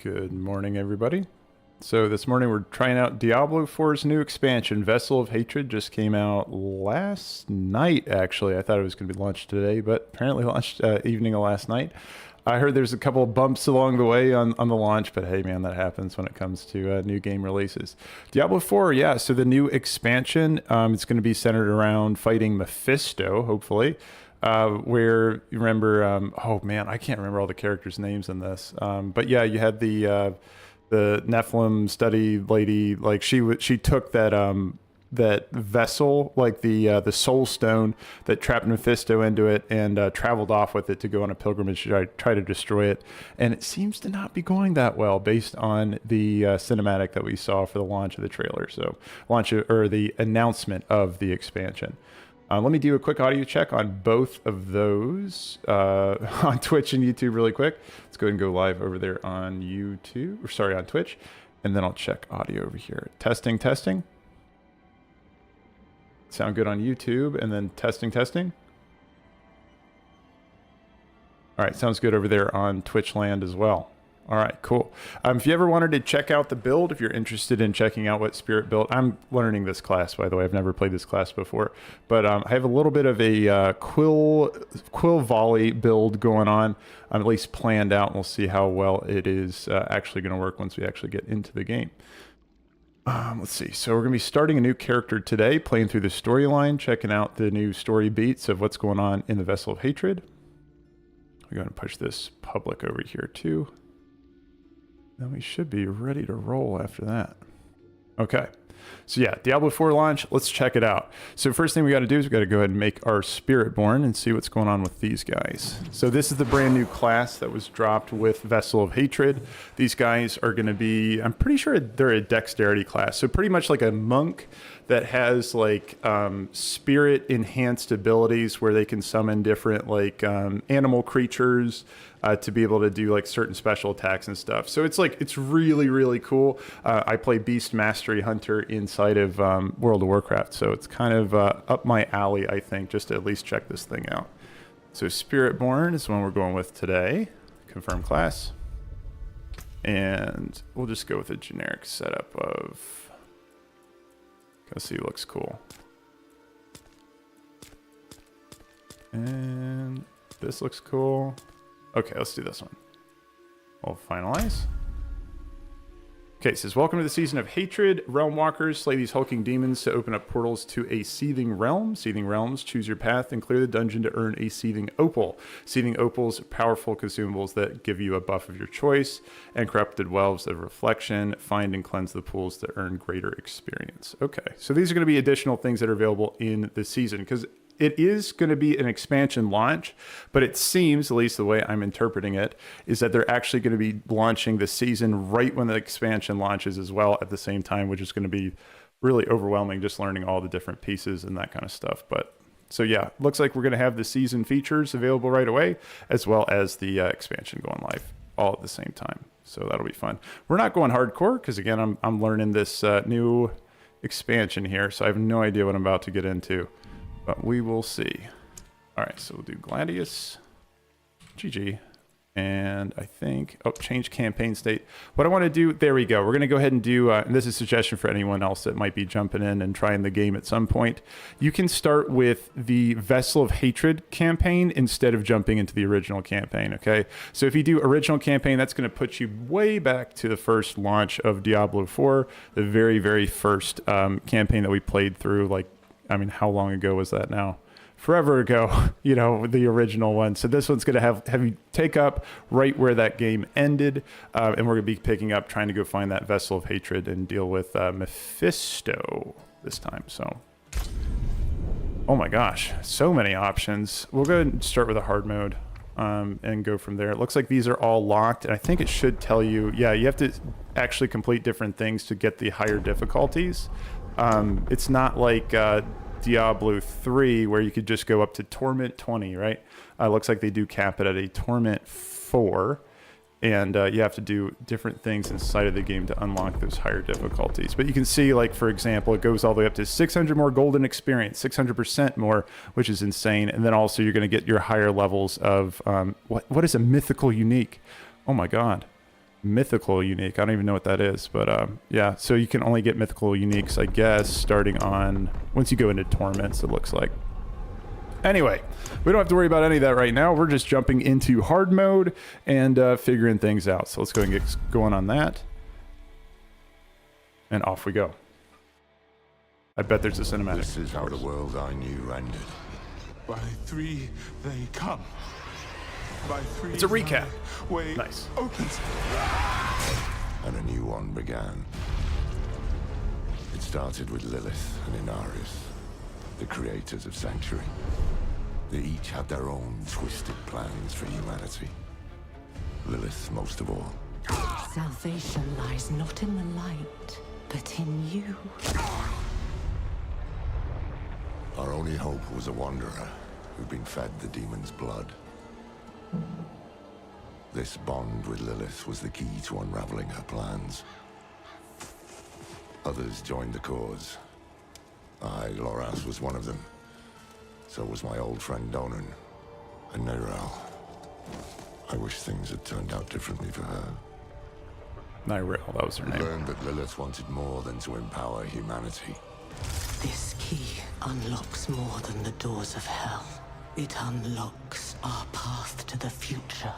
Good morning, everybody. So this morning we're trying out Diablo 4's new expansion, Vessel of Hatred. Just came out last night, actually. I thought it was going to be launched today, but apparently launched evening of last night. I heard there's a couple of bumps along the way on the launch, but hey, man, that happens when it comes to new game releases. Diablo 4, yeah, so the new expansion, it's going to be centered around fighting Mephisto, hopefully. Where you remember, oh man, I can't remember all the characters' names in this. But yeah, you had the Nephilim study lady, like she took that that vessel, like the soul stone that trapped Mephisto into it, and traveled off with it to go on a pilgrimage to try to destroy it. And it seems to not be going that well based on the cinematic that we saw for the launch of the trailer. So the announcement of the expansion. Let me do a quick audio check on both of those on Twitch and YouTube really quick. Let's go ahead and go live over there on YouTube, or sorry, on Twitch, and then I'll check audio over here. Testing, testing. Sound good on YouTube, and then testing, testing. All right, sounds good over there on Twitch land as well. All right, cool. If you ever wanted to check out the build, if you're interested in checking out what Spirit built, I'm learning this class, by the way. I've never played this class before, but I have a little bit of a Quill Volley build going on. I'm at least planned out, and we'll see how well it is actually going to work once we actually get into the game. Let's see. So we're going to be starting a new character today, playing through the storyline, checking out the new story beats of what's going on in the Vessel of Hatred. We're going to push this public over here too. Then we should be ready to roll after that. Okay. So yeah, Diablo 4 launch, let's check it out. So first thing we got to do is we got to go ahead and make our Spiritborn and see what's going on with these guys. So this is the brand new class that was dropped with Vessel of Hatred. These guys are going to be, I'm pretty sure they're a dexterity class. So pretty much like a monk that has like spirit enhanced abilities where they can summon different like animal creatures to be able to do like certain special attacks and stuff. So it's like, it's really, really cool. I play Beast Mastery Hunter inside of World of Warcraft. So it's kind of up my alley, I think, just to at least check this thing out. So Spiritborn is the one we're going with today. Confirm class. And we'll just go with a generic setup of, go see, looks cool. And this looks cool. Okay, let's do this one. We'll finalize. Okay, it says, welcome to the season of hatred. Realm walkers slay these hulking demons to open up portals to a seething realm. Seething realms, choose your path and clear the dungeon to earn a seething opal. Seething opals, powerful consumables that give you a buff of your choice. And corrupted wells of reflection. Find and cleanse the pools to earn greater experience. Okay, so these are going to be additional things that are available in the season, because it is going to be an expansion launch, but it seems, at least the way I'm interpreting it, is that they're actually going to be launching the season right when the expansion launches as well at the same time, which is going to be really overwhelming, just learning all the different pieces and that kind of stuff. But so yeah, looks like we're going to have the season features available right away, as well as the expansion going live all at the same time. So that'll be fun. We're not going hardcore because, again, I'm learning this new expansion here, so I have no idea what I'm about to get into. But we will see. All right, so we'll do Gladius, GG, and I think, oh, change campaign state. What I want to do, there we go. We're going to go ahead and do, and this is a suggestion for anyone else that might be jumping in and trying the game at some point. You can start with the Vessel of Hatred campaign instead of jumping into the original campaign, okay? So if you do original campaign, that's going to put you way back to the first launch of Diablo 4, the very, very first campaign that we played through, like, I mean, how long ago was that now? Forever ago, you know, the original one. So this one's going to have you take up right where that game ended. And we're going to be picking up, trying to go find that Vessel of Hatred and deal with Mephisto this time. So, oh my gosh, so many options. We'll go ahead and start with a hard mode and go from there. It looks like these are all locked. And I think it should tell you, yeah, you have to actually complete different things to get the higher difficulties. It's not like Diablo 3 where you could just go up to Torment 20, right? Looks like they do cap it at a Torment 4, and you have to do different things inside of the game to unlock those higher difficulties. But you can see, like, for example, it goes all the way up to 600 more golden experience, 600% more, which is insane. And then also you're going to get your higher levels of, what is a mythical unique? Oh my God. mythical unique. I don't even know what that is, but yeah, so you can only get mythical uniques, I guess, starting on once you go into torments, it looks like. Anyway, we don't have to worry about any of that right now. We're just jumping into hard mode and figuring things out. So let's go and get going on that. And off we go. I bet there's a cinematic. This is how the world I knew ended. By 3 they come. By 3 It's a recap. Way Nice. opens. And a new one began. It started with Lilith and Inarius, the creators of Sanctuary. They each had their own twisted plans for humanity. Lilith most of all. Salvation lies not in the light, but in you. Our only hope was a wanderer who'd been fed the demon's blood. This bond with Lilith was the key to unraveling her plans. Others joined the cause. I, Loras, was one of them. So was my old friend Donan and Neyrelle. I wish things had turned out differently for her. Neyrelle, that was her We name. learned that Lilith wanted more than to empower humanity. This key unlocks more than the doors of hell. It unlocks our path to the future.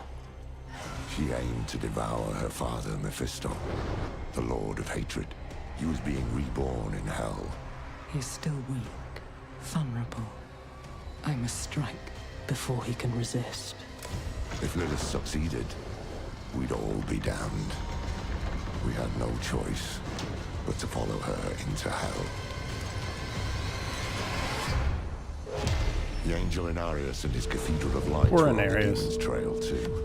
She aimed to devour her father, Mephisto, the Lord of Hatred. He was being reborn in hell. He's still weak, vulnerable. I must strike before he can resist. If Lilith succeeded, we'd all be damned. We had no choice but to follow her into hell. The angel Inarius and his Cathedral of Light Or were on the Inarius. demon's trail too.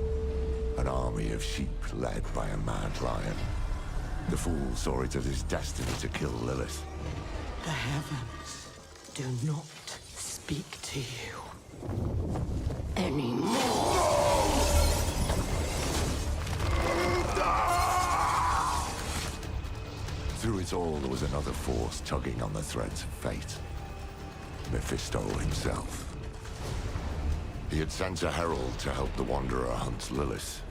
An army of sheep led by a mad lion. The fool saw it as his destiny to kill Lilith. The heavens do not speak to you anymore. Through it all, there was another force tugging on the threads of fate. Mephisto himself. He had sent a herald to help the Wanderer hunt Lilith.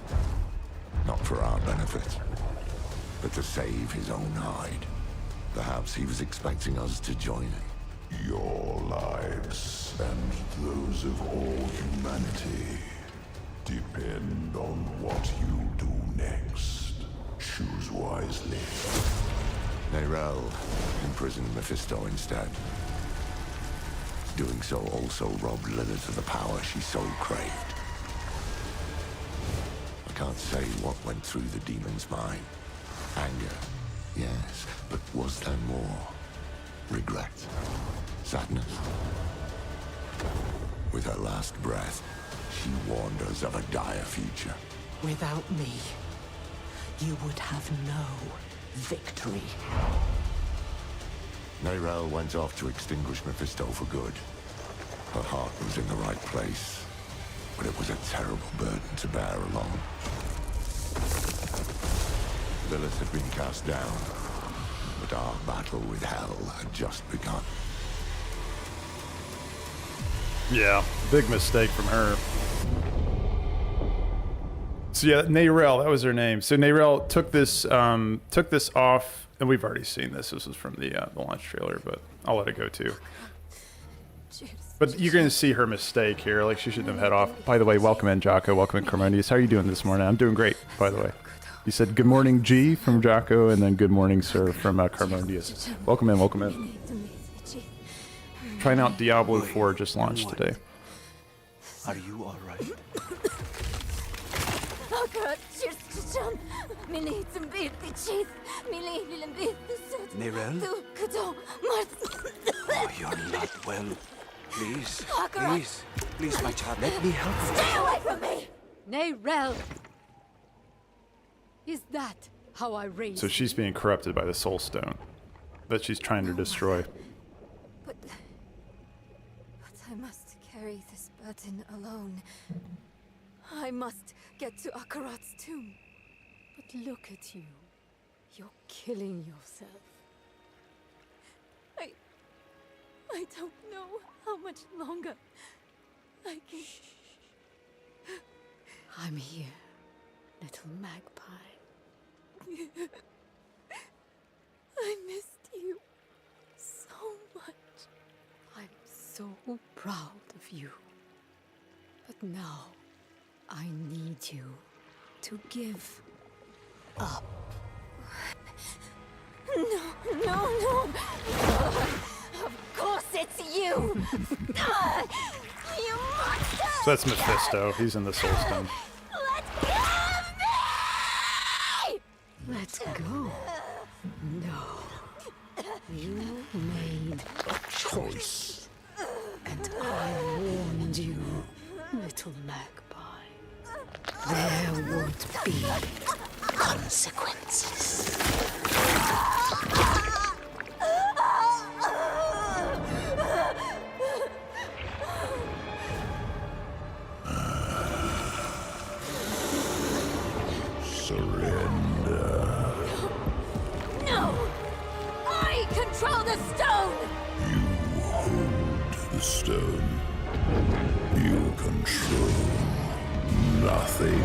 Not for our benefit, but to save his own hide. Perhaps he was expecting us to join him. Your lives and those of all humanity depend on what you do next. Choose wisely. Neyrelle imprisoned Mephisto instead. Doing so also robbed Lilith of the power she so craved. I can't say what went through the demon's mind. Anger, yes, but was there more? Regret? Sadness? With her last breath, she warned us of a dire future. Without me, you would have no victory. Neyrelle went off to extinguish Mephisto for good. Her heart was in the right place, but it was a terrible burden to bear alone. Lilith had been cast down, but our battle with hell had just begun. Yeah, big mistake from her. So yeah, Neyrelle, that was her name. So Neyrelle took this off, and we've already seen this. This was from the launch trailer, but I'll let it go too. But you're going to see her mistake here. Like, she shouldn't have head off. By the way, welcome in, Jocko. Welcome in, Carmonius. How are you doing this morning? I'm doing great, by the way. You said good morning, G, from Jocko, and then good morning, sir, from Carmonius. Welcome in, welcome in. Trying out Diablo 4 just launched today. Are you all right? Neyrelle? Oh, you're not well. Please, please, my child, let me help you. Stay away from me! Neyrelle! Is that how I raise So she's being corrupted by the Soul Stone that she's trying to destroy. But I must carry this burden alone. I must get to Akarat's tomb. But look at you. You're killing yourself. I don't know how much longer I can... I'm here, little magpie. I missed you so much. I'm so proud of you. But now, I need you to give up. No. Of course it's you. You monster! So that's Mephisto. He's in the Soul Stone. Let go of me! Let go? No. You made a choice. And I warned you, little magpie. There would be consequences. Surrender. No! I control the stone! You hold the stone. You control nothing.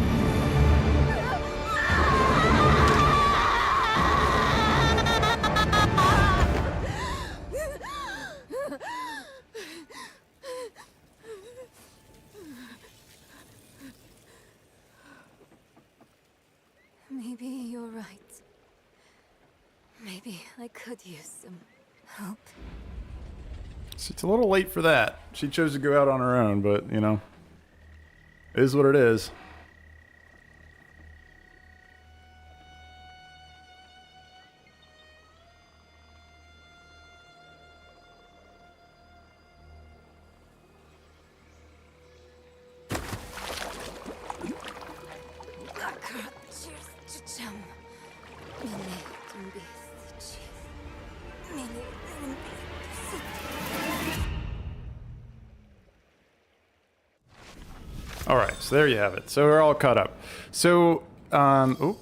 Maybe you're right. Maybe I could use some help. So it's a little late for that. She chose to go out on her own, but, you know, it is what it is. All right, so there you have it. So we're all caught up. So, oh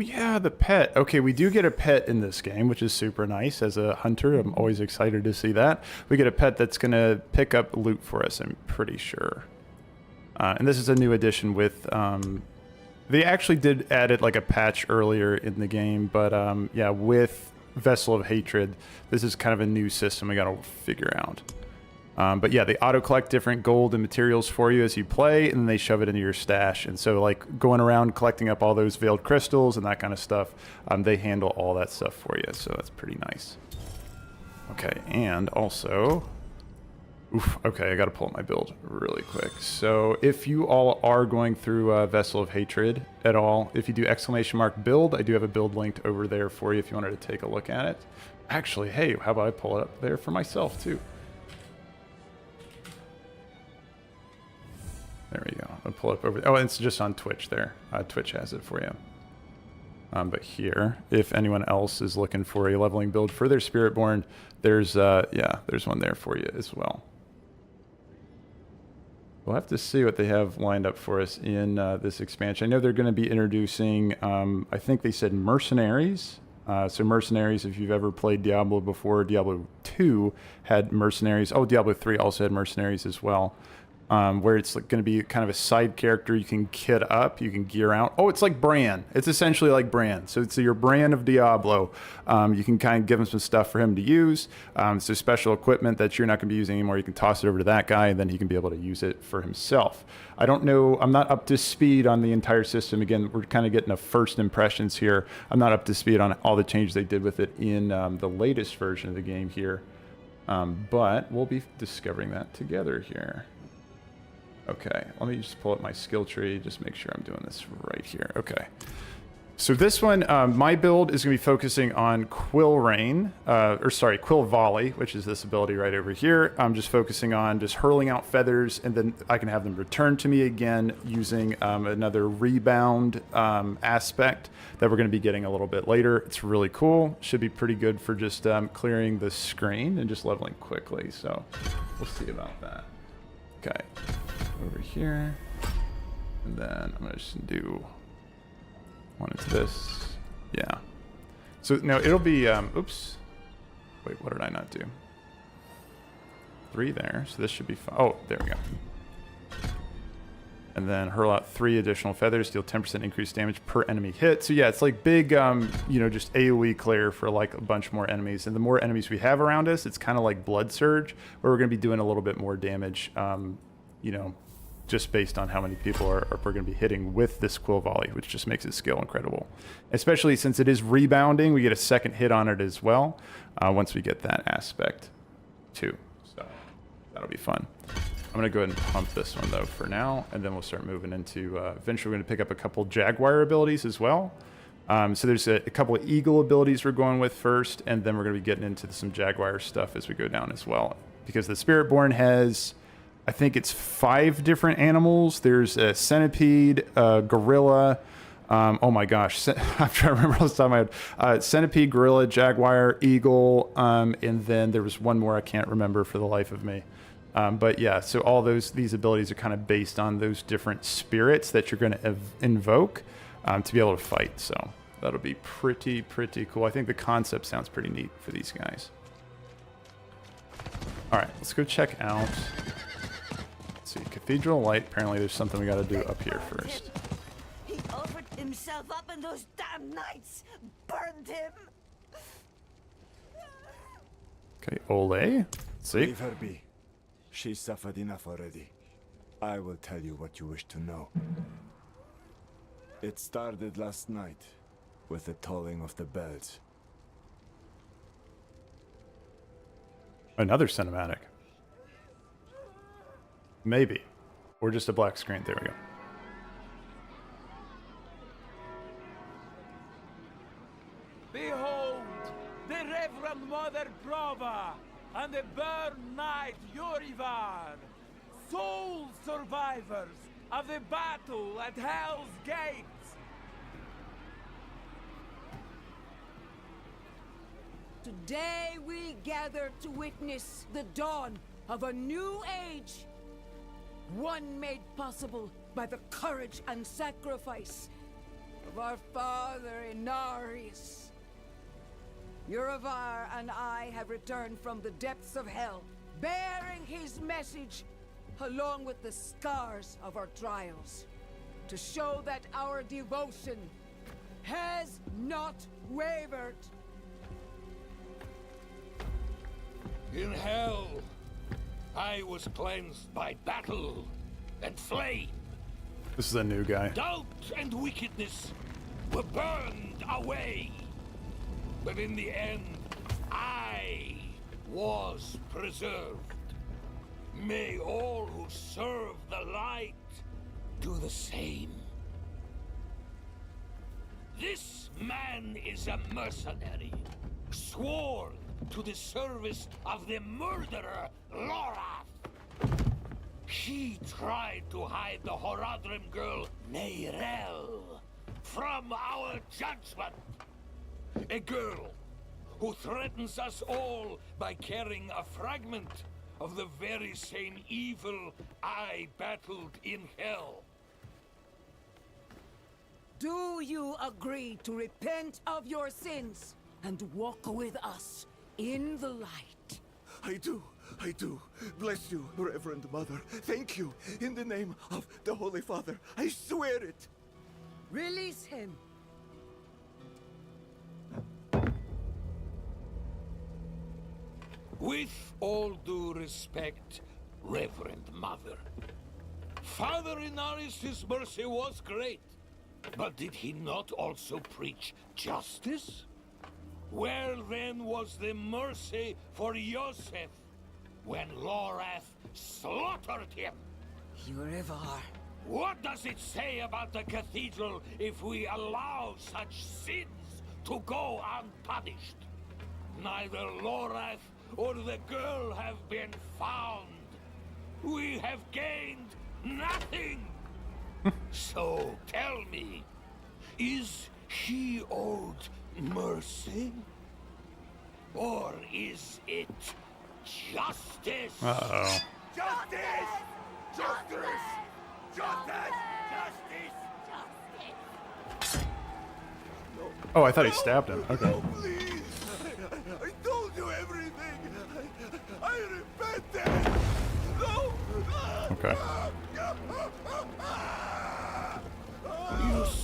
yeah, the pet. Okay, we do get a pet in this game, which is super nice. As a hunter, I'm always excited to see that. We get a pet that's gonna pick up loot for us, I'm pretty sure. And this is a new addition with, they actually did add it like a patch earlier in the game, but yeah, with Vessel of Hatred, this is kind of a new system we gotta figure out. But yeah, they auto-collect different gold and materials for you as you play, and then they shove it into your stash. And so, like, going around collecting up all those veiled crystals and that kind of stuff, they handle all that stuff for you, so that's pretty nice. Okay, and also... Oof, okay, I gotta pull up my build really quick. So, if you all are going through Vessel of Hatred at all, if you do !build, I do have a build linked over there for you if you wanted to take a look at it. Actually, hey, how about I pull it up there for myself, too? There we go. I'll pull it up over there. Oh, it's just on Twitch there. Twitch has it for you. But here, if anyone else is looking for a leveling build for their Spiritborn, there's yeah, there's one there for you as well. We'll have to see what they have lined up for us in this expansion. I know they're going to be introducing, I think they said mercenaries. So mercenaries, if you've ever played Diablo before, Diablo 2 had mercenaries. Oh, Diablo 3 also had mercenaries as well. Where it's like going to be kind of a side character you can kit up, you can gear out. Oh, it's like Brann. It's essentially like Brann. So it's your Brann of Diablo. You can kind of give him some stuff for him to use. So special equipment that you're not going to be using anymore, you can toss it over to that guy, and then he can be able to use it for himself. I don't know. I'm not up to speed on the entire system. Again, we're kind of getting a first impressions here. I'm not up to speed on all the changes they did with it in the latest version of the game here. But we'll be discovering that together here. Okay, let me just pull up my skill tree, just make sure I'm doing this right here. Okay. So this one, my build is going to be focusing on Quill Volley, which is this ability right over here. I'm just focusing on just hurling out feathers, and then I can have them return to me again using another rebound aspect that we're going to be getting a little bit later. It's really cool. Should be pretty good for just clearing the screen and just leveling quickly. So we'll see about that. Okay, over here, and then I'm gonna just do one into this. Yeah. So now it'll be, oops. Wait, what did I not do? 3 there, so this should be fine. Oh, there we go. And then hurl out 3 additional feathers, deal 10% increased damage per enemy hit. So yeah, it's like big, you know, just AoE clear for like a bunch more enemies. And the more enemies we have around us, it's kind of like Blood Surge, where we're going to be doing a little bit more damage, you know, just based on how many people we're going to be hitting with this Quill Volley, which just makes it scale incredible. Especially since it is rebounding, we get a second hit on it as well once we get that aspect too. So that'll be fun. I'm going to go ahead and pump this one, though, for now, and then we'll start moving into... eventually, we're going to pick up a couple Jaguar abilities as well. So there's a couple of Eagle abilities we're going with first, and then we're going to be getting into some Jaguar stuff as we go down as well. Because the Spiritborn has, I think it's 5 different animals. There's a Centipede, a Gorilla... oh my gosh, I'm trying to remember off the top of my head. Centipede, Gorilla, Jaguar, Eagle, and then there was one more I can't remember for the life of me. But yeah, so all these abilities are kind of based on those different spirits that you're going to invoke to be able to fight. So that'll be pretty cool. I think the concept sounds pretty neat for these guys. All right, let's go check out. Let's see, Cathedral of Light. Apparently there's something we got to do up here first. He offered himself up and those damn knights burned him. Okay, Ole. See? Leave her be. She suffered enough already. I will tell you what you wish to know. It started last night with the tolling of the bells. Another cinematic. Maybe. Or just a black screen. There we go. Behold, the Reverend Mother Prova and the Burn Knight Yorivar, sole survivors of the battle at Hell's Gates. Today we gather to witness the dawn of a new age. One made possible by the courage and sacrifice of our father Inarius. Yorivar and I have returned from the depths of hell, bearing his message along with the scars of our trials, to show that our devotion has not wavered. In hell, I was cleansed by battle and flame. This is a new guy. Doubt and wickedness were burned away. But in the end, I was preserved. May all who serve the light do the same. This man is a mercenary, sworn to the service of the murderer, Lorath. He tried to hide the Horadrim girl, Neyrelle, from our judgment. A girl who threatens us all by carrying a fragment of the very same evil I battled in hell. Do you agree to repent of your sins and walk with us in the light? I do. Bless you, Reverend Mother. Thank you. In the name of the Holy Father, I swear it. Release him. With all due respect, Reverend Mother, Father Inarius' mercy was great, but did he not also preach justice? Where then was the mercy for Yosef when Lorath slaughtered him? Yorivar. What does it say about the cathedral if we allow such sins to go unpunished? Neither Lorath or the girl have been found. We have gained nothing. So tell me, is he owed mercy? Or is it justice? Uh-oh. Justice! Justice! Justice! Justice! Oh, I thought he stabbed him. Okay. No, please! I told you everything! I repented! No! Okay.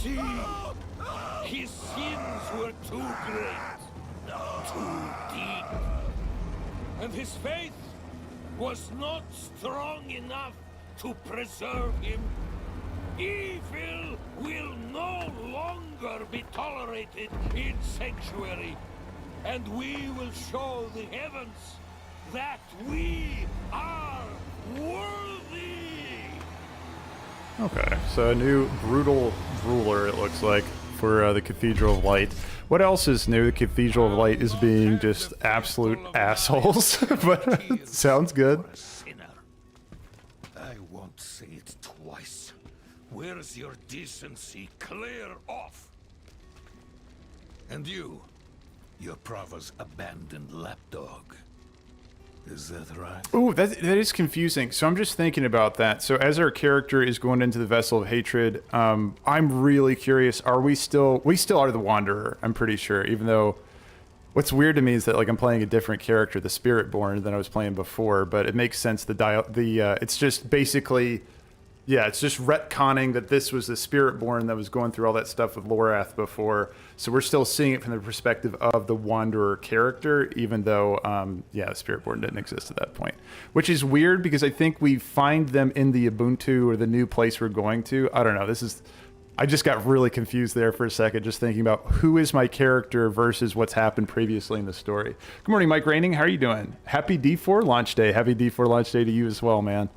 see, his sins were too great, too deep, and his faith was not strong enough to preserve him. Evil will no longer be tolerated in Sanctuary, and we will show the heavens that we are worthy! Okay, so a new brutal ruler, it looks like, for the Cathedral of Light. What else is new? The Cathedral of Light is being just absolute assholes, but it sounds good. I won't say it twice. Where's your decency? Clear off! And you, your Prava's abandoned lapdog. Is that right? Ooh, that is confusing. So I'm just thinking about that. So as our character is going into the Vessel of Hatred, I'm really curious. Are we still are the Wanderer, I'm pretty sure, even though what's weird to me is that like I'm playing a different character, the Spiritborn, than I was playing before, but it makes sense. It's just basically, yeah, it's just retconning that this was the Spiritborn that was going through all that stuff with Lorath before. So we're still seeing it from the perspective of the Wanderer character, even though, yeah, the Spiritborn didn't exist at that point. Which is weird because I think we find them in the Ubuntu or the new place we're going to. I don't know. I just got really confused there for a second, just thinking about who is my character versus what's happened previously in the story. Good morning, Mike Raining. How are you doing? Happy D4 launch day. Happy D4 launch day to you as well, man.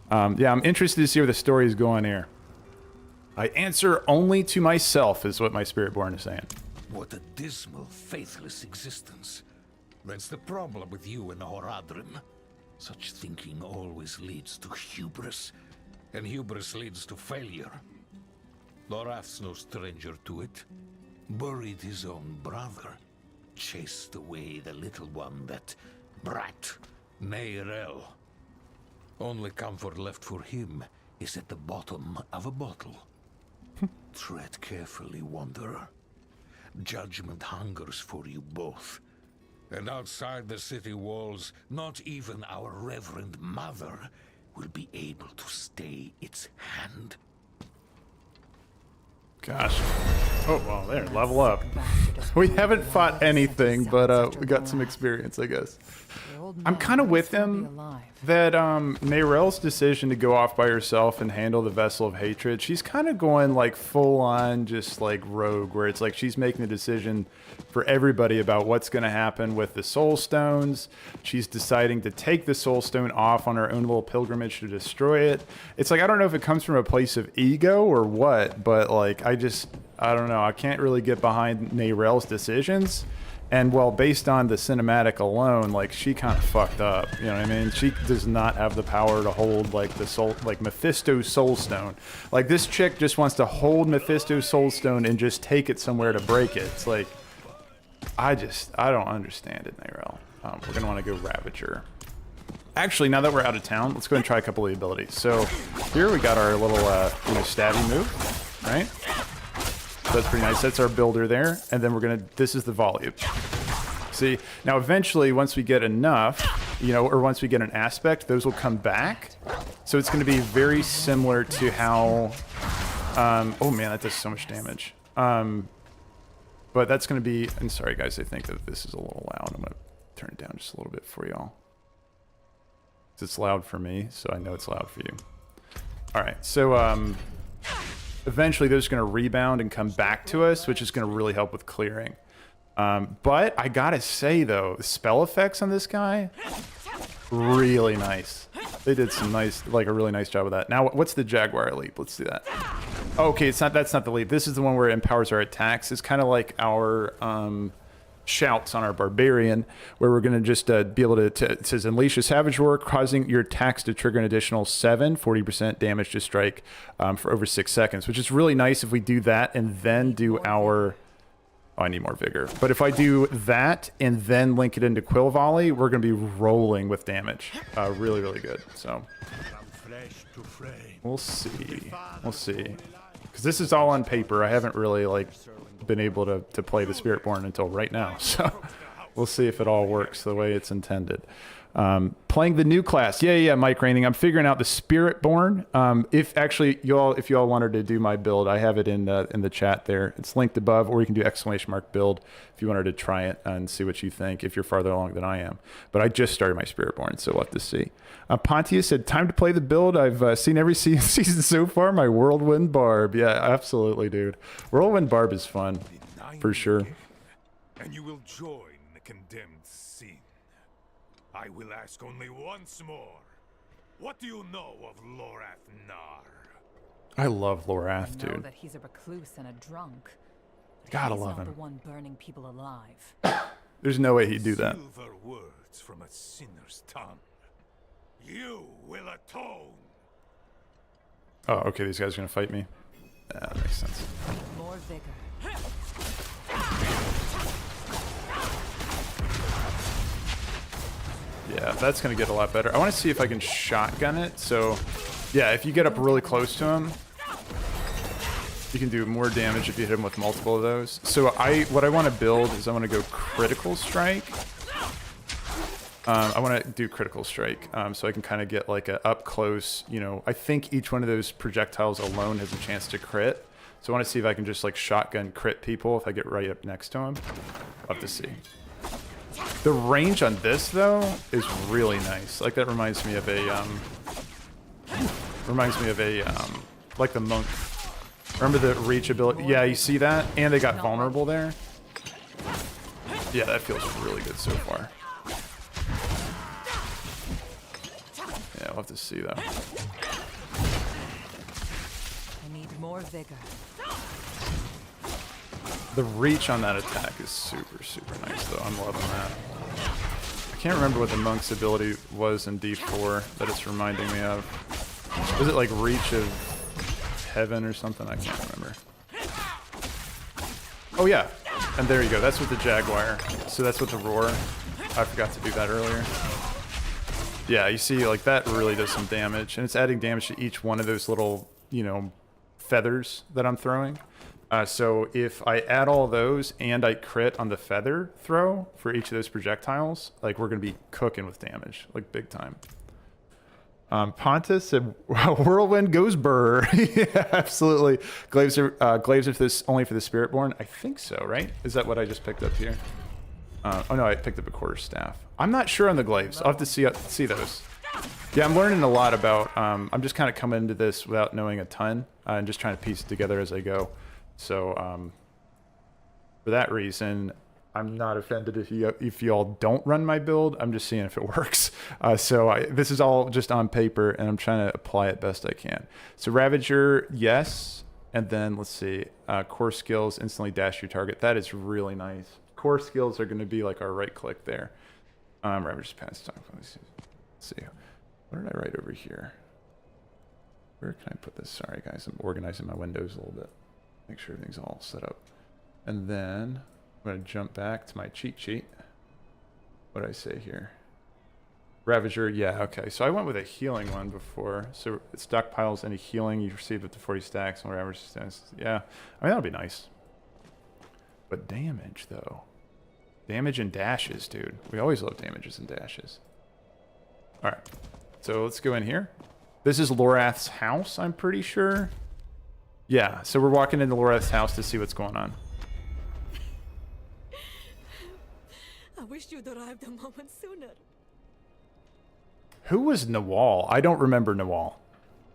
Yeah, I'm interested to see where the story is going here. I answer only to myself, is what my Spiritborn is saying. What a dismal, faithless existence. That's the problem with you and Horadrim. Such thinking always leads to hubris, and hubris leads to failure. Lorath's no stranger to it. Buried his own brother. Chased away the little one, that brat, Neyrelle. Only comfort left for him is at the bottom of a bottle. Tread carefully, Wanderer. Judgment hungers for you both. And outside the city walls, not even our Reverend Mother will be able to stay its hand. Gosh. Oh, well, there, level up. We haven't fought anything, but we got some experience, I guess. I'm kind of with him that Neyrelle's decision to go off by herself and handle the Vessel of Hatred, she's kind of going like full on just like rogue, where it's like she's making the decision for everybody about what's going to happen with the Soul Stones. She's deciding to take the Soul Stone off on her own little pilgrimage to destroy it. It's like, I don't know if it comes from a place of ego or what, but like I don't know. I can't really get behind Neyrelle's decisions. And well, based on the cinematic alone, like she kind of fucked up. You know what I mean? She does not have the power to hold like the soul, like Mephisto's Soul Stone. Like this chick just wants to hold Mephisto's Soul Stone and just take it somewhere to break it. It's like, I don't understand it, Neyrelle. We're gonna want to go Ravager. Actually, now that we're out of town, let's go ahead and try a couple of the abilities. So here we got our little stabby move, right? So that's pretty nice. That's our builder there. And then this is the volley. See, now eventually, once we get enough, or once we get an aspect, those will come back. So it's going to be very similar to how, oh man, that does so much damage. But that's going to be, and sorry guys, I think that this is a little loud. I'm going to turn it down just a little bit for y'all. It's loud for me, so I know it's loud for you. All right, so, eventually those are going to rebound and come back to us, which is going to really help with clearing. But I gotta say though, the spell effects on this guy, really nice. They did some nice, like a really nice job with that. Now, what's the Jaguar Leap? Let's do that. Okay, that's not the leap. This is the one where it empowers our attacks. It's kind of like our shouts on our Barbarian, where we're going to just be able to, it says unleash a Savage Roar, causing your attacks to trigger an additional 40% damage to strike for over 6 seconds, which is really nice if we do that and then do our, oh, I need more vigor. But if I do that and then link it into Quill Volley, we're going to be rolling with damage. Really, really good. So we'll see. We'll see. Because this is all on paper. I haven't really like been able to play the Spiritborn until right now. So We'll see if it all works the way it's intended. Playing the new class. Yeah, Mike Raining. I'm figuring out the Spiritborn. If you all wanted to do my build, I have it in the chat there. It's linked above, or you can do !build if you wanted to try it and see what you think if you're farther along than I am. But I just started my Spiritborn, so we'll have to see. Pontius said, time to play the build. I've seen every season so far. My Whirlwind Barb. Yeah, absolutely, dude. Whirlwind Barb is fun, for sure. And you will join the condemned sin. I will ask only once more. What do you know of Lorath Nar? I love Lorath, I know dude. that he's a recluse and a drunk. Gotta He's love not him. the one burning people alive. There's no way he'd do that. Silver words from a sinner's tongue. You will atone. Oh, okay, these guys are gonna fight me. Yeah, that makes sense. More vigor. Yeah, that's gonna get a lot better. I want to see if I can shotgun it. So, yeah, if you get up really close to him, you can do more damage if you hit him with multiple of those. So what I want to build is I want to go critical strike. I want to do critical strike, so I can kind of get like a up close. You know, I think each one of those projectiles alone has a chance to crit. So I want to see if I can just like shotgun crit people if I get right up next to them. I'll have to see. The range on this though is really nice. Like that reminds me of a like the monk. Remember the reach ability? Yeah, you see that? And they got vulnerable there. Yeah, that feels really good so far. Yeah, we'll have to see though. I need more vigor. The reach on that attack is super, super nice though. I'm loving that. I can't remember what the monk's ability was in D4 that it's reminding me of. Was it like Reach of Heaven or something? I can't remember. Oh yeah, and there you go. That's with the Jaguar. So that's with the Roar. I forgot to do that earlier. Yeah, you see, like that really does some damage, and it's adding damage to each one of those little, you know, feathers that I'm throwing. So if I add all those and I crit on the feather throw for each of those projectiles, like we're gonna be cooking with damage, like big time. Pontus said, "Whirlwind goes burr." Yeah, absolutely. Glaives are this only for the Spiritborn? I think so, right? Is that what I just picked up here? Oh no, I picked up a quarterstaff. I'm not sure on the glaives. I'll have to see those. Yeah, I'm learning a lot about. I'm just kind of coming into this without knowing a ton and just trying to piece it together as I go. So for that reason, I'm not offended if you all don't run my build. I'm just seeing if it works. This is all just on paper, and I'm trying to apply it best I can. So Ravager, yes, and then let's see, core skills, instantly dash your target. That is really nice. Core skills are going to be like our right click there. Ravager's past time. Let's see. What did I write over here? Where can I put this? Sorry guys, I'm organizing my windows a little bit. Make sure everything's all set up. And then I'm going to jump back to my cheat sheet. What did I say here? Ravager, yeah, okay. So I went with a healing one before. So it stockpiles any healing you receive up to 40 stacks on Ravager stacks. Yeah, I mean, that'll be nice. But damage, though. Damage and dashes, dude. We always love damages and dashes. All right, so let's go in here. This is Lorath's house, I'm pretty sure. Yeah, so we're walking into Lorath's house to see what's going on. I wish you'd arrived a moment sooner. Who was Nawal? I don't remember Nawal.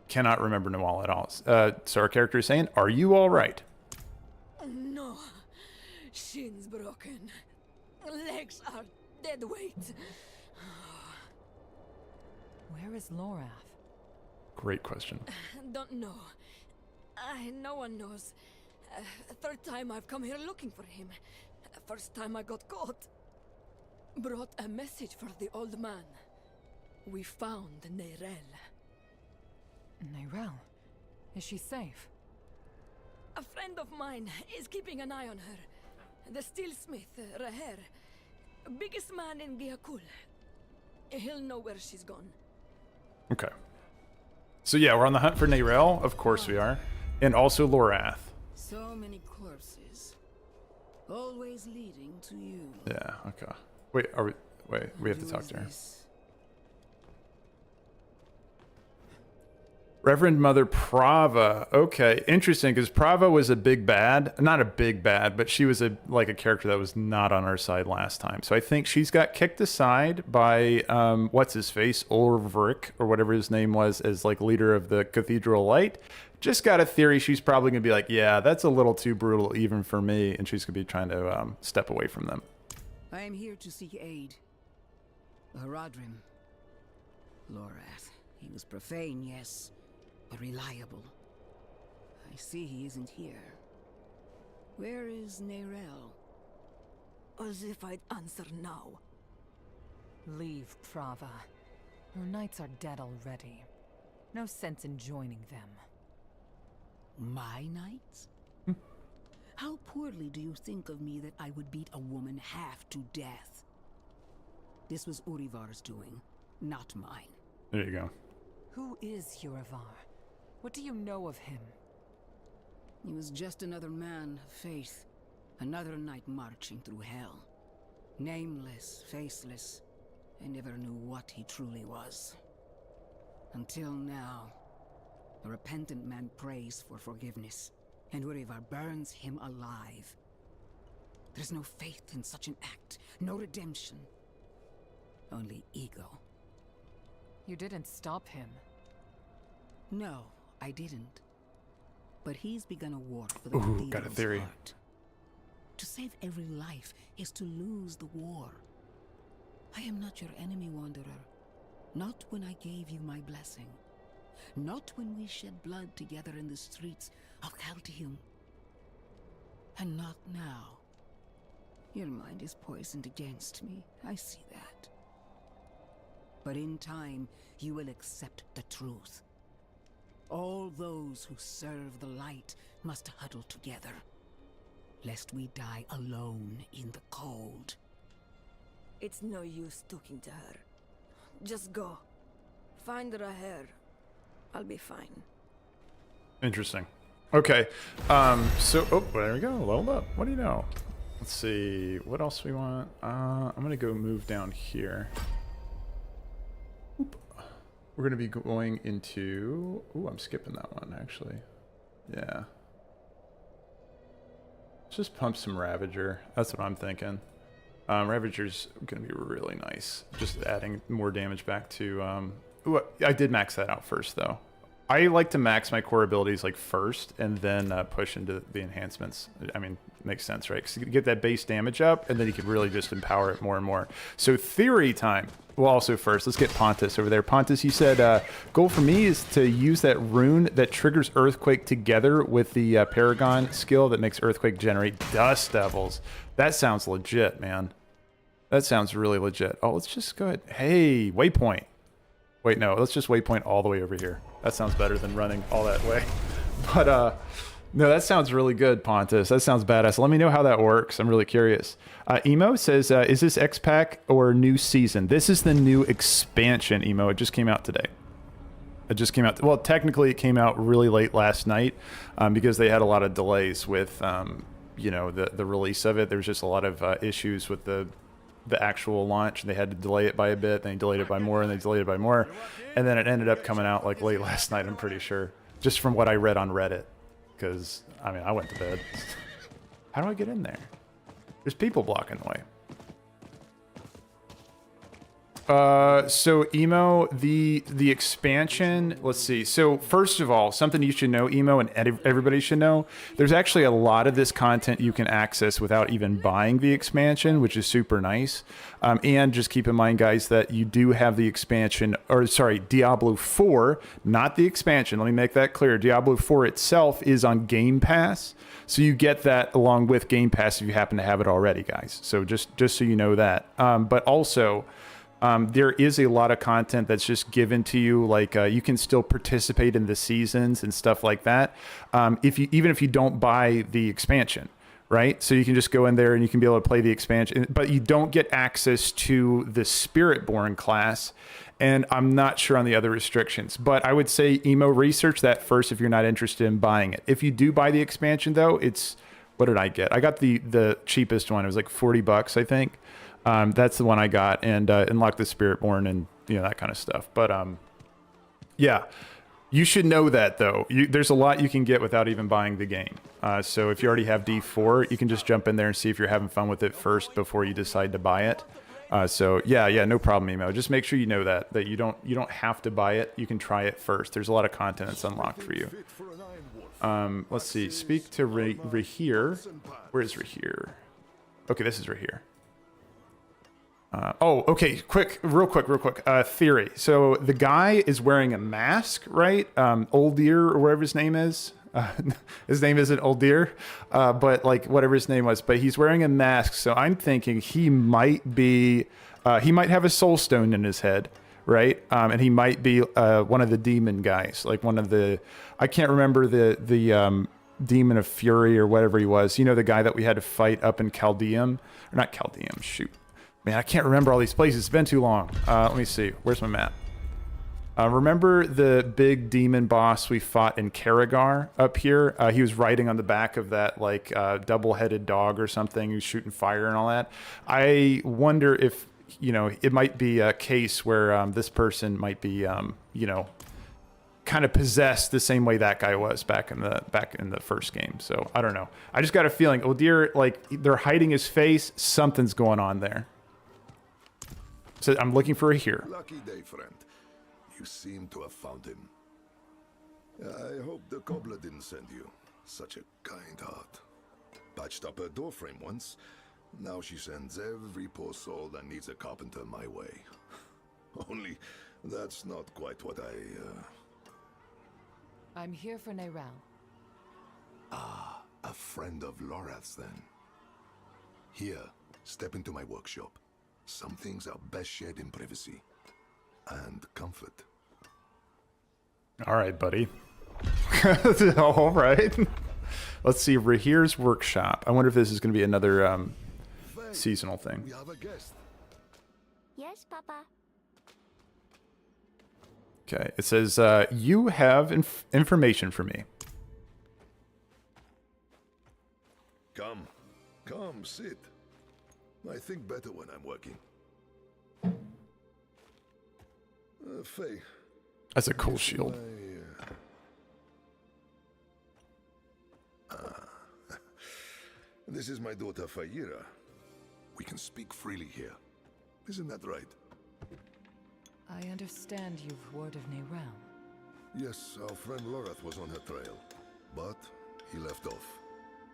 Cannot remember Nawal at all. So our character is saying, "Are you all right?" No. Shins broken. Legs are dead weight. Where is Lorath? Great question. Don't know. No one knows. Third time I've come here looking for him. First time I got caught. Brought a message for the old man. We found Neyrelle. Neyrelle? Is she safe? A friend of mine is keeping an eye on her. The steelsmith, Raheir. Biggest man in Giakul. He'll know where she's gone. Okay. So yeah, we're on the hunt for Neyrelle. Of course we are. And also Lorath. So many corpses. Always leading to you. Yeah, okay. Wait, we have to talk to her. Reverend Mother Prava. Okay, interesting, because Prava was a big bad. Not a big bad, but she was a character that was not on our side last time. So I think she's got kicked aside by, what's his face? Ulrich, or whatever his name was, as like leader of the Cathedral of Light. Just got a theory she's probably going to be like, yeah, that's a little too brutal even for me. And she's going to be trying to step away from them. I am here to seek aid. Haradrim. Lorath. He was profane, yes, but reliable. I see he isn't here. Where is Neyrelle? As if I'd answer now. Leave, Prava. Your knights are dead already. No sense in joining them. My knights? How poorly do you think of me that I would beat a woman half to death? This was Urivar's doing, not mine. There you go. Who is Urivar? What do you know of him? He was just another man of faith. Another knight marching through hell. Nameless, faceless. I never knew what he truly was. Until now. A repentant man prays for forgiveness, and Urivar burns him alive. There's no faith in such an act, no redemption. Only ego. You didn't stop him. No, I didn't. But he's begun a war for the Cathedral's got a theory. heart. To save every life is to lose the war. I am not your enemy, Wanderer. Not when I gave you my blessing. Not when we shed blood together in the streets of Caldeum. And not now. Your mind is poisoned against me, I see that. But in time, you will accept the truth. All those who serve the light must huddle together, lest we die alone in the cold. It's no use talking to her. Just go. Find Raheir. I'll be fine. Interesting. Okay. There we go. Leveled up. What do you know? Let's see. What else we want? I'm going to go move down here. Oop. We're going to be going into... Ooh, I'm skipping that one, actually. Yeah. Let's just pump some Ravager. That's what I'm thinking. Ravager's going to be really nice. Just adding more damage back to... Ooh, I did max that out first, though. I like to max my core abilities like first and then push into the enhancements. I mean, makes sense, right? Because you get that base damage up, and then you can really just empower it more and more. So theory time. Well, also first, let's get Pontus over there. Pontus, you said goal for me is to use that rune that triggers Earthquake together with the Paragon skill that makes Earthquake generate Dust Devils. That sounds legit, man. That sounds really legit. Oh, let's just go ahead. Hey, waypoint. Wait, no, let's just waypoint all the way over here. That sounds better than running all that way. But, no, that sounds really good, Pontus. That sounds badass. Let me know how that works. I'm really curious. Emo says, is this X-Pack or new season? This is the new expansion, Emo. It just came out today. It just came out. Well, technically, it came out really late last night because they had a lot of delays with, you know, the release of it. There was just a lot of issues with the actual launch. They had to delay it by a bit, then they delayed it by more, and they delayed it by more, and then it ended up coming out like late last night, I'm pretty sure, just from what I read on Reddit, because I mean, I went to bed. How do I get in there? There's people blocking the way. So Emo, the expansion, let's see. So first of all, something you should know, Emo, and everybody should know, there's actually a lot of this content you can access without even buying the expansion, which is super nice. And just keep in mind, guys, that you do have the expansion, or sorry, Diablo 4, not the expansion. Let me make that clear. Diablo 4 itself is on Game Pass. So you get that along with Game Pass if you happen to have it already, guys. So just so you know that. But also, there is a lot of content that's just given to you, like you can still participate in the seasons and stuff like that, even if you don't buy the expansion, right? So you can just go in there and you can be able to play the expansion, but you don't get access to the Spiritborn class, and I'm not sure on the other restrictions. But I would say, Emo, research that first if you're not interested in buying it. If you do buy the expansion, though, it's What did I get? I got the cheapest one. It was like $40, I think. That's the one I got, and unlocked the Spiritborn and that kind of stuff. But yeah, you should know that though. There's a lot you can get without even buying the game. So if you already have D4, you can just jump in there and see if you're having fun with it first before you decide to buy it. So yeah, no problem, Emo. Just make sure you know that you don't have to buy it. You can try it first. There's a lot of content that's unlocked for you. Let's see. Speak to Raheir. Where is Raheir? Okay, this is Raheir. Okay. Real quick. Theory. So the guy is wearing a mask, right? Old Deer or whatever his name is. His name isn't Old Deer, but like whatever his name was. But he's wearing a mask, so I'm thinking he might be. He might have a soul stone in his head, right? And he might be one of the demon guys, like one of the. I can't remember the demon of fury or whatever he was. You know, the guy that we had to fight up in Chaldeum, or not Chaldeum? Shoot. Man, I can't remember all these places. It's been too long. Let me see. Where's my map? Remember the big demon boss we fought in Karagar up here? He was riding on the back of that like double-headed dog or something. He was shooting fire and all that. I wonder if it might be a case where this person might be kind of possessed the same way that guy was back in the first game. So I don't know. I just got a feeling. Oh dear, like they're hiding his face. Something's going on there. So I'm looking for Raheir. Lucky day, friend. You seem to have found him. I hope the cobbler didn't send you. Such a kind heart. Patched up her doorframe once. Now she sends every poor soul that needs a carpenter my way. Only that's not quite what I'm here for Neyrelle. Ah, a friend of Lorath's then. Here, step into my workshop. Some things are best shared in privacy and comfort. All right, buddy. All right. Let's see, Raheir's workshop. I wonder if this is going to be another seasonal thing. We have a guest. Yes, Papa. Okay, it says, you have information for me. Come, sit. I think better when I'm working. Faye. That's a cool shield. This is my daughter Fayira. We can speak freely here. Isn't that right? I understand you've word of Neyrelle. Yes, our friend Lorath was on her trail. But he left off.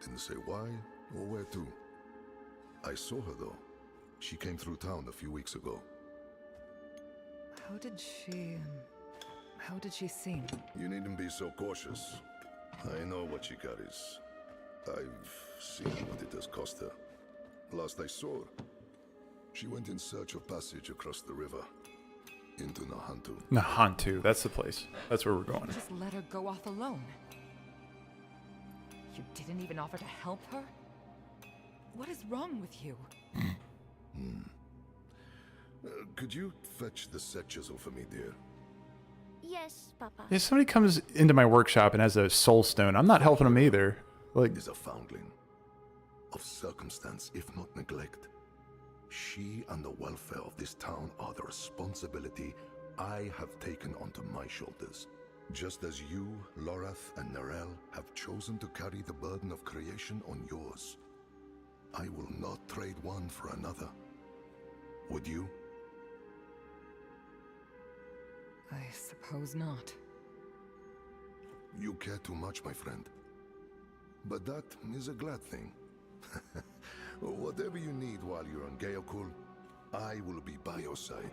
Didn't say why or where to. I saw her though. She came through town a few weeks ago. How did she seem? You needn't be so cautious. I know what she carries. I've seen what it has cost her. Last I saw her, she went in search of passage across the river into Nahantu. Nahantu, that's the place. That's where we're going. You just let her go off alone. You didn't even offer to help her? What is wrong with you? Could you fetch the set chisel for me, dear? Yes, Papa. If somebody comes into my workshop and has a soul stone, I'm not helping them either. Like, is a foundling of circumstance, if not neglect. She and the welfare of this town are the responsibility I have taken onto my shoulders. Just as you, Lorath, and Neyrelle have chosen to carry the burden of creation on yours. I will not trade one for another. Would you? I suppose not. You care too much, my friend. But that is a glad thing. Whatever you need while you're on Gaokul, I will be by your side.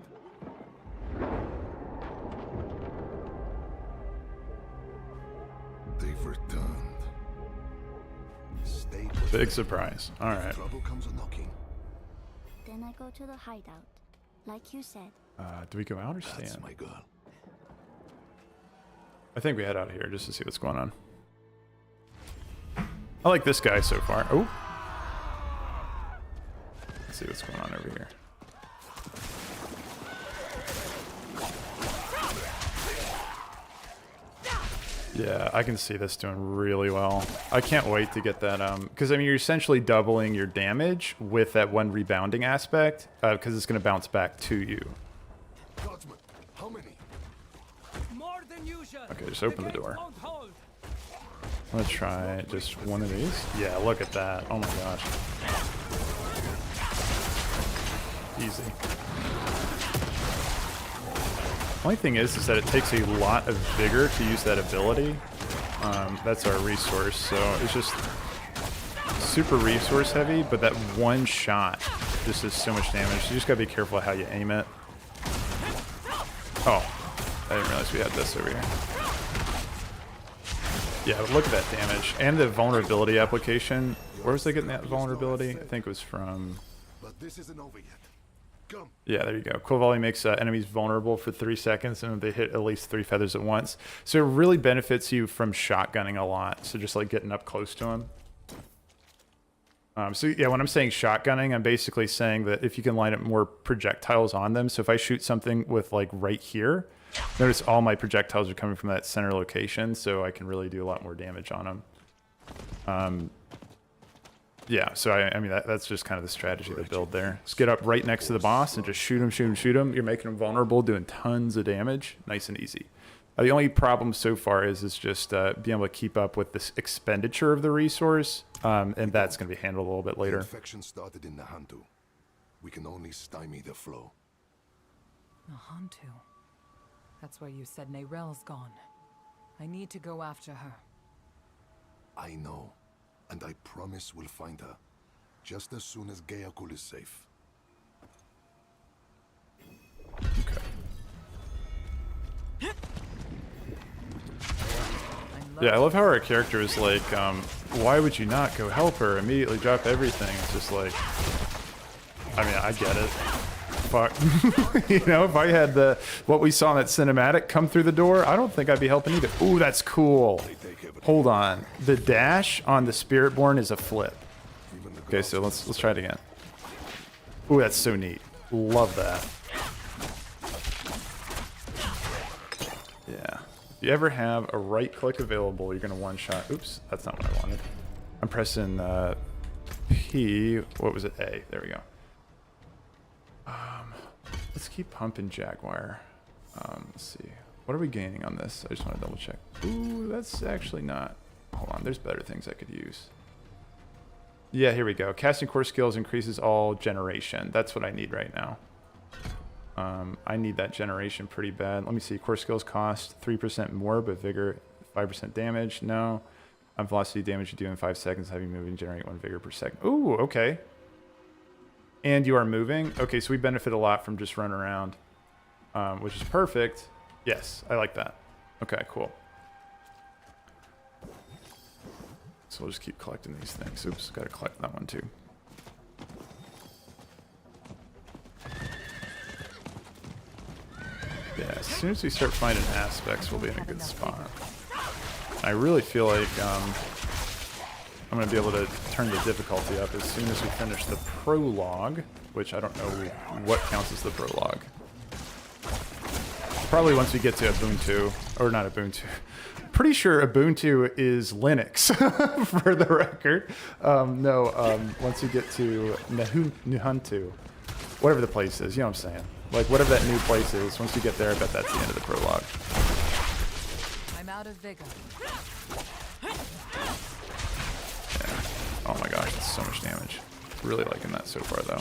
They've returned. Stay put. Big surprise. All right. Trouble comes a knocking. Then I go to the hideout, like you said. Do we go out or stay in? That's my girl. I think we head out of here just to see what's going on. I like this guy so far. Oh. Let's see what's going on over here. Yeah, I can see this doing really well. I can't wait to get that, because I mean, you're essentially doubling your damage with that one rebounding aspect, because it's going to bounce back to you. Guardsman, how many? More than usual. Okay, just open the door. Won't hold. Let's try just one of these. Yeah, look at that. Oh my gosh. Easy. Only thing is that it takes a lot of vigor to use that ability. That's our resource, so it's just super resource heavy, but that one shot just does so much damage. So you just gotta be careful how you aim it. Oh, I didn't realize we had this over here. Yeah, but look at that damage. And the vulnerability application. Where was I getting that vulnerability? I think it was from... But this isn't over yet. Come. Yeah, there you go. Quill Volley makes enemies vulnerable for 3 seconds, and they hit at least 3 feathers at once. So it really benefits you from shotgunning a lot. So just like getting up close to them. So yeah, when I'm saying shotgunning, I'm basically saying that if you can line up more projectiles on them. So if I shoot something with like right here, notice all my projectiles are coming from that center location, so I can really do a lot more damage on them. Yeah, so I mean, that's just kind of the strategy of the build there. Just get up right next to the boss and just shoot him, shoot him, shoot him. You're making him vulnerable, doing tons of damage. Nice and easy. The only problem so far is just being able to keep up with this expenditure of the resource, and that's going to be handled a little bit later. The infection started in Nahantu. We can only stymie the flow. Nahantu. That's where you said Neyrelle's gone. I need to go after her. I know. And I promise we'll find her, just as soon as Gayakul is safe. Okay. Yeah, I love how our character is like, why would you not go help her? Immediately drop everything. It's just like, I mean, I get it. Fuck. You know, if I had what we saw in that cinematic come through the door, I don't think I'd be helping either. Ooh, that's cool. Hold on. The dash on the Spiritborn is a flip. Okay, so let's try it again. Ooh, that's so neat. Love that. Yeah. If you ever have a right click available, you're gonna one shot. Oops, that's not what I wanted. I'm pressing P. What was it? A. There we go. Let's keep pumping Jaguar. Let's see. What are we gaining on this? I just want to double check. Ooh, that's actually not... Hold on, there's better things I could use. Yeah, here we go. Casting core skills increases all generation. That's what I need right now. I need that generation pretty bad. Let me see. Core skills cost 3% more, but vigor 5% damage. No. Velocity damage you do in 5 seconds. Heavy moving, generate 1 vigor per second. Ooh, okay. And you are moving. Okay, so we benefit a lot from just running around, which is perfect. Yes, I like that. Okay, cool. So we'll just keep collecting these things. Oops, gotta collect that one too. Yeah, as soon as we start finding aspects, we'll be in a good spot. I really feel like I'm going to be able to turn the difficulty up as soon as we finish the prologue, which I don't know what counts as the prologue. Probably once we get to Ubuntu, or not Ubuntu. Pretty sure Ubuntu is Linux, for the record. Once we get to Nahantu, whatever the place is, you know what I'm saying? Like, whatever that new place is, once we get there, I bet that's the end of the prologue. I'm out of vigor. Yeah. Oh my gosh, that's so much damage. Really liking that so far, though.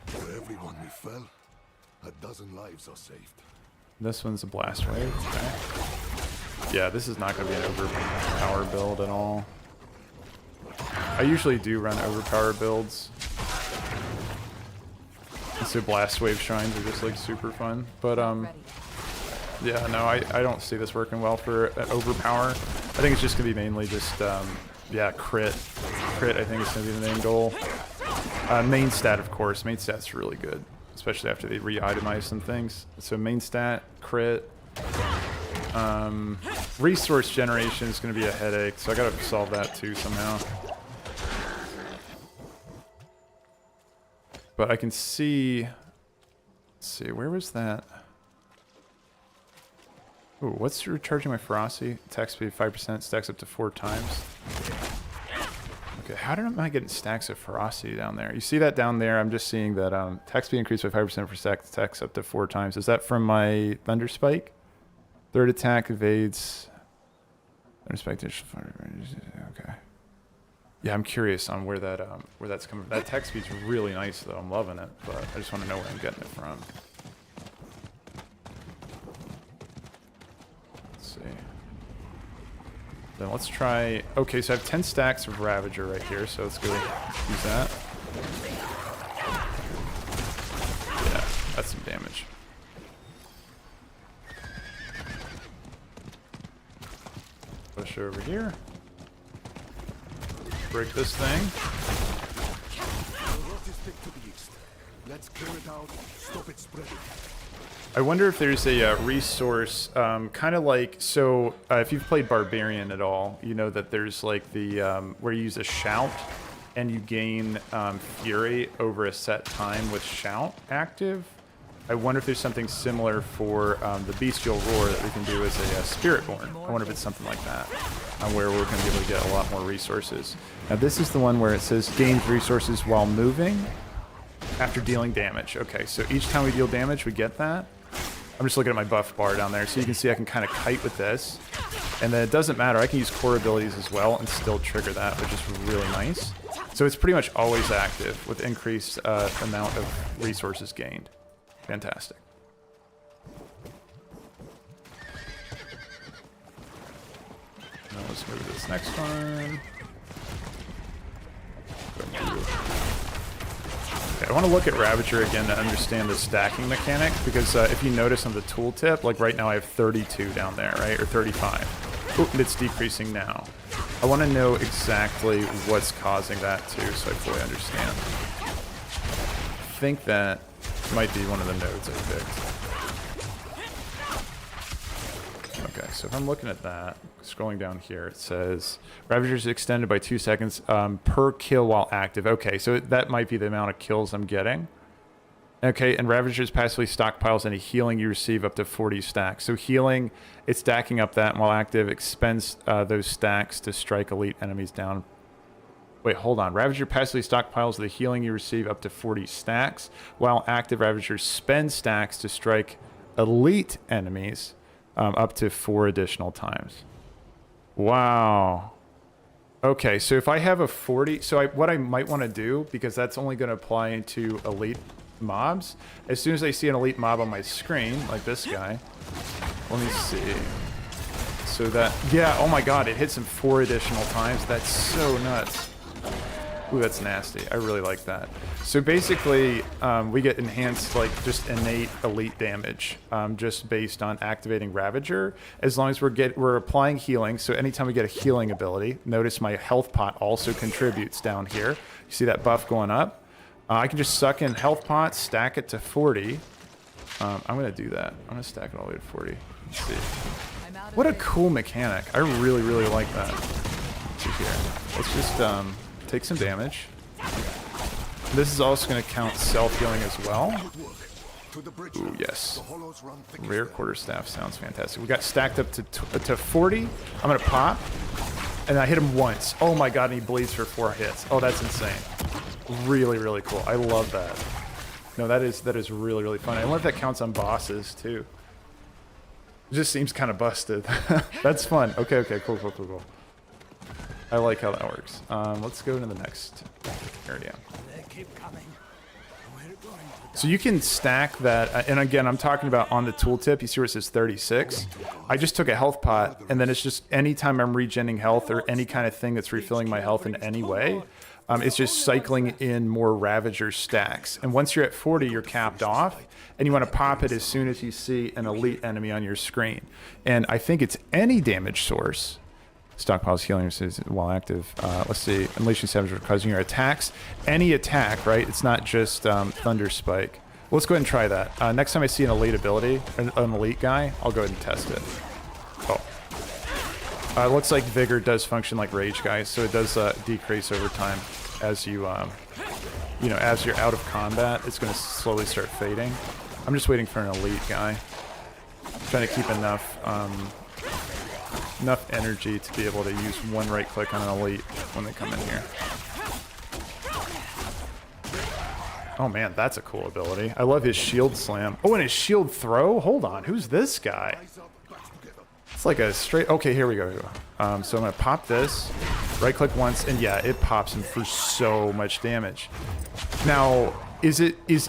For everyone we fell, 12 lives are saved. This one's a blast wave. Okay. Yeah, this is not going to be an overpower build at all. I usually do run overpower builds. And so blast wave shrines are just like super fun. But yeah, no, I don't see this working well for an overpower. I think it's just going to be mainly just, yeah, crit. Crit, I think, is going to be the main goal. Main stat, of course. Main stat's really good, especially after they re-itemize some things. So main stat, crit. Resource generation is going to be a headache, so I got to solve that too somehow. But I can see... Let's see, where was that? Ooh, what's recharging my ferocity? Attack speed 5%, stacks up to 4 times. Okay, how am I getting stacks of ferocity down there? You see that down there? I'm just seeing that attack speed increased by 5% for stack, attacks up to 4 times. Is that from my Thunder Spike? Third attack evades... Thunder Spike, okay. Yeah, I'm curious on where that's coming from. That attack speed's really nice, though. I'm loving it, but I just want to know where I'm getting it from. Then let's try... Okay, so I have 10 stacks of Ravager right here, so let's go use that. Yeah, that's some damage. Push over here. Break this thing. Let's clear it out, stop it spreading. I wonder if there's a resource, kind of like, so if you've played Barbarian at all, you know that there's like the, where you use a shout and you gain Fury over a set time with shout active. I wonder if there's something similar for the Bestial Roar that we can do as a Spiritborn. I wonder if it's something like that, where we're going to be able to get a lot more resources. Now this is the one where it says gains resources while moving after dealing damage. Okay, so each time we deal damage, we get that. I'm just looking at my buff bar down there, so you can see I can kind of kite with this. And then it doesn't matter, I can use core abilities as well and still trigger that, which is really nice. So it's pretty much always active with increased amount of resources gained. Fantastic. Now let's move to this next one. Okay, I want to look at Ravager again to understand the stacking mechanic, because if you notice on the tooltip, like right now I have 32 down there, right? Or 35. Oop, it's decreasing now. I want to know exactly what's causing that too, so I fully understand. I think that might be one of the nodes I picked. Okay, so if I'm looking at that, scrolling down here, it says Ravager is extended by 2 seconds per kill while active. Okay, so that might be the amount of kills I'm getting. Okay, and Ravager's passively stockpiles any healing you receive up to 40 stacks. So healing, it's stacking up that while active, expends those stacks to strike elite enemies down. Wait, hold on. Ravager passively stockpiles the healing you receive up to 40 stacks. While active, Ravager spends stacks to strike elite enemies up to 4 additional times. Wow. Okay, so if I have a 40... So what I might want to do, because that's only going to apply to elite mobs, as soon as I see an elite mob on my screen, like this guy, let me see. So that... Yeah, oh my god, it hits him 4 additional times. That's so nuts. Ooh, that's nasty. I really like that. So basically, we get enhanced, like, just innate elite damage, just based on activating Ravager, as long as we're applying healing. So anytime we get a healing ability, notice my health pot also contributes down here. You see that buff going up? I can just suck in health pots, stack it to 40. I'm going to do that. I'm going to stack it all the way to 40. Let's see. What a cool mechanic. I really, really like that. Let's see here. Let's just... take some damage. This is also going to count self-healing as well. Ooh, yes. Rare quarterstaff sounds fantastic. We got stacked up to 40. I'm going to pop. And I hit him once. Oh my god, and he bleeds for 4 hits. Oh, that's insane. Really, really cool. I love that. No, that is really, really fun. I wonder if that counts on bosses, too. It just seems kind of busted. That's fun. Okay, cool. I like how that works. Let's go to the next area. So you can stack that, and again, I'm talking about on the tooltip. You see where it says 36? I just took a health pot, and then it's just anytime I'm regenning health or any kind of thing that's refilling my health in any way, it's just cycling in more Ravager stacks. And once you're at 40, you're capped off, and you want to pop it as soon as you see an elite enemy on your screen. And I think it's any damage source. Stockpiles healing while active. Let's see. Unleashing Savage or causing your attacks. Any attack, right? It's not just Thunder Spike. Well, let's go ahead and try that. Next time I see an elite ability, an elite guy, I'll go ahead and test it. Oh. It looks like Vigor does function like Rage guys, so it does decrease over time as you, as you're out of combat. It's going to slowly start fading. I'm just waiting for an elite guy. Which trying to keep enough enough energy to be able to use one right click on an elite when they come in here. Oh man, that's a cool ability. I love his shield slam. Oh, and his shield throw? Hold on, who's this guy? It's like a straight... Okay, here we go. So I'm going to pop this, right click once, and yeah, it pops him for so much damage. Now, is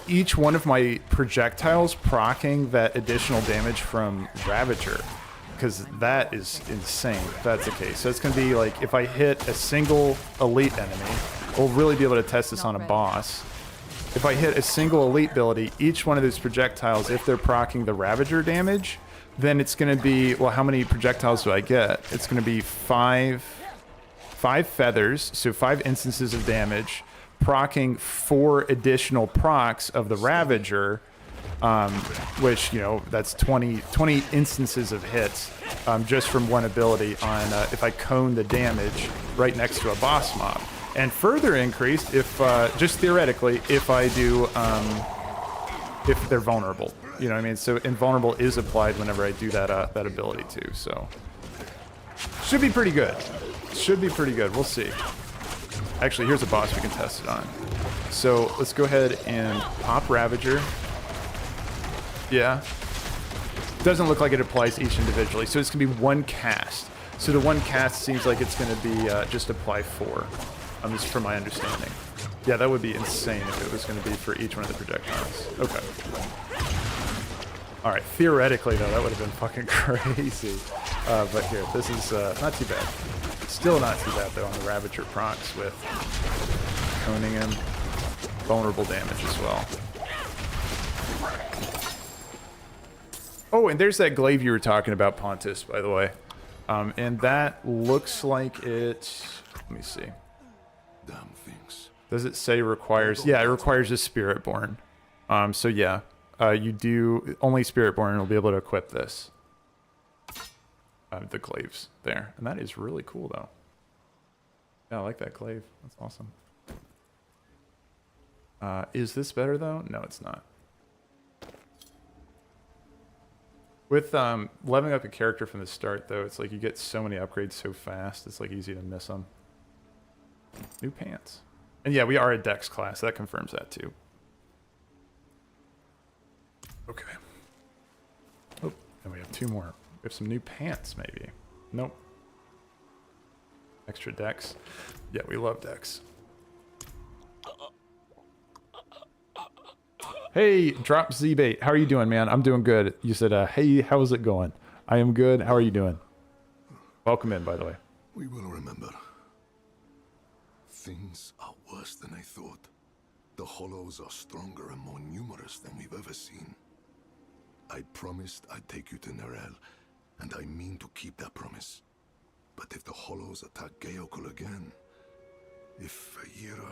each one of my projectiles proccing that additional damage from Ravager? Because that is insane if that's the case. So it's going to be like, if I hit a single elite enemy, we'll really be able to test this on a boss. If I hit a single elite ability, each one of those projectiles, if they're proccing the Ravager damage, then it's going to be, well, how many projectiles do I get? It's going to be five feathers, so 5 instances of damage, proccing 4 additional procs of the Ravager, which, you know, that's 20 instances of hits just from one ability on if I cone the damage right next to a boss mob. And further increased if, just theoretically, if I do, if they're vulnerable. You know what I mean? So invulnerable is applied whenever I do that, that ability too, so. Should be pretty good. Should be pretty good, we'll see. Actually, here's a boss we can test it on. So let's go ahead and pop Ravager. Yeah. Doesn't look like it applies each individually, so it's gonna be one cast. So the one cast seems like it's gonna be just apply 4. This is from my understanding. Yeah, that would be insane if it was going to be for each one of the projectiles. Okay. All right, theoretically, though, that would have been fucking crazy. But here, this is not too bad. Still not too bad, though, on the Ravager procs with owning him. Vulnerable damage as well. Oh, and there's that glaive you were talking about, Pontus, by the way. And that looks like it... Let me see. Damn things. Does it say requires? Yeah, it requires a Spiritborn. So yeah, you do only Spiritborn will be able to equip this. The glaives there, and that is really cool though. Yeah, I like that glaive. That's awesome. Is this better though? No, it's not. With leveling up a character from the start though, it's like you get so many upgrades so fast. It's like easy to miss them. New pants. And yeah, we are a Dex class. That confirms that too. Okay. Oh, and we have 2 more. We have some new pants, maybe. Nope. Extra Dex. Yeah, we love Dex. Hey, Drop Z-Bait. How are you doing, man? I'm doing good. You said, hey, how's it going? I am good. How are you doing? Welcome in, by the way. We will remember. Things are worse than I thought. The Hollows are stronger and more numerous than we've ever seen. I promised I'd take you to Neyrelle, and I mean to keep that promise. But if the Hollows attack Geokul again, if Raheir...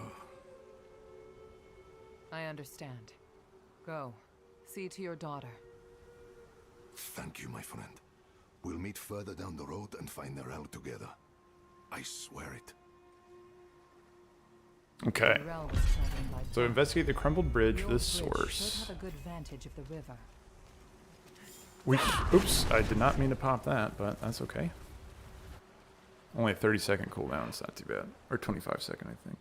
I understand. Go. See to your daughter. Thank you, my friend. We'll meet further down the road and find Neyrelle together. I swear it. Okay. So investigate the crumbled bridge for the source. Should have a good vantage of the river. Oops, I did not mean to pop that, but that's okay. Only a 30-second cooldown, it's not too bad. Or 25-second, I think.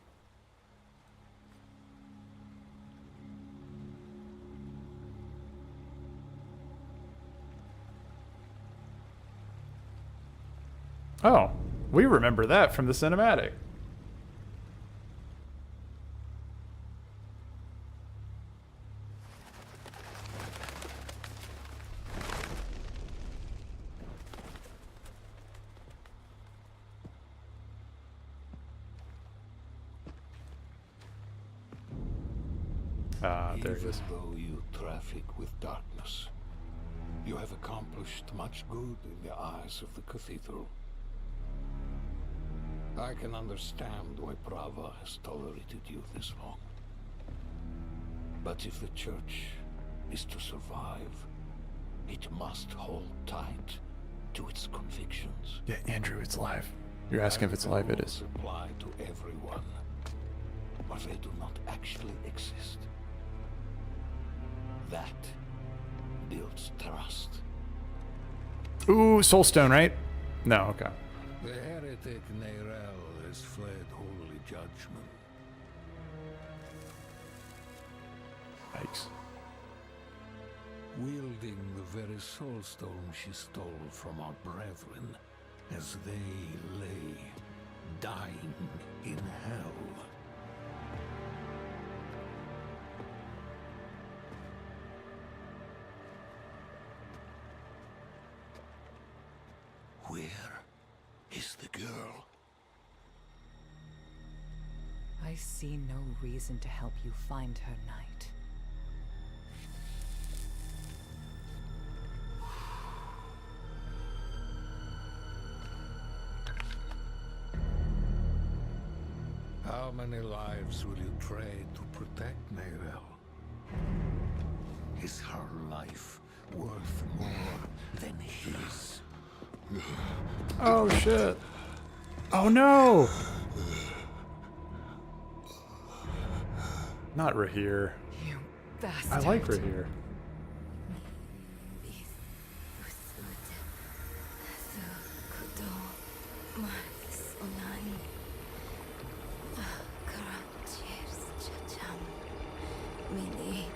Oh, we remember that from the cinematic. There it is. Even though you traffic with darkness, you have accomplished much good in the eyes of the Cathedral. I can understand why Prava has tolerated you this long. But if the Church is to survive, it must hold tight to its convictions. Yeah, Andrew, it's live. You're asking if it's live, it is. Apply to everyone, but they do not actually exist. That builds trust. Ooh, Soulstone, right? No, okay. The heretic Neyrelle has fled holy judgment. Yikes. Wielding the very soulstone she stole from our brethren as they lay dying in hell. Where is the girl? I see no reason to help you find her, Knight. How many lives will you trade to protect Neyrelle? Is her life worth more than his? Oh shit. Oh no! Not Raheir. You I bastard. like Raheir.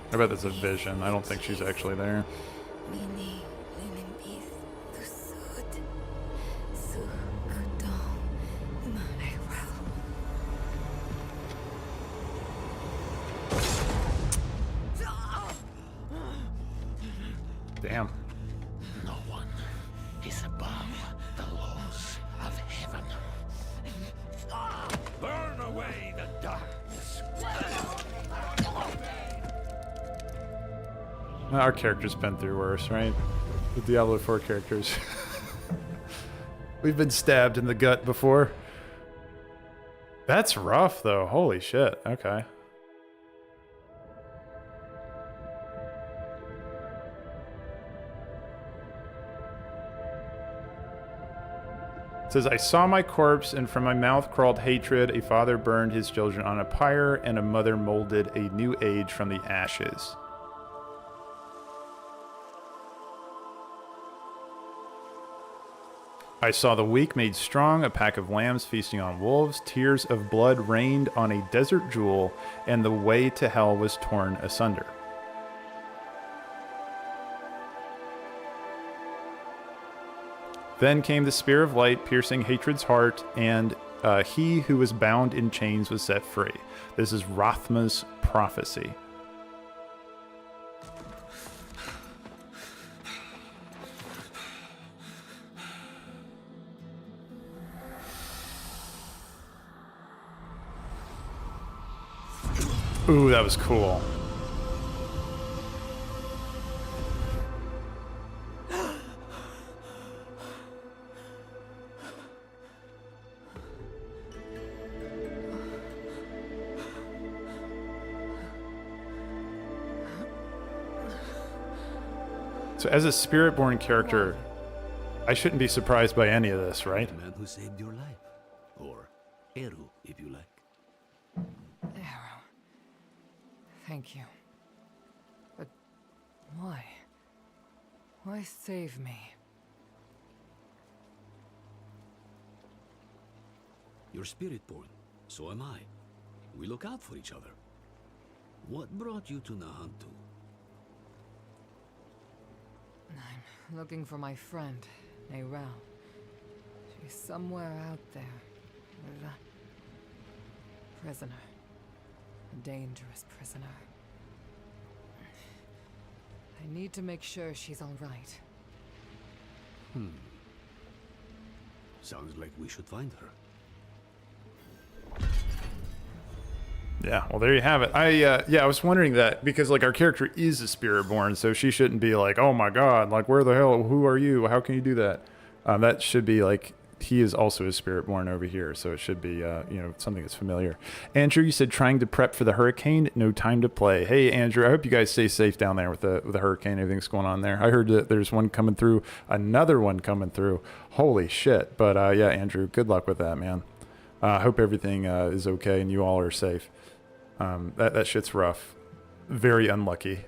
I bet that's a vision. I don't think she's actually there. Damn. No one is above the laws of heaven. Burn away the darkness. Our character's been through worse, right? The Diablo 4 characters. We've been stabbed in the gut before. That's rough, though. Holy shit. Okay. It says, I saw my corpse, and from my mouth crawled hatred. A father burned his children on a pyre, and a mother molded a new age from the ashes. I saw the weak made strong, a pack of lambs feasting on wolves. Tears of blood rained on a desert jewel, and the way to hell was torn asunder. Then came the spear of light, piercing hatred's heart, and he who was bound in chains was set free. This is Rothma's prophecy. Ooh, that was cool. So as a Spiritborn character, I shouldn't be surprised by any of this, right? The man who saved your life. Or Eru, if you like. Arrow. Thank you. But why? Why save me? You're Spiritborn. So am I. We look out for each other. What brought you to Nahantu? I'm looking for my friend, Neyrelle. She's somewhere out there. With a prisoner. A dangerous prisoner. I need to make sure she's all right. Sounds like we should find her. Yeah, well, there you have it. I was wondering that because like our character is a Spiritborn, so she shouldn't be like, oh my god, like where the hell, who are you? How can you do that? That should be like he is also a Spiritborn over here, so it should be something that's familiar. Andrew, you said trying to prep for the hurricane, no time to play. Hey Andrew, I hope you guys stay safe down there with the hurricane. Everything's going on there. I heard that there's one coming through, another one coming through. Holy shit! But yeah, Andrew, good luck with that, man. Hope everything is okay and you all are safe. That shit's rough. Very unlucky.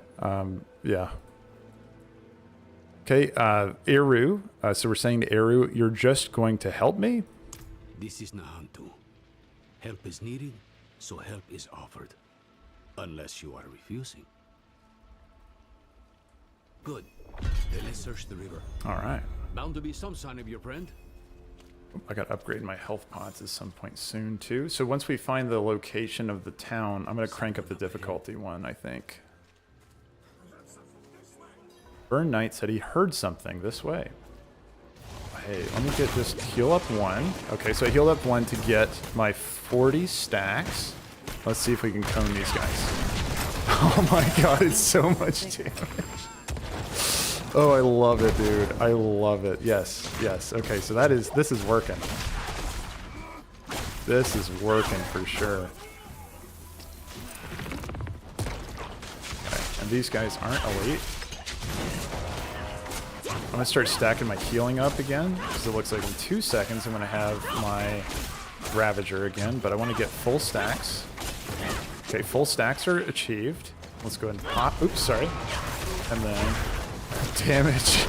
Yeah. Okay, Eru. So we're saying to Eru, you're just going to help me? This is Nahantu. Help is needed, so help is offered. Unless you are refusing. Good. Then let's search the river. All right. Bound to be some sign of your friend. I got to upgrade my health pots at some point soon, too. So once we find the location of the town, I'm going to crank up the difficulty one, I think. Burn Knight said he heard something this way. Hey, let me get just heal up 1. Okay, so I healed up 1 to get my 40 stacks. Let's see if we can cone these guys. Oh my god, it's so much damage. Oh, I love it, dude. I love it. Yes, yes. Okay, so this is working. This is working for sure. Okay, and these guys aren't elite. I'm gonna start stacking my healing up again, because it looks like in 2 seconds I'm gonna have my Ravager again, but I want to get full stacks. Okay, full stacks are achieved. Let's go ahead and pop. Oops, sorry. And then damage.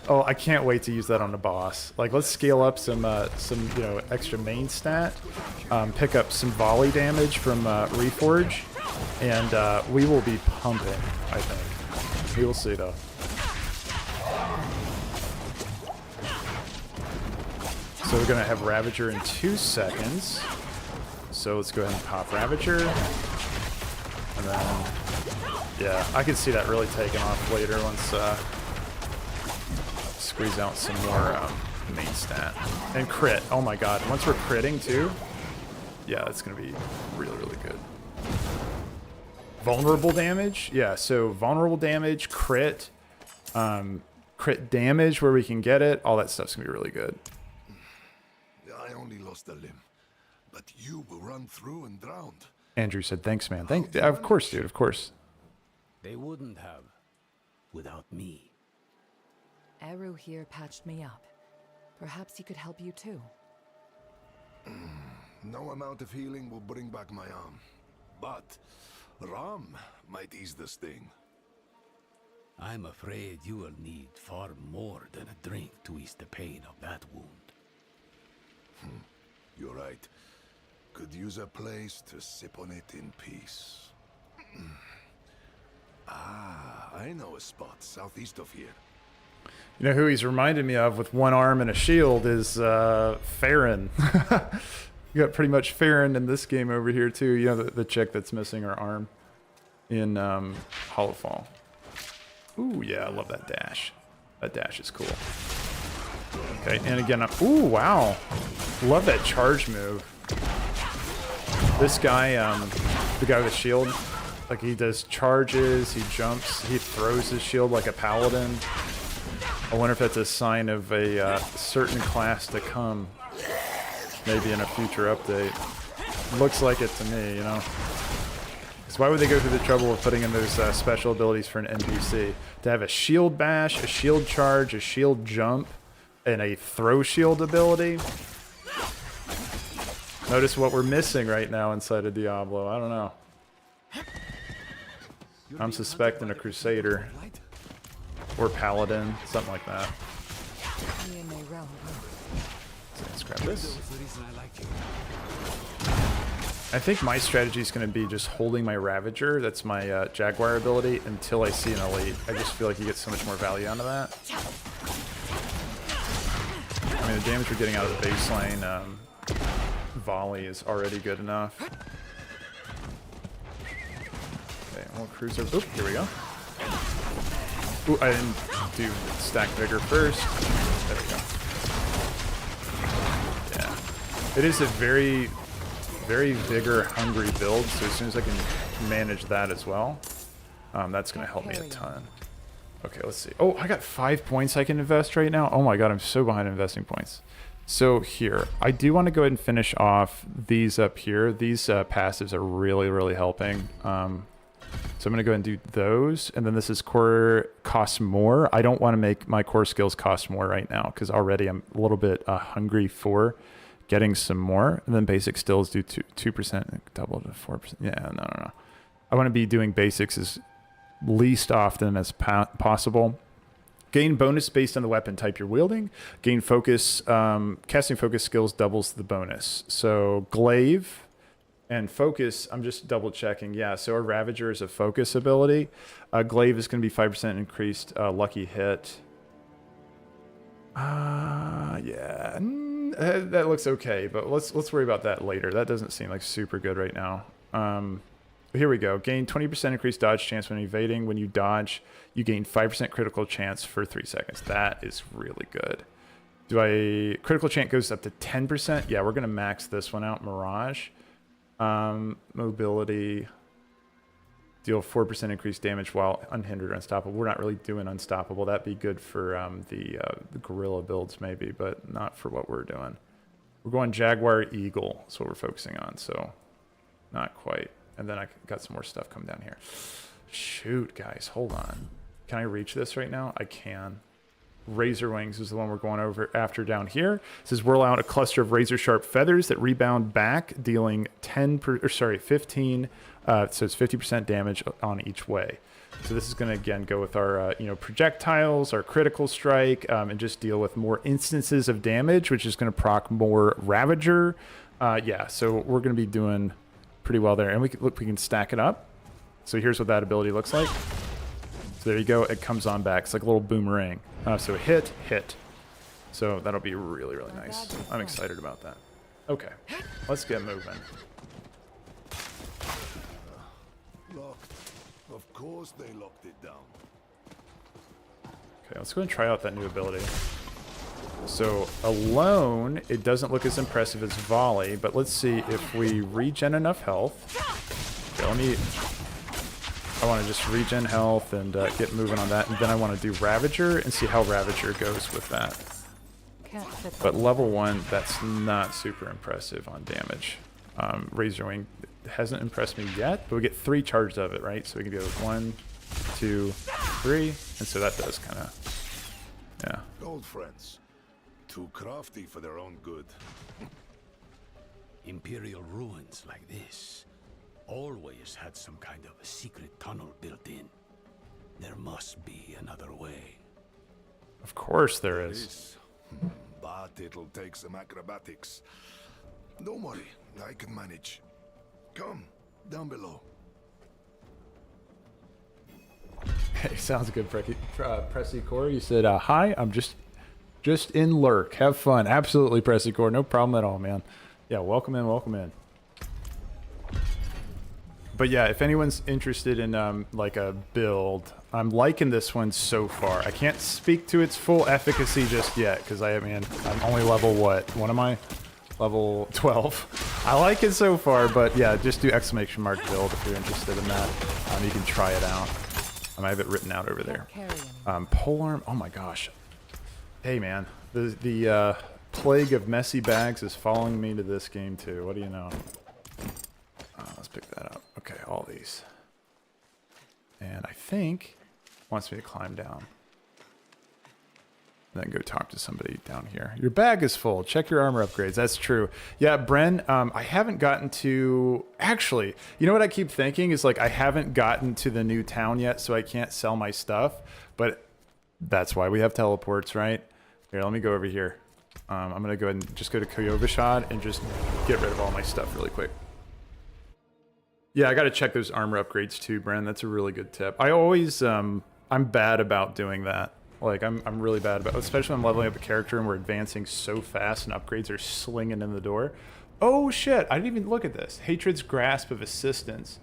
Oh, I can't wait to use that on the boss. Like, let's scale up some you know, extra main stat. Pick up some volley damage from Reforge, and we will be pumping, I think. We will see, though. So we're going to have Ravager in 2 seconds. So let's go ahead and pop Ravager. And then, yeah, I can see that really taking off later once squeeze out some more main stat. And crit. Oh my god. Once we're critting too, yeah, it's going to be really, really good. Vulnerable damage? Yeah, so vulnerable damage, crit, crit damage where we can get it. All that stuff's going to be really good. I only lost a limb, but you were run through and drowned. Andrew said, thanks, man. Of course, dude, of course. They wouldn't have without me. Eru here patched me up. Perhaps he could help you too. No amount of healing will bring back my arm, but Ram might ease the sting. I'm afraid you will need far more than a drink to ease the pain of that wound. You're right. Could use a place to sip on it in peace. I know a spot southeast of here. You know who he's reminded me of with one arm and a shield is Farron. You got pretty much Farron in this game over here too. You know, the chick that's missing her arm in Hollowfall. Ooh, yeah, I love that dash. That dash is cool. Okay, and again, ooh, wow. Love that charge move. This guy, the guy with the shield, like he does charges, he jumps, he throws his shield like a paladin. I wonder if that's a sign of a certain class to come. Maybe in a future update. Looks like it to me, you know. Because why would they go through the trouble of putting in those special abilities for an NPC? To have a shield bash, a shield charge, a shield jump, and a throw shield ability. Notice what we're missing right now inside of Diablo. I don't know. I'm suspecting a Crusader. Or Paladin, something like that. So let's grab this. I think my strategy is going to be just holding my Ravager. That's my Jaguar ability until I see an elite. I just feel like you get so much more value out of that. I mean, the damage we're getting out of the baseline volley is already good enough. Okay, we'll cruise over. Oop, here we go. Ooh, I didn't do stack vigor first. There we go. Yeah. It is a very, very vigor-hungry build, so as soon as I can manage that as well, that's going to help me a ton. Okay, let's see. Oh, I got 5 points I can invest right now. Oh my god, I'm so behind investing points. So here, I do want to go ahead and finish off these up here. These passives are really, really helping. So I'm going to go ahead and do those. And then this is core costs more. I don't want to make my core skills cost more right now because already I'm a little bit hungry for getting some more. And then basic stills do 2%, double to 4%. Yeah, no. I want to be doing basics as least often as possible Gain bonus based on the weapon type you're wielding. Gain focus. Casting focus skills doubles the bonus. So glaive and focus, I'm just double checking. Yeah, so our Ravager is a focus ability. Glaive is going to be 5% increased lucky hit. Yeah, that looks okay, but let's worry about that later. That doesn't seem like super good right now. Here we go. Gain 20% increased dodge chance when evading. When you dodge, you gain 5% critical chance for 3 seconds. That is really good. Critical chance goes up to 10%? Yeah, we're going to max this one out. Mirage. Mobility. Deal 4% increased damage while unhindered or unstoppable. We're not really doing unstoppable. That'd be good for the gorilla builds maybe, but not for what we're doing. We're going Jaguar Eagle. That's what we're focusing on, so not quite. And then I got some more stuff coming down here. Shoot, guys, hold on. Can I reach this right now? I can. Razor Wings is the one we're going over after down here. It says whirl out a cluster of razor sharp feathers that rebound back, dealing 15. So it's 50% damage on each way. So this is going to again go with our projectiles, our critical strike, and just deal with more instances of damage, which is going to proc more Ravager. Yeah, so we're going to be doing pretty well there, and we can stack it up. So here's what that ability looks like. So there you go. It comes on back. It's like a little boomerang. So hit. So that'll be really, really nice. I'm excited about that. Okay, let's get moving. Locked. Of course they locked it down. Okay, let's go and try out that new ability. So alone, it doesn't look as impressive as Volley, but let's see if we regen enough health. Okay, I want to just regen health and get moving on that, and then I want to do Ravager and see how Ravager goes with that. But level 1, that's not super impressive on damage. Razor Wing hasn't impressed me yet, but we get 3 charges of it, right? So we can go 1, 2, 3, and so that does kind of, yeah. Old friends. Too crafty for their own good. Imperial ruins like this always had some kind of a secret tunnel built in. There must be another way. Of course there is. But it'll take some acrobatics. Don't worry, I can manage. Come, down below. Hey, sounds good, Pressy Core. You said, hi, I'm just in lurk. Have fun. Absolutely, Pressy Core. No problem at all, man. Yeah, welcome in, welcome in. But yeah, if anyone's interested in like a build, I'm liking this one so far. I can't speak to its full efficacy just yet because I'm only level what? What am I? Level 12. I like it so far, but yeah, just do ! Build if you're interested in that. You can try it out. I have it written out over there. Polearm. Oh my gosh. Hey man, the plague of messy bags is following me to this game too. What do you know? Let's pick that up. Okay, all these. And I think it wants me to climb down. And then go talk to somebody down here. Your bag is full. Check your armor upgrades. That's true. Yeah, Brann, I haven't gotten to... Actually, you know what I keep thinking is like I haven't gotten to the new town yet, so I can't sell my stuff. But that's why we have teleports, right? Here, let me go over here. I'm going to go ahead and just go to Koyovashad and just get rid of all my stuff really quick. Yeah, I got to check those armor upgrades too, Brann. That's a really good tip. I always, I'm bad about doing that. Like, I'm really bad about, especially when I'm leveling up a character and we're advancing so fast and upgrades are slinging in the door. Oh shit, I didn't even look at this. Hatred's Grasp of Assistance.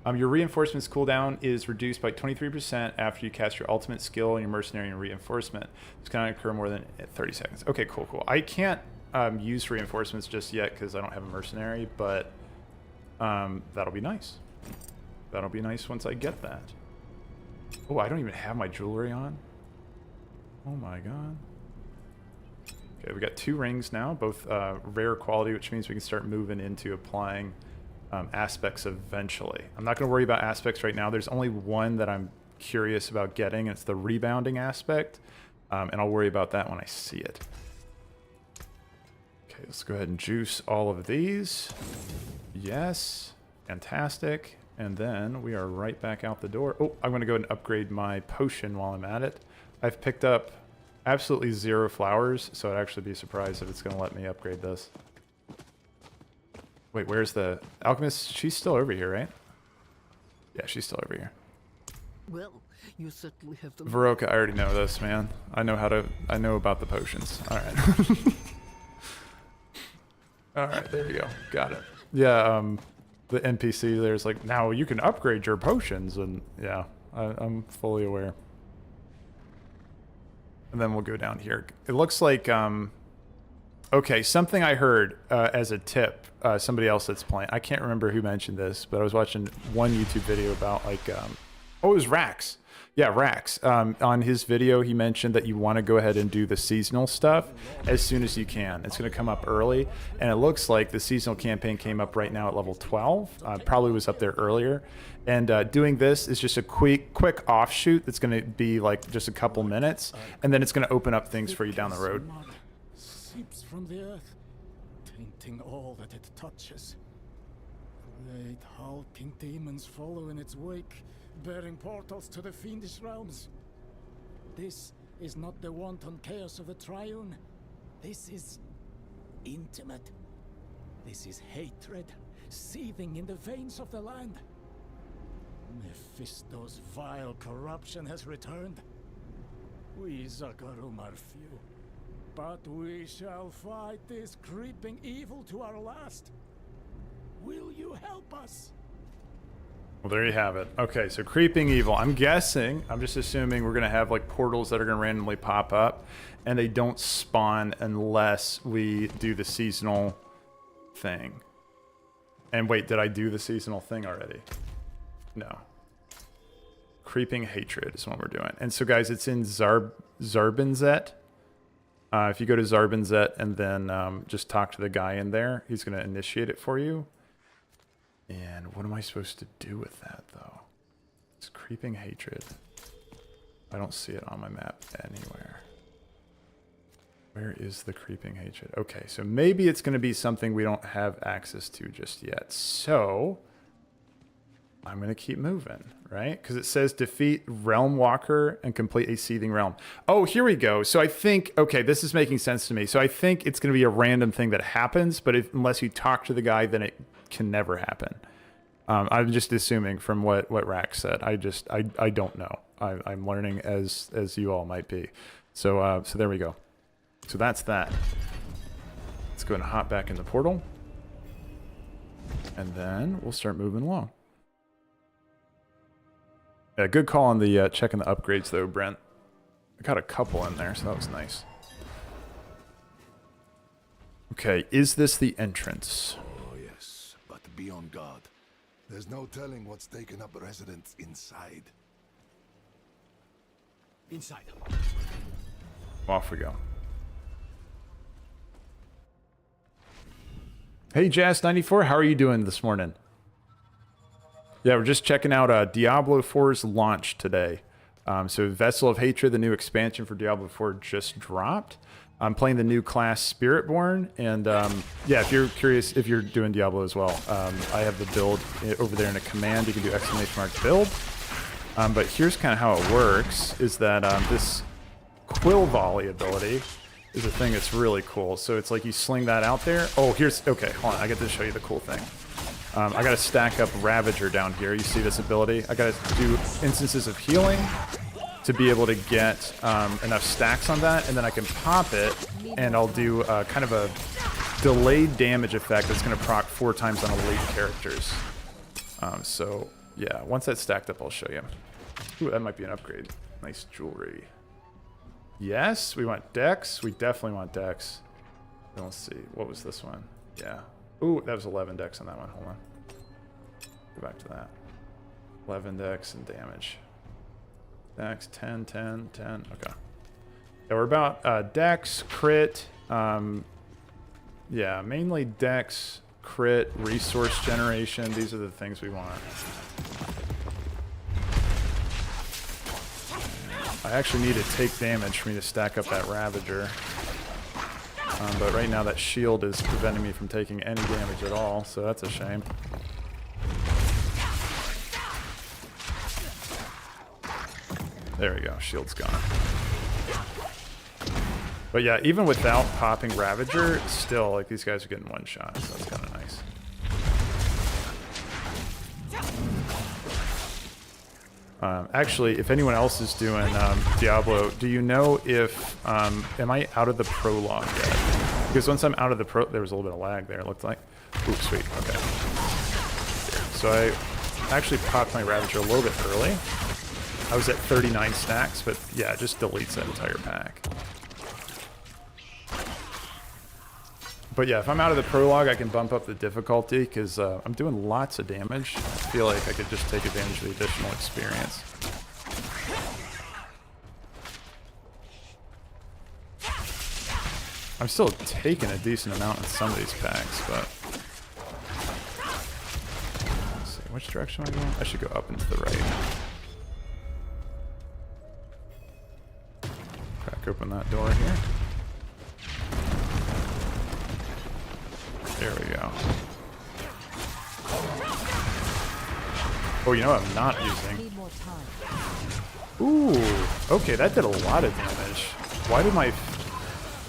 Your reinforcements cooldown is reduced by 23% after you cast your ultimate skill and your mercenary and reinforcement. This cannot occur more than 30 seconds. Okay, cool. I can't use reinforcements just yet because I don't have a mercenary, but that'll be nice. That'll be nice once I get that. Oh, I don't even have my jewelry on. Oh my god. Okay, we got 2 rings now, both rare quality, which means we can start moving into applying aspects eventually. I'm not going to worry about aspects right now. There's only one that I'm curious about getting, and it's the rebounding aspect, and I'll worry about that when I see it. Okay, let's go ahead and juice all of these. Yes, fantastic. And then we are right back out the door. Oh, I'm going to go ahead and upgrade my potion while I'm at it. I've picked up absolutely 0 flowers, so I'd actually be surprised if it's going to let me upgrade this. Wait, where's the alchemist? She's still over here, right? Yeah, she's still over here. Well, you certainly have the Veroka, I already know this, man. I know about the potions. All right. All right, there you go. Got it. Yeah, the NPC there's like, now you can upgrade your potions, and yeah, I'm fully aware. And then we'll go down here. It looks like, okay, something I heard as a tip, somebody else that's playing. I can't remember who mentioned this, but I was watching one YouTube video about like, oh, it was Rax. Yeah, Rax. On his video, he mentioned that you want to go ahead and do the seasonal stuff as soon as you can. It's going to come up early, and it looks like the seasonal campaign came up right now at level 12. Probably was up there earlier. And doing this is just a quick offshoot that's going to be like just a couple minutes, and then it's going to open up things for you down the road. Seeps from the earth, tainting all that it touches. Great hulking demons follow in its wake, bearing portals to the fiendish realms. This is not the wanton chaos of the Triune. This is intimate. This is hatred, seething in the veins of the land. Mephisto's vile corruption has returned. We Zakarum are few, but we shall fight this creeping evil to our last. Will you help us? Well, there you have it. Okay, so creeping evil. I'm guessing, I'm just assuming we're going to have like portals that are going to randomly pop up, and they don't spawn unless we do the seasonal thing. And wait, did I do the seasonal thing already? No. Creeping hatred is what we're doing. And so guys, it's in Zarbinzet. If you go to Zarbinzet and then just talk to the guy in there, he's going to initiate it for you. And what am I supposed to do with that, though? It's creeping hatred. I don't see it on my map anywhere. Where is the creeping hatred? Okay, so maybe it's going to be something we don't have access to just yet. So I'm going to keep moving, right? Because it says defeat Realm Walker and complete a Seething Realm. Oh, here we go. So I think, okay, this is making sense to me. So I think it's going to be a random thing that happens, but unless you talk to the guy, then it can never happen. I'm just assuming from what Rax said. I don't know. I'm learning as you all might be. So so there we go. So that's that. Let's go and hop back in the portal, and then we'll start moving along. Yeah, good call on the checking the upgrades though, Brent. I got a couple in there, so that was nice. Okay, is this the entrance? Oh yes, but be on guard. There's no telling what's taken up residence inside. Inside. Off we go. Hey Jazz94, how are you doing this morning? Yeah, we're just checking out Diablo 4's launch today. So Vessel of Hatred, the new expansion for Diablo 4 just dropped. I'm playing the new class Spiritborn, and yeah, if you're curious, if you're doing Diablo as well, I have the build over there in a command. You can do !build. But here's kind of how it works, is that this Quill Volley ability is a thing that's really cool. So it's like you sling that out there. Oh, okay, hold on, I got to show you the cool thing. I got to stack up Ravager down here. You see this ability? I got to do instances of healing to be able to get enough stacks on that, and then I can pop it, and I'll do kind of a delayed damage effect that's going to proc 4 times on elite characters. So yeah, once that's stacked up, I'll show you. Ooh, that might be an upgrade. Nice jewelry. Yes, we want Dex. We definitely want Dex. Then let's see. What was this one? Yeah. Ooh, that was 11 Dex on that one. Hold on. Go back to that. 11 Dex and damage. Dex, 10, 10, 10. Okay. Yeah, we're about Dex, crit. Yeah, mainly Dex, crit, resource generation. These are the things we want. I actually need to take damage for me to stack up that Ravager. But right now that shield is preventing me from taking any damage at all, so that's a shame. There we go, shield's gone. But yeah, even without popping Ravager, still, like, these guys are getting one shot, so that's kind of nice. Actually, if anyone else is doing Diablo, do you know if, am I out of the prologue yet? Because once I'm out of the there was a little bit of lag there, it looked like. Ooh, sweet, okay. So I actually popped my Ravager a little bit early. I was at 39 stacks, but yeah, it just deletes that entire pack. But yeah, if I'm out of the prologue, I can bump up the difficulty because I'm doing lots of damage. I feel like I could just take advantage of the additional experience. I'm still taking a decent amount in some of these packs, but... Let's see, which direction am I going? I should go up and to the right. Crack open that door here. There we go. Oh, you know what I'm not using? Ooh, okay, that did a lot of damage. Why did my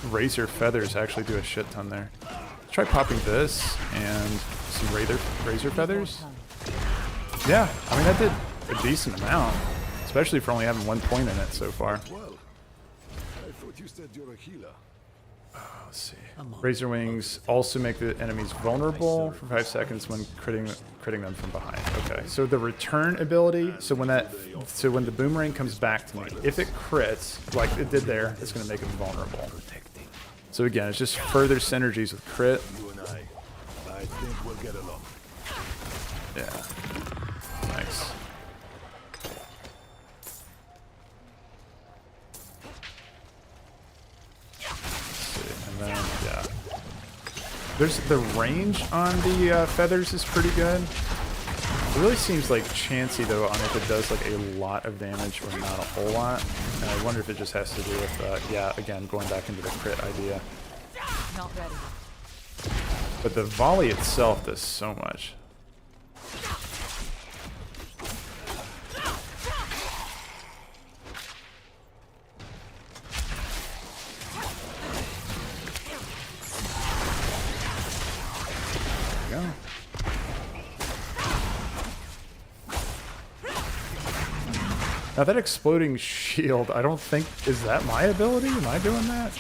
Razor Feathers actually do a shit ton there? Let's try popping this and some Razor Feathers. Yeah, I mean, that did a decent amount, especially for only having 1 point in it so far. Well, I thought you said you're a healer. Let's see. Razor Wings also make the enemies vulnerable for 5 seconds when critting them from behind. Okay, so the return ability, so when the boomerang comes back to me, if it crits, like it did there, it's going to make them vulnerable. So again, it's just further synergies with crit. You and I think we'll get along. Yeah. Nice. And then, yeah. There's the range on the feathers is pretty good. It really seems like chancy though on if it does like a lot of damage or not a whole lot. And I wonder if it just has to do with, yeah, again, going back into the crit idea. Not ready. But the volley itself does so much. There we go. Now that exploding shield, I don't think, is that my ability? Am I doing that?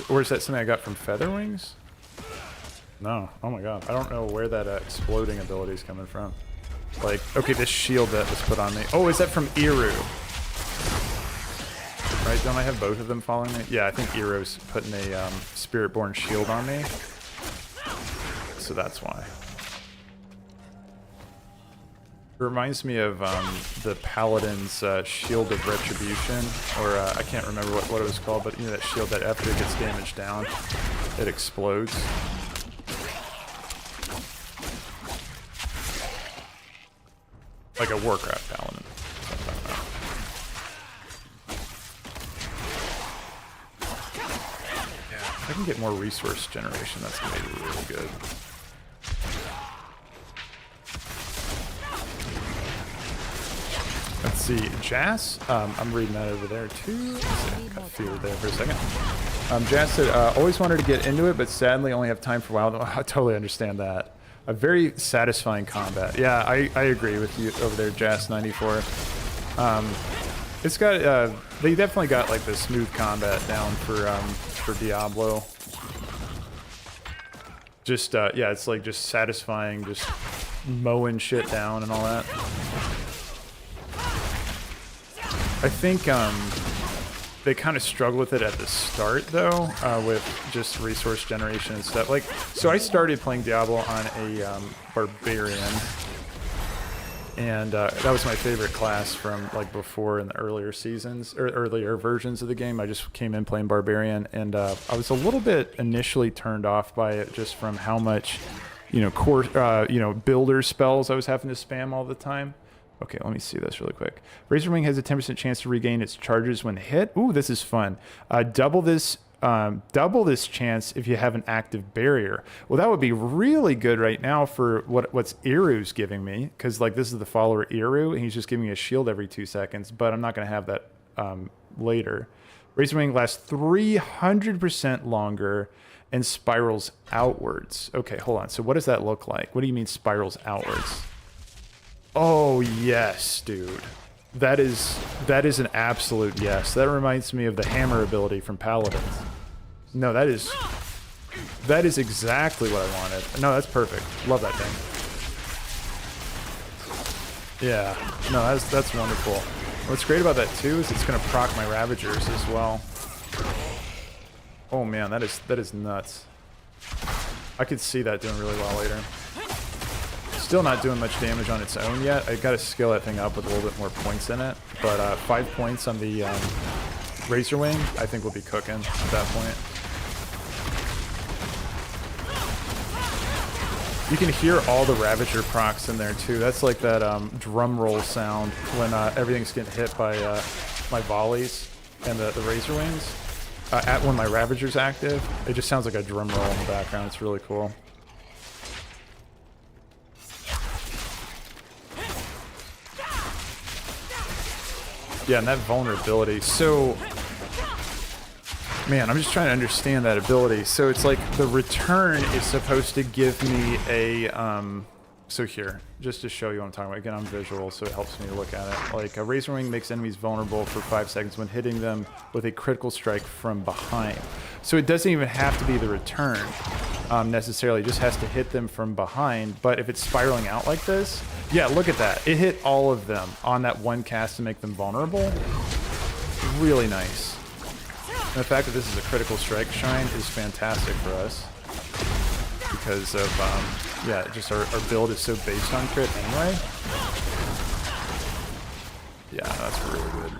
Or is that something I got from Featherwings? No. Oh my god. I don't know where that exploding ability is coming from. Like, okay, this shield that was put on me. Oh, is that from Eru? Right, don't I have both of them following me? Yeah, I think Eru's putting a Spiritborn shield on me. So that's why. It reminds me of the Paladin's Shield of Retribution, or I can't remember what it was called, but you know that shield that after it gets damaged down, it explodes. Like a Warcraft Paladin. Yeah, if I can get more resource generation, that's gonna be really good. Let's see, Jas, I'm reading that over there too. Got feared there for a second. Jas said, always wanted to get into it, but sadly only have time for a while. I totally understand that. A very satisfying combat. Yeah, I agree with you over there, Jas94. It's got, they definitely got like the smooth combat down for Diablo. Just, yeah, it's like just satisfying, just mowing shit down and all that. I think they kind of struggle with it at the start, though, with just resource generation and stuff. Like, so I started playing Diablo on a Barbarian, and that was my favorite class from like before in the earlier seasons or earlier versions of the game. I just came in playing Barbarian, and I was a little bit initially turned off by it just from how much, you know, core, you know, builder spells I was having to spam all the time. Okay, let me see this really quick. Razorwing has a 10% chance to regain its charges when hit. Ooh, this is fun. Double this chance if you have an active barrier. Well, that would be really good right now for what's Eru's giving me, because like this is the follower Eru, and he's just giving me a shield every 2 seconds. But I'm not going to have that later. Razor Wing lasts 300% longer and spirals outwards. Okay, hold on. So what does that look like? What do you mean spirals outwards? Oh, yes, dude. That is an absolute yes. That reminds me of the hammer ability from Paladins. No, that is exactly what I wanted. No, that's perfect. Love that thing. Yeah, no, that's wonderful. What's great about that too is it's gonna proc my Ravagers as well. Oh man, that is nuts. I could see that doing really well later. Still not doing much damage on its own yet. I gotta skill that thing up with a little bit more points in it. But 5 points on the Razor Wing, I think we'll be cooking at that point. You can hear all the Ravager procs in there too. That's like that drum roll sound when everything's getting hit by my volleys and the Razor Wings. When my Ravager's active, it just sounds like a drum roll in the background. It's really cool. Yeah, and that vulnerability. So, man, I'm just trying to understand that ability. So it's like the return is supposed to give me a, so here, just to show you what I'm talking about. Again, I'm visual, so it helps me to look at it. Like a Razor Wing makes enemies vulnerable for 5 seconds when hitting them with a critical strike from behind. So it doesn't even have to be the return necessarily. It just has to hit them from behind. But if it's spiraling out like this, yeah, look at that. It hit all of them on that one cast to make them vulnerable. Really nice. And the fact that this is a critical strike shrine is fantastic for us because of, yeah, just our build is so based on crit anyway. Yeah, that's really good.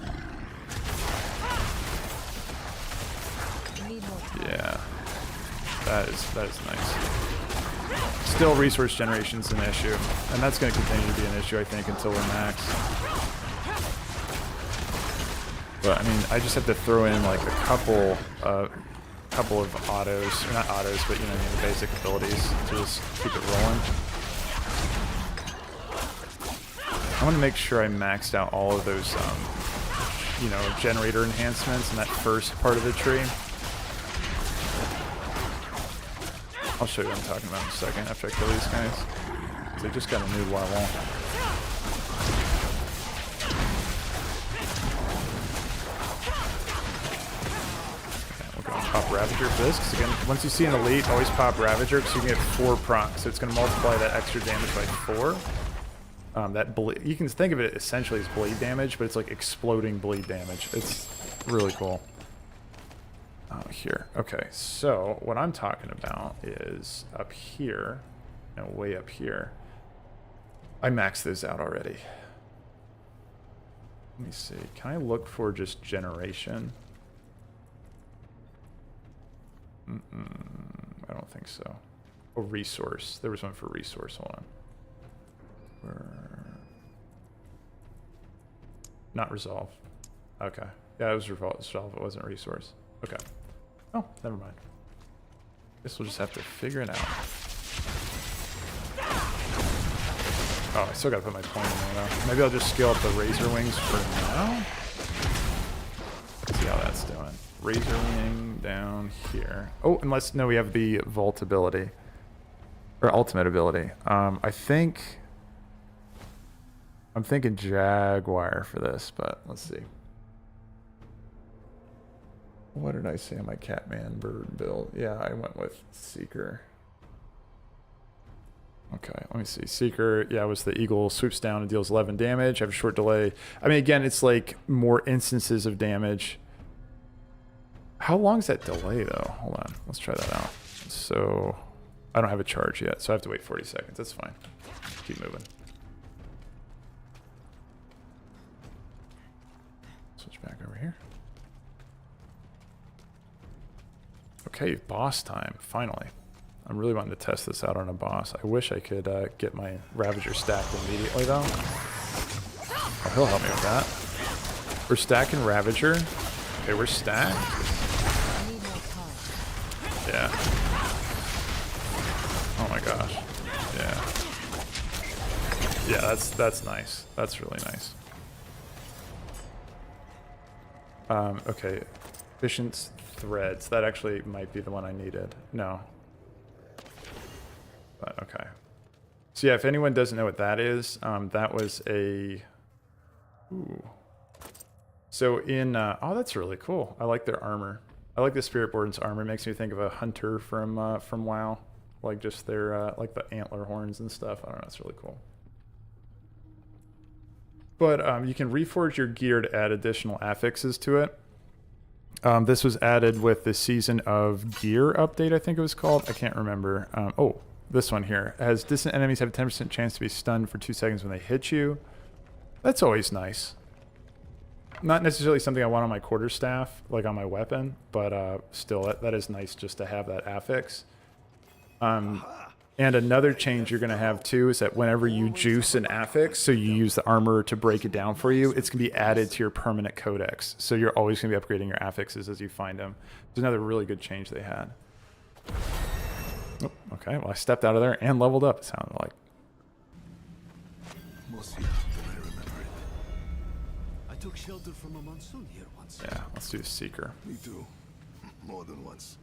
Yeah, that is nice. Still, resource generation's an issue, and that's going to continue to be an issue, I think, until we're max. But I mean, I just have to throw in like a couple of autos, or not autos, but you know, the basic abilities to just keep it rolling. I want to make sure I maxed out all of those, you know, generator enhancements in that first part of the tree. I'll show you what I'm talking about in a second after I kill these guys. They just got a new level. Pop Ravager for this, because again, once you see an elite, always pop Ravager, because you can get 4 procs, so it's going to multiply that extra damage by 4. That bleed, you can think of it essentially as bleed damage, but it's like exploding bleed damage. It's really cool. Here, okay, so what I'm talking about is up here, no, way up here. I maxed those out already. Let me see, can I look for just generation? I don't think so. Oh, resource. There was one for resource. Hold on. Not resolve. Okay. Yeah, it was resolve. It wasn't resource. Okay. Oh, never mind. Guess we'll just have to figure it out. Oh, I still gotta put my point in there though. Maybe I'll just scale up the Razor Wings for now. Let's see how that's doing. Razor Wing down here. Oh, unless, no, we have the Vault ability. Or Ultimate ability. I'm thinking Jaguar for this, but let's see. What did I say on my Catman bird build? Yeah, I went with Seeker. Okay, let me see. Seeker, yeah, it was the Eagle, swoops down and deals 11 damage. I have a short delay. I mean, again, it's like more instances of damage. How long is that delay, though? Hold on. Let's try that out. So, I don't have a charge yet, so I have to wait 40 seconds. That's fine. Keep moving. Switch back over here. Okay, boss time. Finally. I'm really wanting to test this out on a boss. I wish I could get my Ravager stacked immediately, though. Oh, he'll help me with that. We're stacking Ravager. Okay, we're stacked. Yeah. Oh my gosh. Yeah. Yeah, that's nice. That's really nice. Okay. Efficient threads. That actually might be the one I needed. No. But okay. So yeah, if anyone doesn't know what that is, that was a... Ooh. So in... oh, that's really cool. I like their armor. I like the Spiritborn's armor. It makes me think of a hunter from WoW. Like just their, like the antler horns and stuff. I don't know, it's really cool. But you can reforge your gear to add additional affixes to it. This was added with the Season of Gear update, I think it was called. I can't remember. Oh, this one here. It has distant enemies have a 10% chance to be stunned for 2 seconds when they hit you. That's always nice. Not necessarily something I want on my quarterstaff, like on my weapon, but still, that is nice just to have that affix. And another change you're going to have too is that whenever you juice an affix, so you use the armor to break it down for you, it's going to be added to your permanent codex. So you're always going to be upgrading your affixes as you find them. It's another really good change they had. Oh, okay, well I stepped out of there and leveled up, it sounded like. Mosiah, then I remember it. I took shelter from a monsoon here once. Yeah, let's do Seeker. Me too. More than once.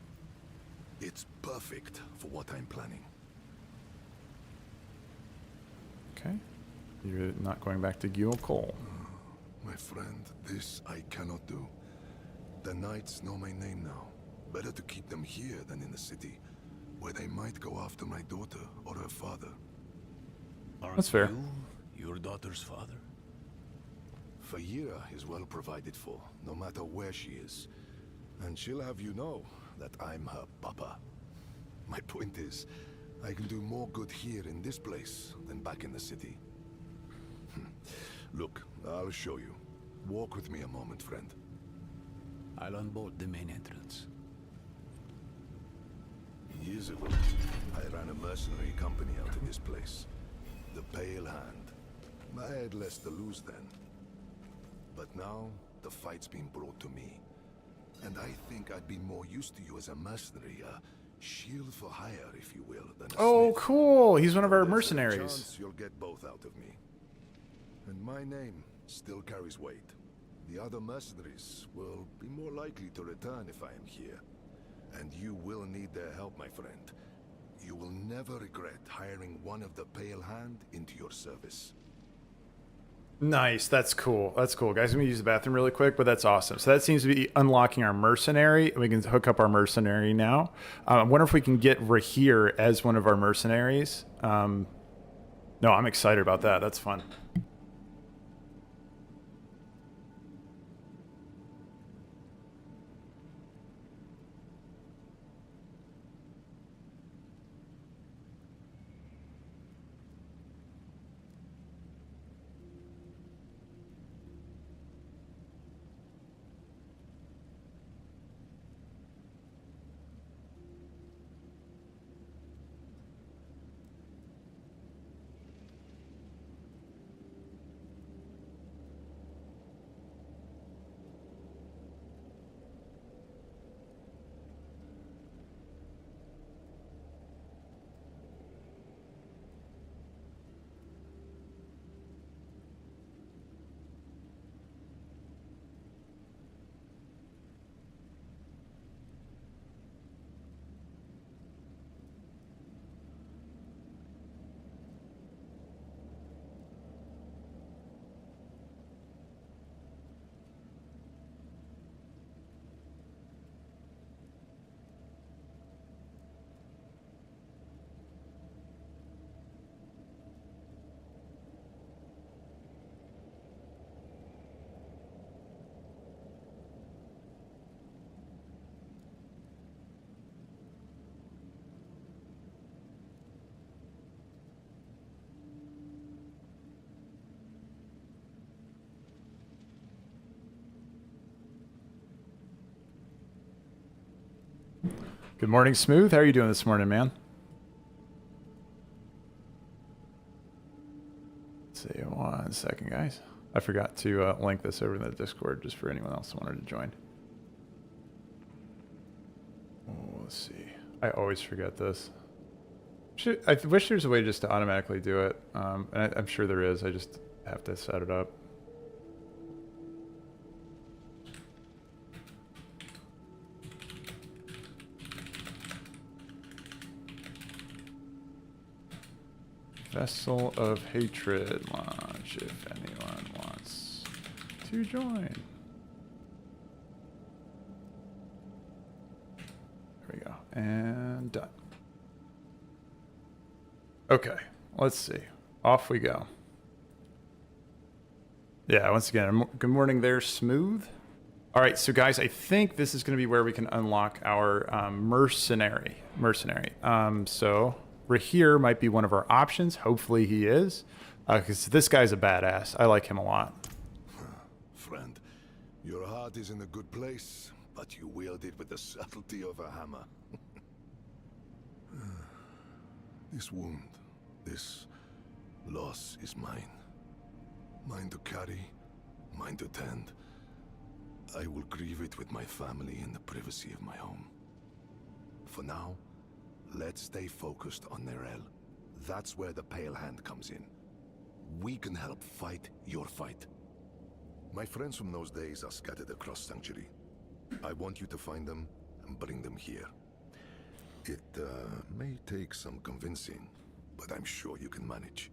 It's perfect for what I'm planning. Okay. You're not going back to Quill Volley. My friend, this I cannot do. The knights know my name now. Better to keep them here than in the city, where they might go after my daughter or her father. That's fair. You your daughter's father? Raheir is well provided for, no matter where she is. And she'll have you know that I'm her papa. My point is, I can do more good here in this place than back in the city. Look, I'll show you. Walk with me a moment, friend. I'll unbolt the main entrance. Years ago, I ran a mercenary company out of this place. The Pale Hand. I had less to lose then. But now, the fight's been brought to me. And I think I'd be more used to you as a mercenary, a shield for hire, if you will, than a Oh, smith. cool! He's one of our There's a mercenaries. chance you'll get both out of me. And my name still carries weight. The other mercenaries will be more likely to return if I am here. And you will need their help, my friend. You will never regret hiring one of the Pale Hand into your service. Nice, that's cool. That's cool. Guys, I'm going to use the bathroom really quick, but that's awesome. So that seems to be unlocking our mercenary. We can hook up our mercenary now. I wonder if we can get Raheir as one of our mercenaries. No, I'm excited about that. That's fun. Good morning, Smooth. How are you doing this morning, man? Let's see, 1 second, guys. I forgot to link this over in the Discord just for anyone else who wanted to join. Oh, let's see. I always forget this. I wish there's a way just to automatically do it. And I'm sure there is. I just have to set it up. Vessel of Hatred launch if anyone wants to join. There we go. And done. Okay, let's see. Off we go. Yeah, once again, good morning there, Smooth. All right, so guys, I think this is going to be where we can unlock our Mercenary. So Raheir might be one of our options. Hopefully he is, because this guy's a badass. I like him a lot. Friend, your heart is in a good place, but you wield it with the subtlety of a hammer. This wound, this loss is mine. Mine to carry, mine to tend. I will grieve it with my family in the privacy of my home. For now, let's stay focused on Neyrelle. That's where the Pale Hand comes in. We can help fight your fight. My friends from those days are scattered across Sanctuary. I want you to find them and bring them here. It may take some convincing, but I'm sure you can manage.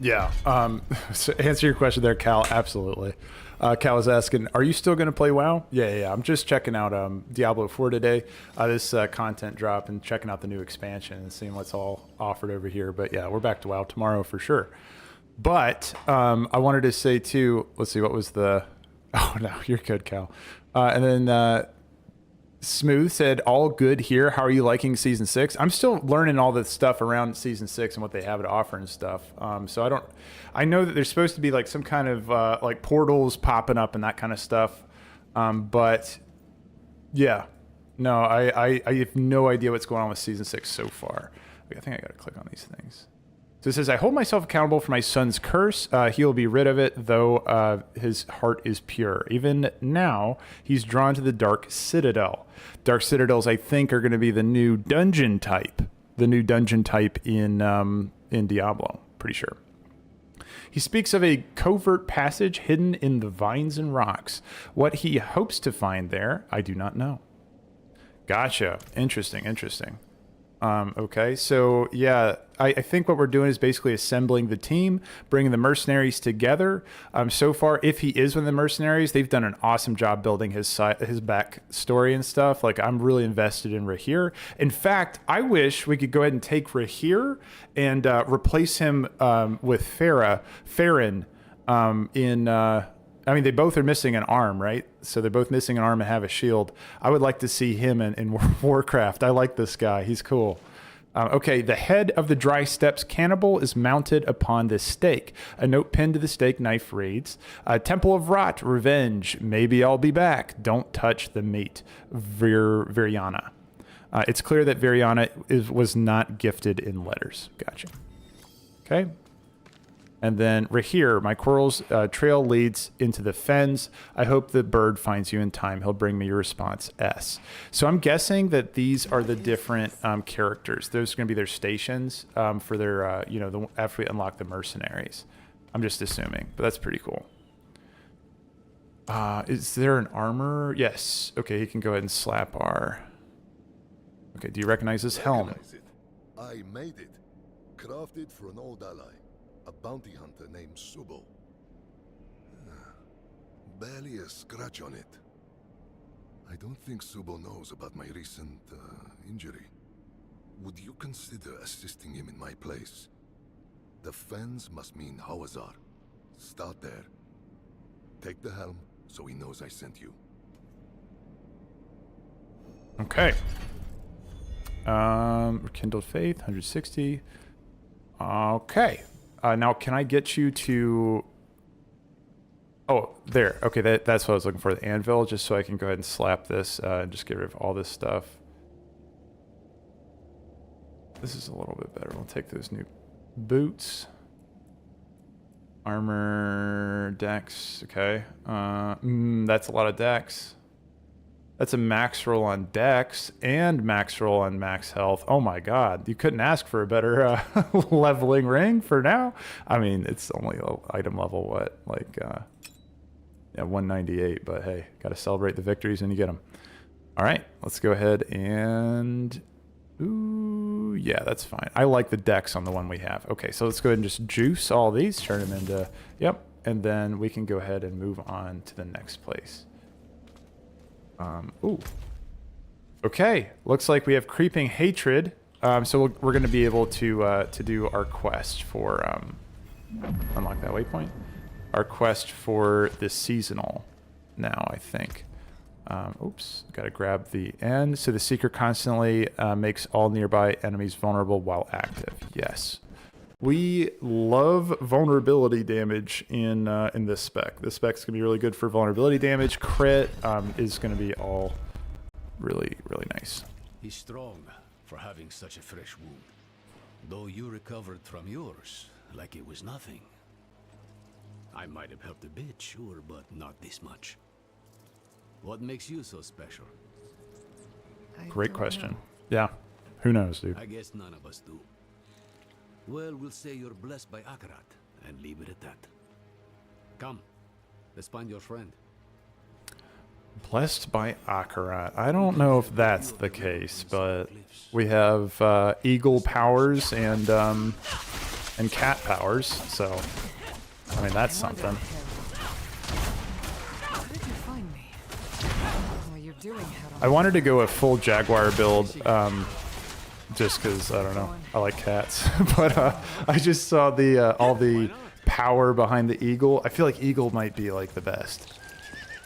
Yeah, so answer your question there, Cal, absolutely. Cal was asking, are you still going to play WoW? Yeah, I'm just checking out Diablo 4 today. This content drop and checking out the new expansion and seeing what's all offered over here. But yeah, we're back to WoW tomorrow for sure. But I wanted to say too, let's see, what was the... Oh, no, you're good, Cal. And then... Smooth said, all good here. How are you liking season 6? I'm still learning all the stuff around season 6 and what they have to offer and stuff. So I know that there's supposed to be like some kind of like portals popping up and that kind of stuff. But yeah, no, I have no idea what's going on with season 6 so far. I think I got to click on these things. So it says, I hold myself accountable for my son's curse. He will be rid of it, though his heart is pure. Even now, he's drawn to the Dark Citadel. Dark Citadels, I think, are going to be the new dungeon type. The new dungeon type in Diablo. Pretty sure. He speaks of a covert passage hidden in the vines and rocks. What he hopes to find there, I do not know. Gotcha. Interesting. Okay, so yeah, I think what we're doing is basically assembling the team, bringing the mercenaries together. So far, if he is one of the mercenaries, they've done an awesome job building his back story and stuff. Like, I'm really invested in Raheir. In fact, I wish we could go ahead and take Raheir and replace him with Farron I mean, they both are missing an arm, right? So they're both missing an arm and have a shield. I would like to see him in Warcraft. I like this guy. He's cool. Okay, the head of the Dry Steppes cannibal is mounted upon this stake. A note pinned to the stake knife reads, Temple of Rot, revenge. Maybe I'll be back. Don't touch the meat. Viriana. It's clear that Viriana was not gifted in letters. Gotcha. Okay. And then Raheir, my quarrel's trail leads into the fens. I hope the bird finds you in time. He'll bring me your response, S. So I'm guessing that these are the different characters. Those are going to be their stations for their, after we unlock the mercenaries. I'm just assuming, but that's pretty cool. Is there an armor? Yes. Okay, he can go ahead and slap R. Okay, do you recognize this helm? I made it. Crafted for an old ally. A bounty hunter named Subo. Barely a scratch on it. I don't think Subo knows about my recent injury. Would you consider assisting him in my place? The fens must mean Hawazar. Start there. Take the helm so he knows I sent you. Okay. Rekindled Faith, 160. Okay. Now, can I get you to... Oh, there. Okay, that's what I was looking for, the anvil, just so I can go ahead and slap this and just get rid of all this stuff. This is a little bit better. We'll take those new boots. Armor, dex, okay. That's a lot of dex. That's a max roll on dex and max roll on max health. Oh my god, you couldn't ask for a better leveling ring for now. I mean, it's only item level, what, like, 198, but hey, gotta celebrate the victories when you get them. All right, let's go ahead and Ooh, yeah, that's fine. I like the decks on the one we have. Okay, so let's go ahead and just juice all these, turn them into, yep, and then we can go ahead and move on to the next place. Ooh. Okay, looks like we have Creeping Hatred. So we're going to be able to do our quest for, unlock that waypoint. Our quest for this seasonal now, I think. Oops, gotta grab the end. So the Seeker constantly makes all nearby enemies vulnerable while active. Yes. We love vulnerability damage in this spec. This spec's gonna be really good for vulnerability damage. Crit is gonna be all really, really nice. He's strong for having such a fresh wound. Though you recovered from yours like it was nothing. I might have helped a bit, sure, but not this much. What makes you so special? Great question. Yeah. Who knows, dude? I guess none of us do. Well, we'll say you're blessed by Akarat and leave it at that. Come, let's find your friend. Blessed by Akarat. I don't know if that's the case, but we have eagle powers and cat powers, so I mean that's something. I wanted to go a full Jaguar build, just because, I don't know, I like cats. But I just saw the all the power behind the Eagle. I feel like Eagle might be like the best.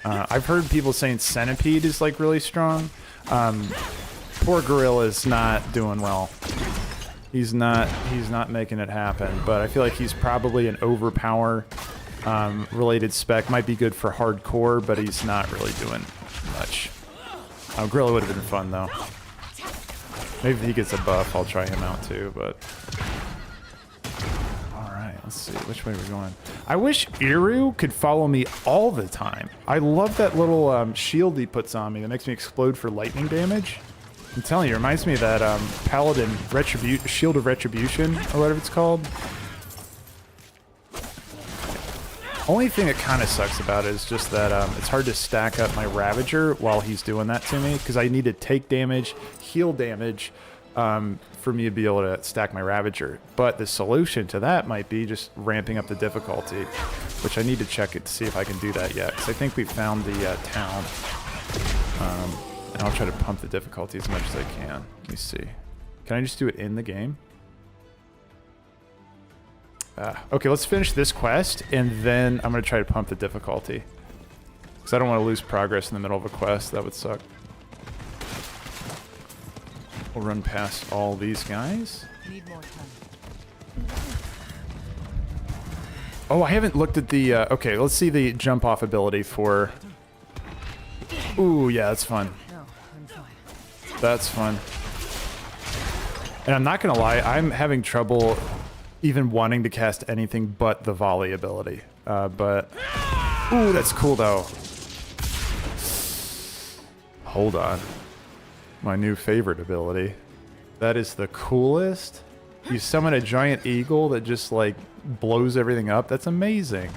I've heard people saying Centipede is like really strong. Poor Gorilla's not doing well. He's not making it happen. But I feel like he's probably an overpower related spec. Might be good for hardcore, but he's not really doing much. Gorilla would have been fun though. Maybe if he gets a buff, I'll try him out too, but... Alright, let's see, which way we're going. I wish Iru could follow me all the time. I love that little shield he puts on me that makes me explode for lightning damage. I'm telling you, it reminds me of that Paladin Shield of Retribution, or whatever it's called. Only thing that kind of sucks about it is just that it's hard to stack up my Ravager while he's doing that to me, because I need to take damage, heal damage, for me to be able to stack my Ravager. But the solution to that might be just ramping up the difficulty, which I need to check it to see if I can do that yet, because I think we found the town. And I'll try to pump the difficulty as much as I can. Let me see. Can I just do it in the game? Okay, let's finish this quest, and then I'm going to try to pump the difficulty. Because I don't want to lose progress in the middle of a quest. That would suck. We'll run past all these guys. Need more time. Oh, I haven't looked at the... okay, let's see the jump-off ability for... Ooh, yeah, that's fun. No, I'm fine. That's fun. And I'm not going to lie, I'm having trouble... even wanting to cast anything but the volley ability. But, ooh, that's cool though. Hold on. My new favorite ability. That is the coolest. You summon a giant eagle that just like blows everything up. That's amazing.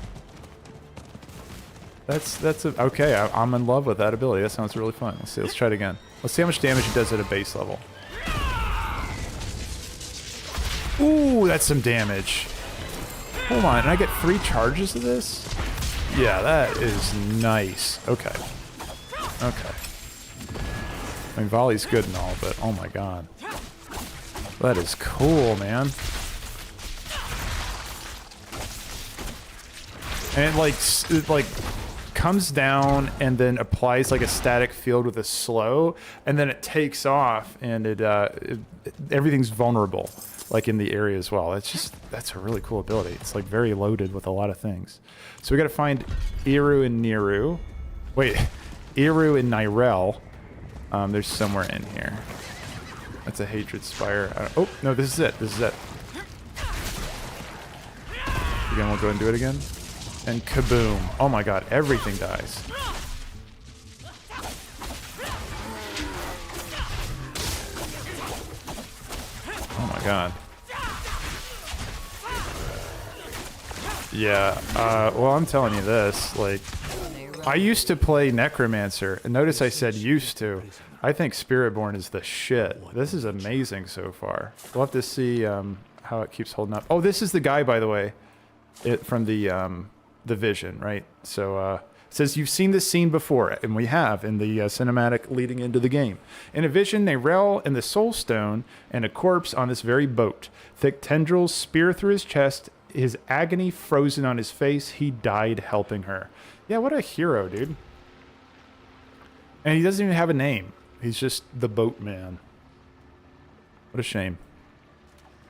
Okay, I'm in love with that ability. That sounds really fun. Let's see, let's try it again. Let's see how much damage it does at a base level. Ooh, that's some damage. Hold on, and I get 3 charges of this? Yeah, that is nice. Okay. Okay. I mean, volley's good and all, but oh my god. That is cool, man. And it like comes down and then applies like a static field with a slow, and then it takes off and everything's vulnerable. Like in the area as well. That's a really cool ability. It's like very loaded with a lot of things. So we gotta find Iru and Niru. Wait, Iru and Neyrelle. There's somewhere in here. That's a Hatred Spire. Oh, no, this is it. This is it. Again, we'll go and do it again. And kaboom. Oh my god, everything dies. Oh my god. Yeah, well, I'm telling you this, like, I used to play Necromancer. And notice I said used to. I think Spiritborn is the shit. This is amazing so far. We'll have to see how it keeps holding up. Oh, this is the guy, by the way, from the vision, right? So it says you've seen this scene before, and we have in the cinematic leading into the game. In a vision, Neyrelle in the Soul Stone and a corpse on this very boat. Thick tendrils spear through his chest, his agony frozen on his face. He died helping her. Yeah, what a hero, dude. And he doesn't even have a name. He's just the boatman. What a shame.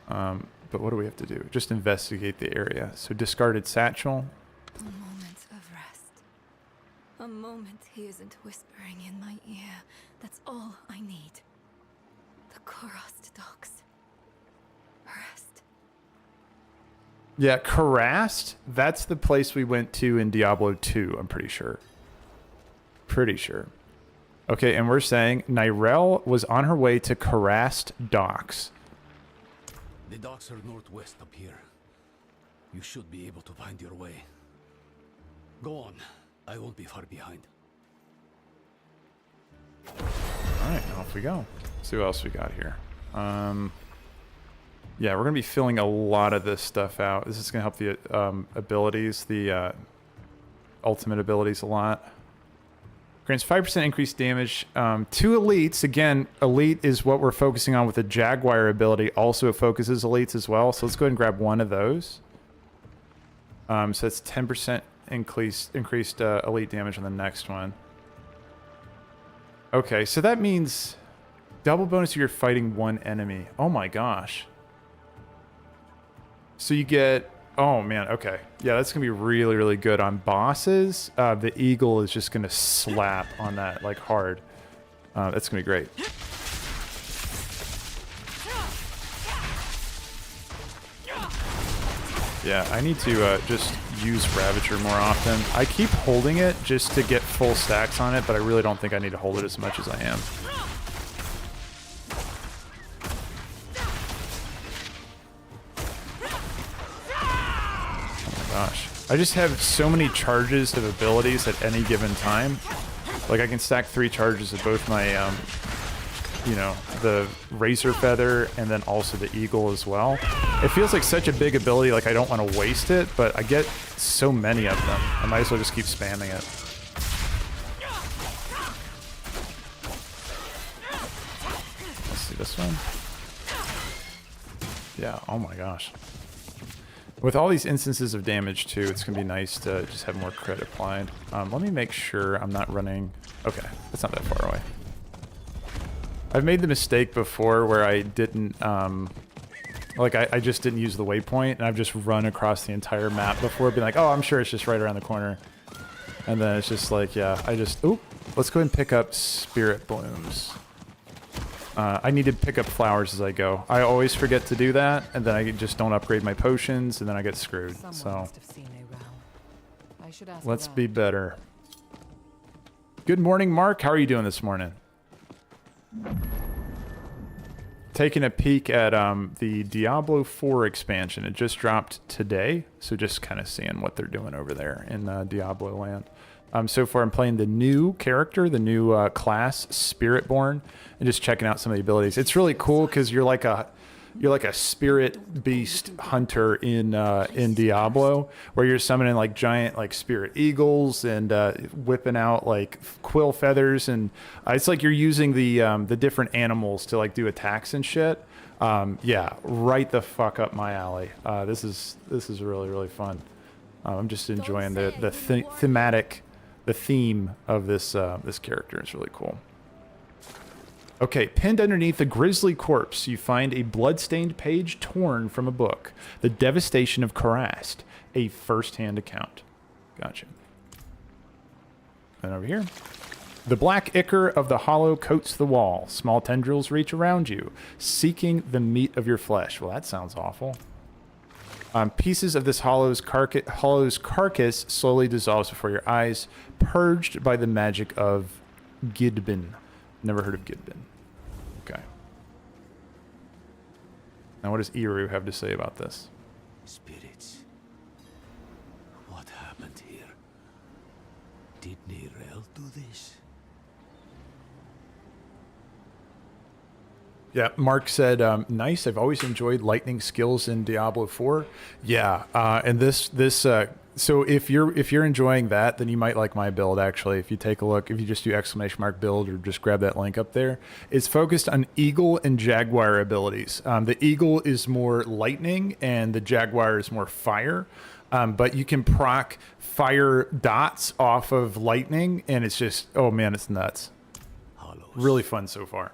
But what do we have to do? Just investigate the area. So discarded satchel. A moment of rest. A moment he isn't whispering in my ear. That's all I need. The Korost docks. Rest. Yeah, Karast. That's the place we went to in Diablo 2, I'm pretty sure. Pretty sure. Okay, and we're saying Neyrelle was on her way to Karast docks. The docks are northwest up here. You should be able to find your way. Go on. I won't be far behind. Alright, off we go. Let's see what else we got here. Yeah, we're going to be filling a lot of this stuff out. This is going to help the abilities, the ultimate abilities a lot. Grants 5% increased damage. 2 elites. Again, elite is what we're focusing on with the Jaguar ability. Also, it focuses elites as well. So let's go ahead and grab one of those. So that's 10% increased elite damage on the next one. Okay, so that means double bonus if you're fighting one enemy. Oh my gosh. So you get... Oh, man, okay. Yeah, that's going to be really, really good on bosses. The eagle is just going to slap on that, like, hard. That's going to be great. Yeah, I need to just use Ravager more often. I keep holding it just to get full stacks on it, but I really don't think I need to hold it as much as I am. Gosh, I just have so many charges of abilities at any given time. Like I can stack 3 charges of both my, you know, the Razor Feather and then also the Eagle as well. It feels like such a big ability, like I don't want to waste it, but I get so many of them. I might as well just keep spamming it. Let's see this one. Yeah, oh my gosh. With all these instances of damage too, it's gonna be nice to just have more crit applied. Let me make sure I'm not running... Okay, that's not that far away. I've made the mistake before where I didn't, like I just didn't use the waypoint, and I've just run across the entire map before, being like, oh, I'm sure it's just right around the corner. And then it's just like, yeah, I just... Oop, let's go ahead and pick up Spirit Blooms. I need to pick up flowers as I go. I always forget to do that, and then I just don't upgrade my potions, and then I get screwed. So let's be better. Good morning, Mark. How are you doing this morning? Taking a peek at the Diablo 4 expansion. It just dropped today, so just kind of seeing what they're doing over there in Diablo land. So far I'm playing the new character, the new class, Spiritborn, and just checking out some of the abilities. It's really cool because you're like a spirit beast hunter in Diablo, where you're summoning like giant like spirit eagles and whipping out like quill feathers, and it's like you're using the different animals to like do attacks and shit. Yeah, right the fuck up my alley. This is really, really fun. I'm just enjoying the theme of this this character. Is really cool. Okay, pinned underneath a grisly corpse, you find a blood-stained page torn from a book. The Devastation of Karast, a first-hand account. Gotcha. And over here. The black ichor of the hollow coats the wall. Small tendrils reach around you, seeking the meat of your flesh. Well, that sounds awful. Pieces of this hollow's carcass slowly dissolves before your eyes, purged by the magic of Gidbin. Never heard of Gidbin. Okay. Now what does Eru have to say about this? Spirits. What happened here? Did do this. Yeah, Mark said, nice. I've always enjoyed lightning skills in Diablo 4. Yeah, and so if you're enjoying that, then you might like my build actually. If you take a look, if you just do !build or just grab that link up there, it's focused on Eagle and Jaguar abilities. The Eagle is more lightning and the Jaguar is more fire. But you can proc fire dots off of lightning, and it's just, oh man, it's nuts. Hollows. Really fun so far.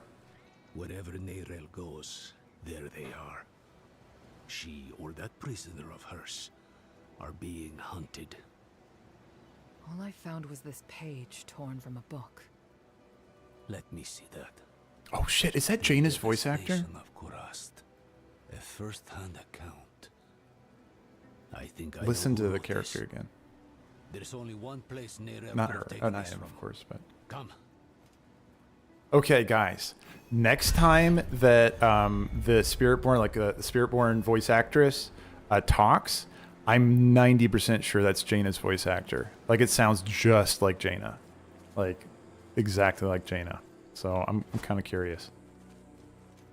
Wherever Neyrelle goes, there they are. She or that prisoner of hers are being hunted. All I found was this page torn from a book. Let me see that. Oh shit, is that Jaina's voice actor? Of Kurast. A first-hand account. I think I Listen know to who the wrote character this. again. There's only one place Neyrelle Not could her. have Oh, taken not this him, from. of course, but. Come. Okay, guys. Next time that the Spiritborn, like the Spiritborn voice actress, talks, I'm 90% sure that's Jaina's voice actor. Like, it sounds just like Jaina. Like, exactly like Jaina. So I'm kind of curious.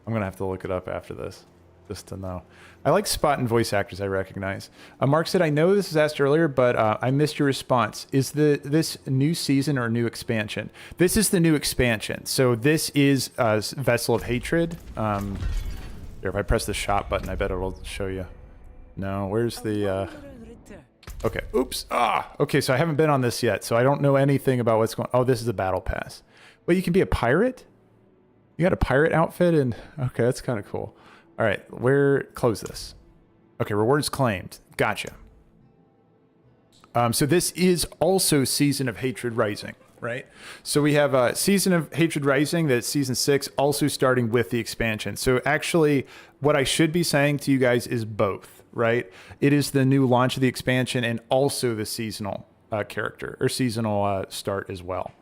I'm going to have to look it up after this, just to know. I like spotting voice actors I recognize. Mark said, I know this was asked earlier, but I missed your response. Is this new season or new expansion? This is the new expansion. So this is Vessel of Hatred. Here, if I press the shop button, I bet it'll show you. No, where's the... Okay, oops. Okay, so I haven't been on this yet, so I don't know anything about what's going on. Oh, this is a battle pass. Well, you can be a pirate? You got a pirate outfit? And okay, that's kind of cool. All right, close this. Okay, rewards claimed. Gotcha. So this is also Season of Hatred Rising, right? So we have Season of Hatred Rising, that's Season 6, also starting with the expansion. So actually, what I should be saying to you guys is both, right? It is the new launch of the expansion and also the seasonal character, or seasonal start as well.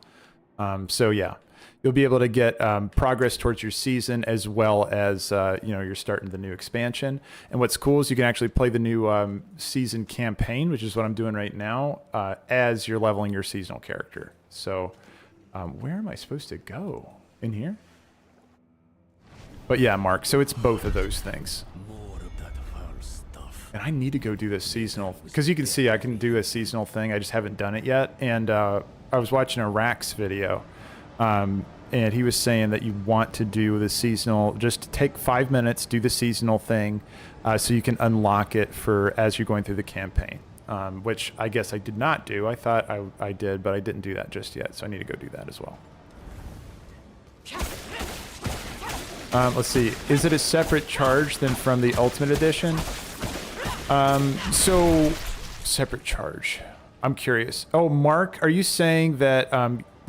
So yeah. You'll be able to get progress towards your season as well as, you're starting the new expansion. And what's cool is you can actually play the new season campaign, which is what I'm doing right now, as you're leveling your seasonal character. So where am I supposed to go? In here? But yeah, Mark, so it's both of those things. More of that foul stuff. And I need to go do this seasonal, because you can see I can do a seasonal thing. I just haven't done it yet. And I was watching a Rax video. And he was saying that you want to do the seasonal, just take 5 minutes, do the seasonal thing, so you can unlock it as you're going through the campaign, which I guess I did not do. I thought I did, but I didn't do that just yet, so I need to go do that as well. Let's see. Is it a separate charge than from the Ultimate Edition? So, separate charge. I'm curious. Oh, Mark, are you saying that...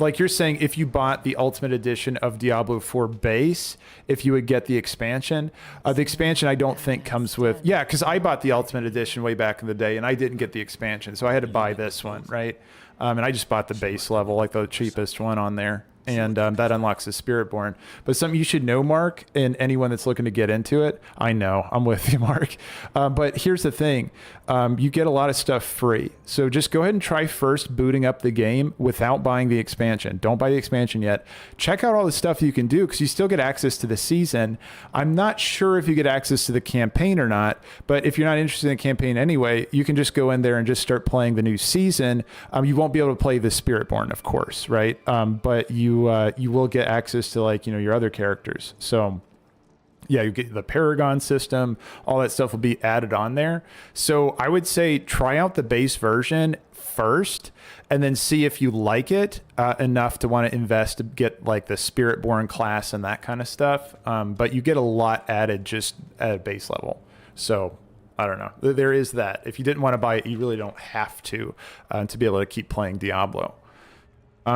like you're saying if you bought the Ultimate Edition of Diablo 4 base, if you would get the expansion. The expansion I don't think comes with... Yeah, because I bought the Ultimate Edition way back in the day, and I didn't get the expansion, so I had to buy this one, right? And I just bought the base level, like the cheapest one on there. And that unlocks the Spiritborn. But something you should know, Mark, and anyone that's looking to get into it, I know, I'm with you, Mark. But here's the thing. You get a lot of stuff free. So just go ahead and try first booting up the game without buying the expansion. Don't buy the expansion yet. Check out all the stuff you can do, because you still get access to the season. I'm not sure if you get access to the campaign or not, but if you're not interested in the campaign anyway, you can just go in there and just start playing the new season. You won't be able to play the Spiritborn, of course, right? But you will get access to, like, your other characters. So yeah, you get the Paragon system, all that stuff will be added on there. So I would say try out the base version first and then see if you like it enough to want to invest to get like the Spiritborn class and that kind of stuff. But you get a lot added just at base level. So I don't know. There is that. If you didn't want to buy it, you really don't have to be able to keep playing Diablo.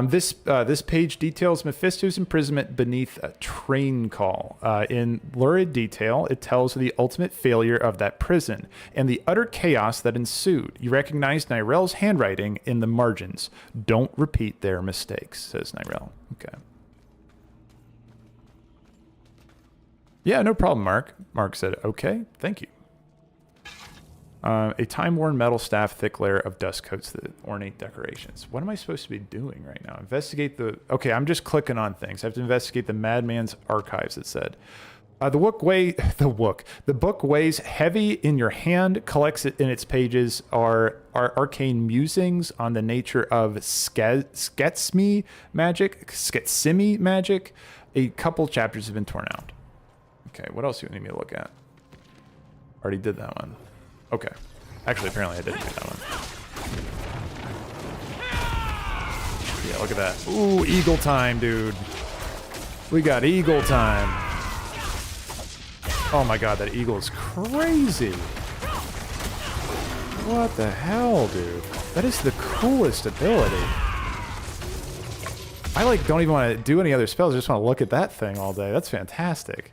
This page details Mephisto's imprisonment beneath a train call. In lurid detail, it tells of the ultimate failure of that prison and the utter chaos that ensued. You recognize Neyrelle's handwriting in the margins. Don't repeat their mistakes, says Neyrelle. Okay. Yeah, no problem, Mark. Mark said, okay, thank you. A time-worn metal staff, thick layer of dust coats the ornate decorations. What am I supposed to be doing right now? Investigate the... Okay, I'm just clicking on things. I have to investigate the Madman's archives, it said. The book weighs heavy in your hand, collects it in its pages are arcane musings on the nature of Sketsimi magic. A couple chapters have been torn out. Okay, what else do you need me to look at? Already did that one. Okay. Actually, apparently I didn't do that one. Yeah, look at that. Ooh, eagle time, dude. We got eagle time. Oh my god, that eagle is crazy. What the hell, dude? That is the coolest ability. I like don't even want to do any other spells. I just want to look at that thing all day. That's fantastic.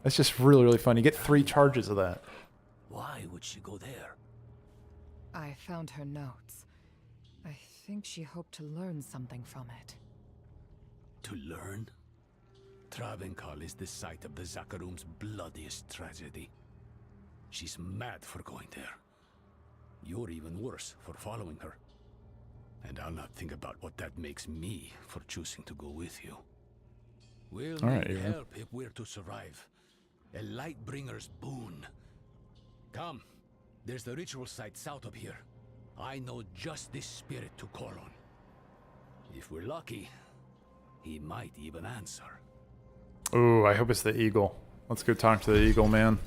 That's just really, really fun. You get 3 charges of that. Why would she go there? I found her notes. I think she hoped to learn something from it. To learn? Travenkal is the site of the Zakarum's bloodiest tragedy. She's mad for going there. You're even worse for following her. And I'll not think about what that makes me for choosing to go with you. We'll need help if we're to survive. A Lightbringer's boon. Come, there's the ritual site south of here. I know just this spirit to call on. If we're lucky, he might even answer. Ooh, I hope it's the eagle. Let's go talk to the eagle, man.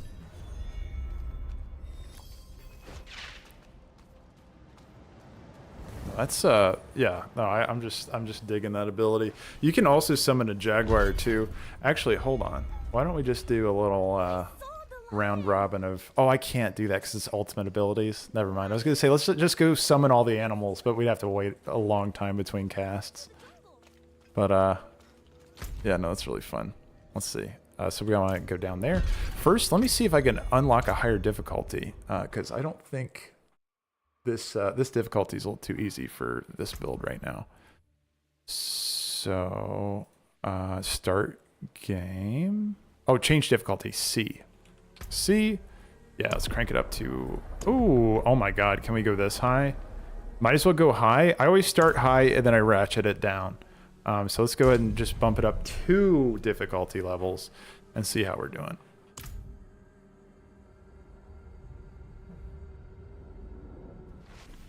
That's yeah, no, I'm just digging that ability. You can also summon a jaguar too. Actually, hold on. Why don't we just do a little round robin of... Oh, I can't do that because it's ultimate abilities. Never mind. I was going to say, let's just go summon all the animals, but we'd have to wait a long time between casts. But, yeah, no, that's really fun. Let's see. So we want to go down there. First, let me see if I can unlock a higher difficulty, because I don't think this difficulty is a little too easy for this build right now. So, start game. Oh, change difficulty, C. C? Yeah, let's crank it up to... Ooh, oh my god, can we go this high? Might as well go high. I always start high and then I ratchet it down. So let's go ahead and just bump it up 2 difficulty levels and see how we're doing.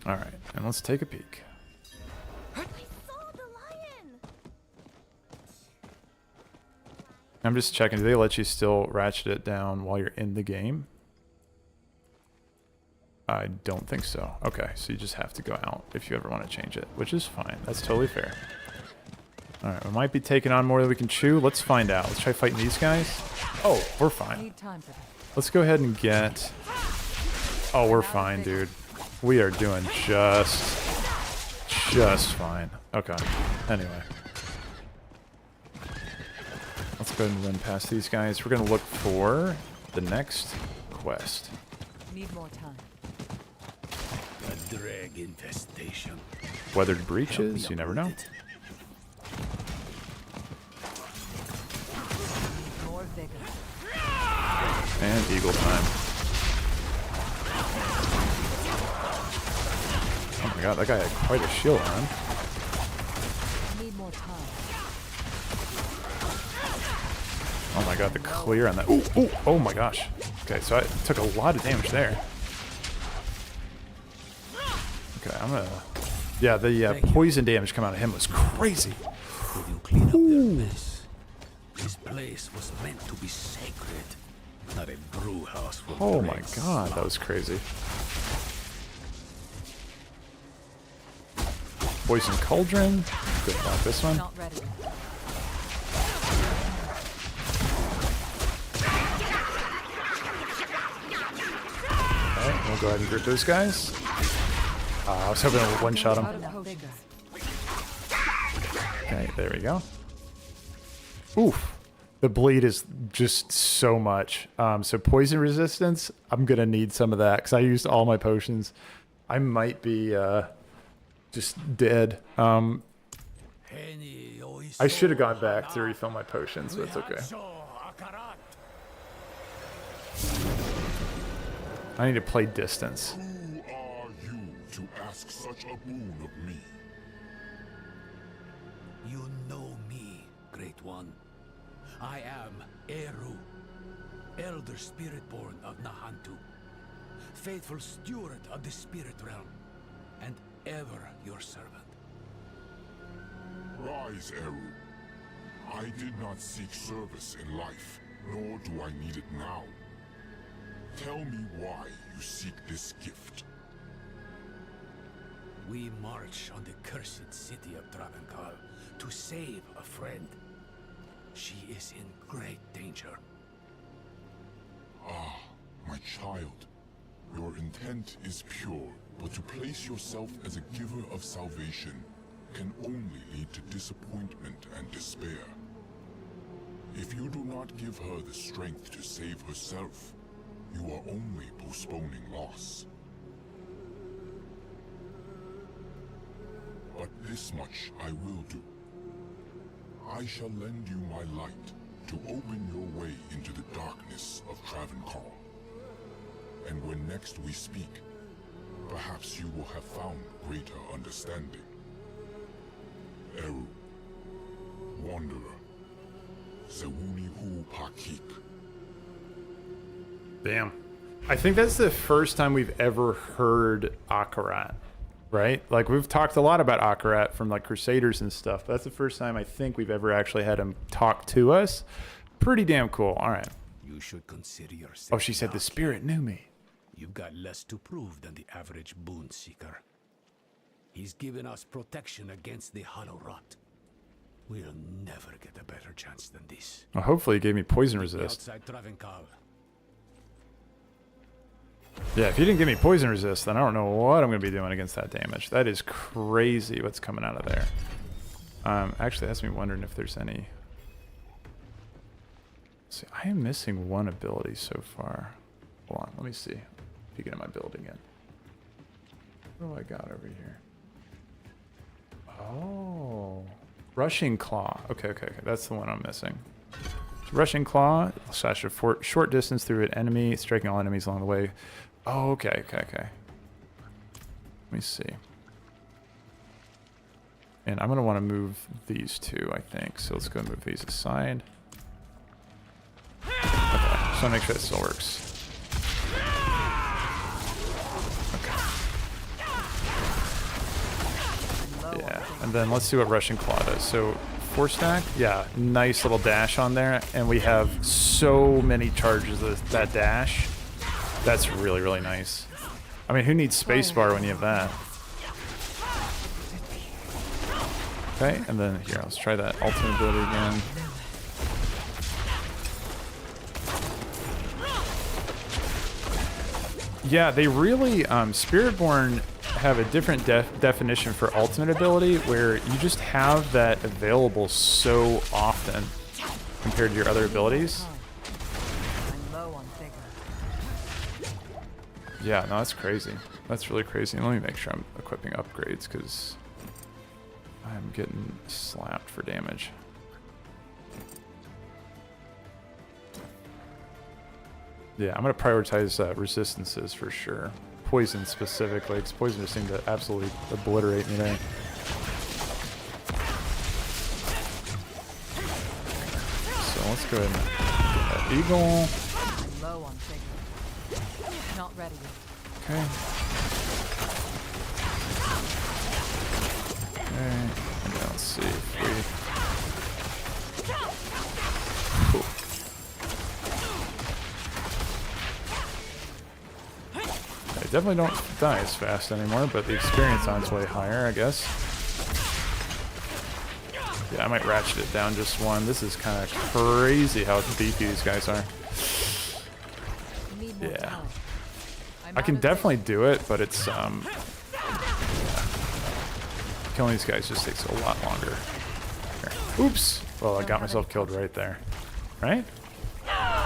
Alright, and let's take a peek. I'm just checking, do they let you still ratchet it down while you're in the game? I don't think so. Okay, so you just have to go out if you ever want to change it, which is fine. That's totally fair. Alright, we might be taking on more than we can chew. Let's find out. Let's try fighting these guys. Oh, we're fine. Let's go ahead and get... Oh, we're fine, dude. We are doing just fine. Okay, anyway. Let's go ahead and run past these guys. We're going to look for the next quest. Need more time. A drag infestation. Weathered breaches, you never know. More vigor. And eagle time. Oh my god, that guy had quite a shield on. Need more time. Oh my god, the clear on that. Ooh, ooh, oh my gosh. Okay, so I took a lot of damage there. Okay, I'm gonna... Yeah, the poison damage coming out of him was crazy. Could you clean up their mess? This place was meant to be sacred, not a brew house. Oh my god, that was crazy. Poison Cauldron. Good about this one. Not ready. Alright, we'll go ahead and group those guys. I was hoping to one-shot him. Okay, there we go. Oof. The bleed is just so much. So poison resistance, I'm going to need some of that because I used all my potions. I might be just dead. I should have gone back to refill my potions, but it's okay. I need to play distance. Who are you to ask such a boon of me? You know me, Great One. I am Eru, Elder Spiritborn of Nahantu, faithful steward of the Spirit Realm, and ever your servant. Rise, Eru. I did not seek service in life, nor do I need it now. Tell me why you seek this gift. We march on the cursed city of Travenkal to save a friend. She is in great danger. Ah, my child. Your intent is pure, but to place yourself as a giver of salvation can only lead to disappointment and despair. If you do not give her the strength to save herself, you are only postponing loss. But this much I will do. I shall lend you my light to open your way into the darkness of Travenkal. And when next we speak, perhaps you will have found greater understanding. Eru, Wanderer, Sewuni Hu Pakik. Damn. I think that's the first time we've ever heard Akarat, right? Like, we've talked a lot about Akarat from like Crusaders and stuff, but that's the first time I think we've ever actually had him talk to us. Pretty damn cool. All right. You should consider yourself. Oh, she said the spirit knew me. You've got less to prove than the average boon seeker. He's given us protection against the Hollow Rot. We'll never get a better chance than this. Well, hopefully he gave me poison resist. Outside Travenkal. Yeah, if he didn't give me poison resist, then I don't know what I'm going to be doing against that damage. That is crazy what's coming out of there. Actually, that's me wondering if there's any... See, I am missing one ability so far. Hold on, let me see. Peeking at my build again. What do I got over here? Oh, Rushing Claw. Okay. That's the one I'm missing. So Rushing Claw, slash a short distance through an enemy, striking all enemies along the way. Oh, okay. Let me see. And I'm going to want to move these two, I think. So let's go move these aside. Okay, just want to make sure that still works. Yeah, and then let's see what Rushing Claw does. So 4-stack, yeah, nice little dash on there, and we have so many charges of that dash. That's really, really nice. I mean, who needs spacebar when you have that? Okay, and then here, let's try that ultimate ability again. Yeah, they really, Spiritborn have a different definition for ultimate ability where you just have that available so often compared to your other abilities. Yeah, no, that's crazy. That's really crazy. Let me make sure I'm equipping upgrades because I'm getting slapped for damage. Yeah, I'm going to prioritize resistances for sure. Poison specifically, because poison just seemed to absolutely obliterate me there. So let's go ahead and get that eagle. Low on figure. Not ready. Okay. And now let's see if we... Cool. I definitely don't die as fast anymore, but the experience on its way higher, I guess. Yeah, I might ratchet it down just one. This is kind of crazy how beefy these guys are. Yeah. I can definitely do it, but it's, yeah. Killing these guys just takes a lot longer. Here. Oops! Well, I got myself killed right there. Right?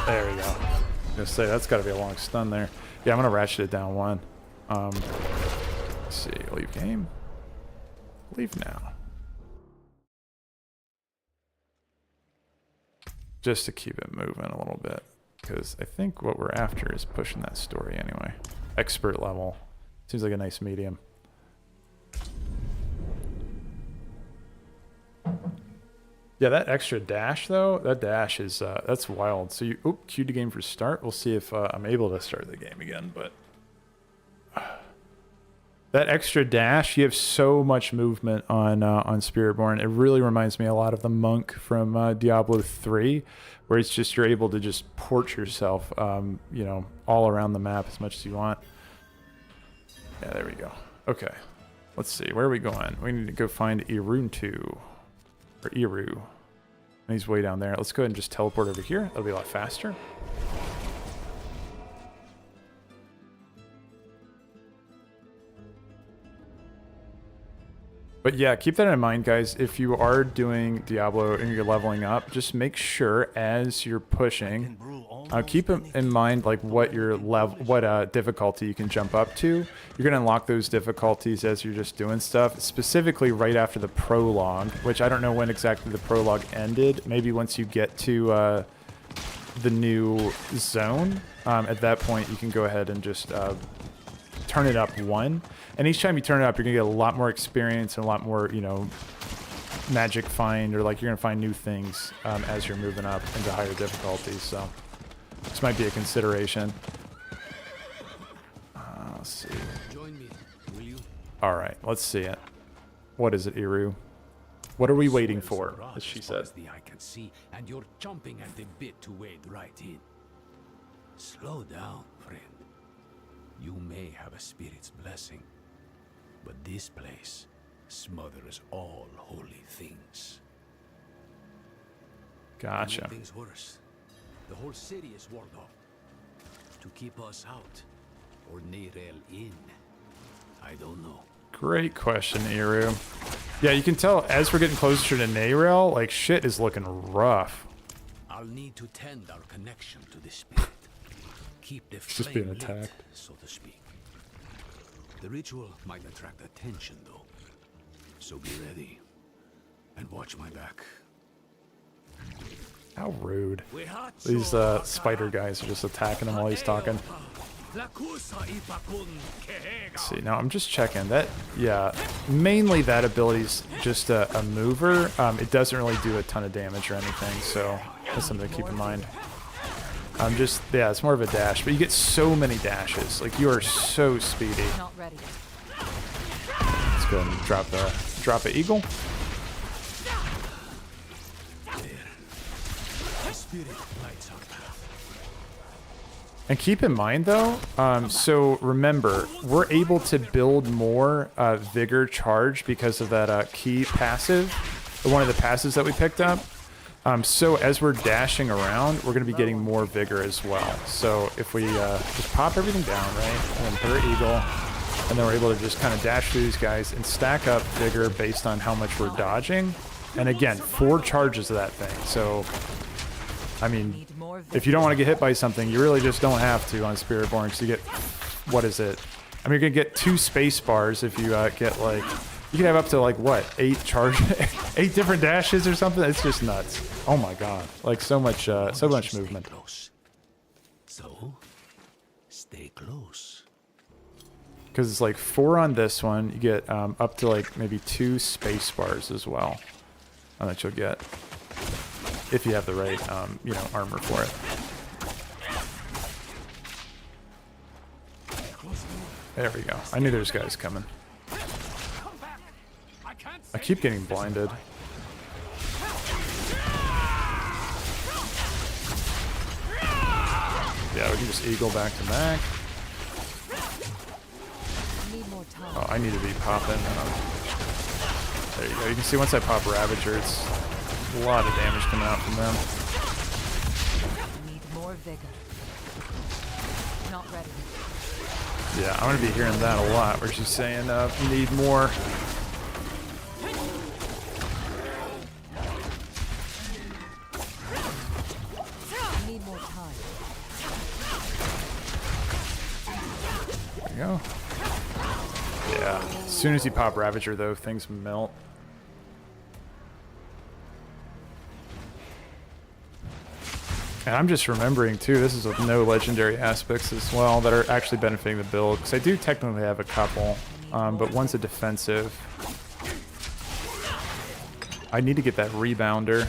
There we go. I was gonna say, that's gotta be a long stun there. Yeah, I'm gonna ratchet it down one. Let's see, leave game. Leave now. Just to keep it moving a little bit. Because I think what we're after is pushing that story anyway. Expert level. Seems like a nice medium. Yeah, that extra dash though, that dash is that's wild. So you queued the game for start. We'll see if I'm able to start the game again, but that extra dash, you have so much movement on Spiritborn. It really reminds me a lot of the monk from Diablo 3, where it's just you're able to just port yourself, you know, all around the map as much as you want. Yeah, there we go. Okay, let's see. Where are we going? We need to go find Iruntu. Or Iru. And he's way down there. Let's go ahead and just teleport over here. That'll be a lot faster. But yeah, keep that in mind, guys. If you are doing Diablo and you're leveling up, just make sure as you're pushing, keep in mind like what your difficulty you can jump up to. You're gonna unlock those difficulties as you're just doing stuff. Specifically, right after the prologue, which I don't know when exactly the prologue ended. Maybe once you get to the new zone, at that point you can go ahead and just turn it up 1. And each time you turn it up, you're gonna get a lot more experience and a lot more, you know, magic find, or like you're gonna find new things as you're moving up into higher difficulties. So this might be a consideration. Let's see. Join me, will you? All right, let's see it. What is it, Iru? What are we waiting for? As she said. The eye can see, and you're jumping at the bit to wade right in. Slow down, friend. You may have a spirit's blessing, but this place smothers all holy things. Gotcha. Things worse. The whole city is walled off. To keep us out, or Neyrelle in, I don't know. Great question, Iru. Yeah, you can tell as we're getting closer to Neyrelle, like shit is looking rough. I'll need to tend our connection to the spirit. Keep the flame just being lit, attacked, so to speak. The ritual might attract attention, though. So be ready. And watch my back. How rude. These spider guys are just attacking him while he's talking. Let's see, now I'm just checking that. Yeah, mainly that ability's just a mover. It doesn't really do a ton of damage or anything, so that's something to keep in mind. Yeah, it's more of a dash, but you get so many dashes. Like, you are so speedy. Not ready. Let's go ahead and drop the eagle. And keep in mind though, so remember, we're able to build more vigor charge because of that key passive, one of the passives that we picked up. So as we're dashing around, we're going to be getting more vigor as well. So if we just pop everything down, right, and then put our eagle, and then we're able to just kind of dash through these guys and stack up vigor based on how much we're dodging. And again, 4 charges of that thing. So, I mean, if you don't want to get hit by something, you really just don't have to on Spiritborn, because you get, what is it? I mean, you're going to get 2 space bars if you get like, you can have up to like what, 8 different dashes or something. It's just nuts. Oh my god, like so much movement. So, stay close. Because it's like 4 on this one. You get up to like maybe 2 space bars as well, that you'll get if you have the right, you know, armor for it. There we go. I knew there's guys coming. I keep getting blinded. Yeah, we can just eagle back to back. Oh, I need to be popping. There you go. You can see once I pop Ravager, it's a lot of damage coming out from them. Need more vigor. Not ready. Yeah, I'm gonna be hearing that a lot, where she's saying, need more. Need more time. There you go. Yeah, as soon as you pop Ravager, though, things melt. And I'm just remembering too, this is with no legendary aspects as well that are actually benefiting the build. Because I do technically have a couple, but one's a defensive. I need to get that rebounder.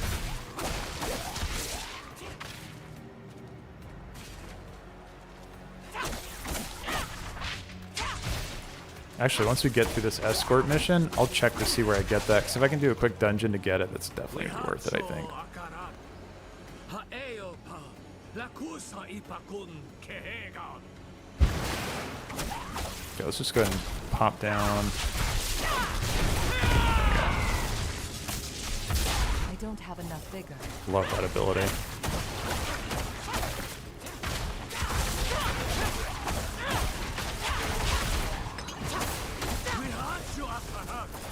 Actually, once we get through this escort mission, I'll check to see where I get that. Because if I can do a quick dungeon to get it, that's definitely gonna be worth it, I think. Okay, let's just go ahead and pop down. I don't have enough vigor. Love that ability.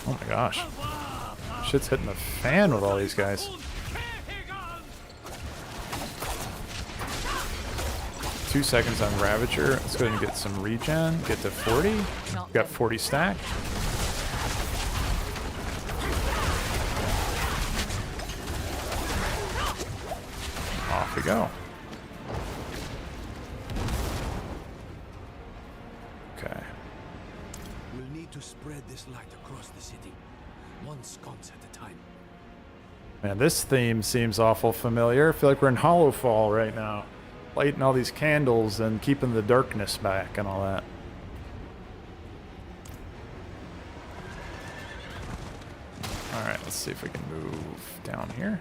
Oh my gosh. Shit's hitting the fan with all these guys. Two seconds on Ravager. Let's go ahead and get some regen. Get to 40. We got 40 stack. Off we go. Okay. We'll need to spread this light across the city, one sconce at a time. Man, this theme seems awful familiar. I feel like we're in Hollowfall right now. Lighting all these candles and keeping the darkness back and all that. Alright, let's see if we can move down here.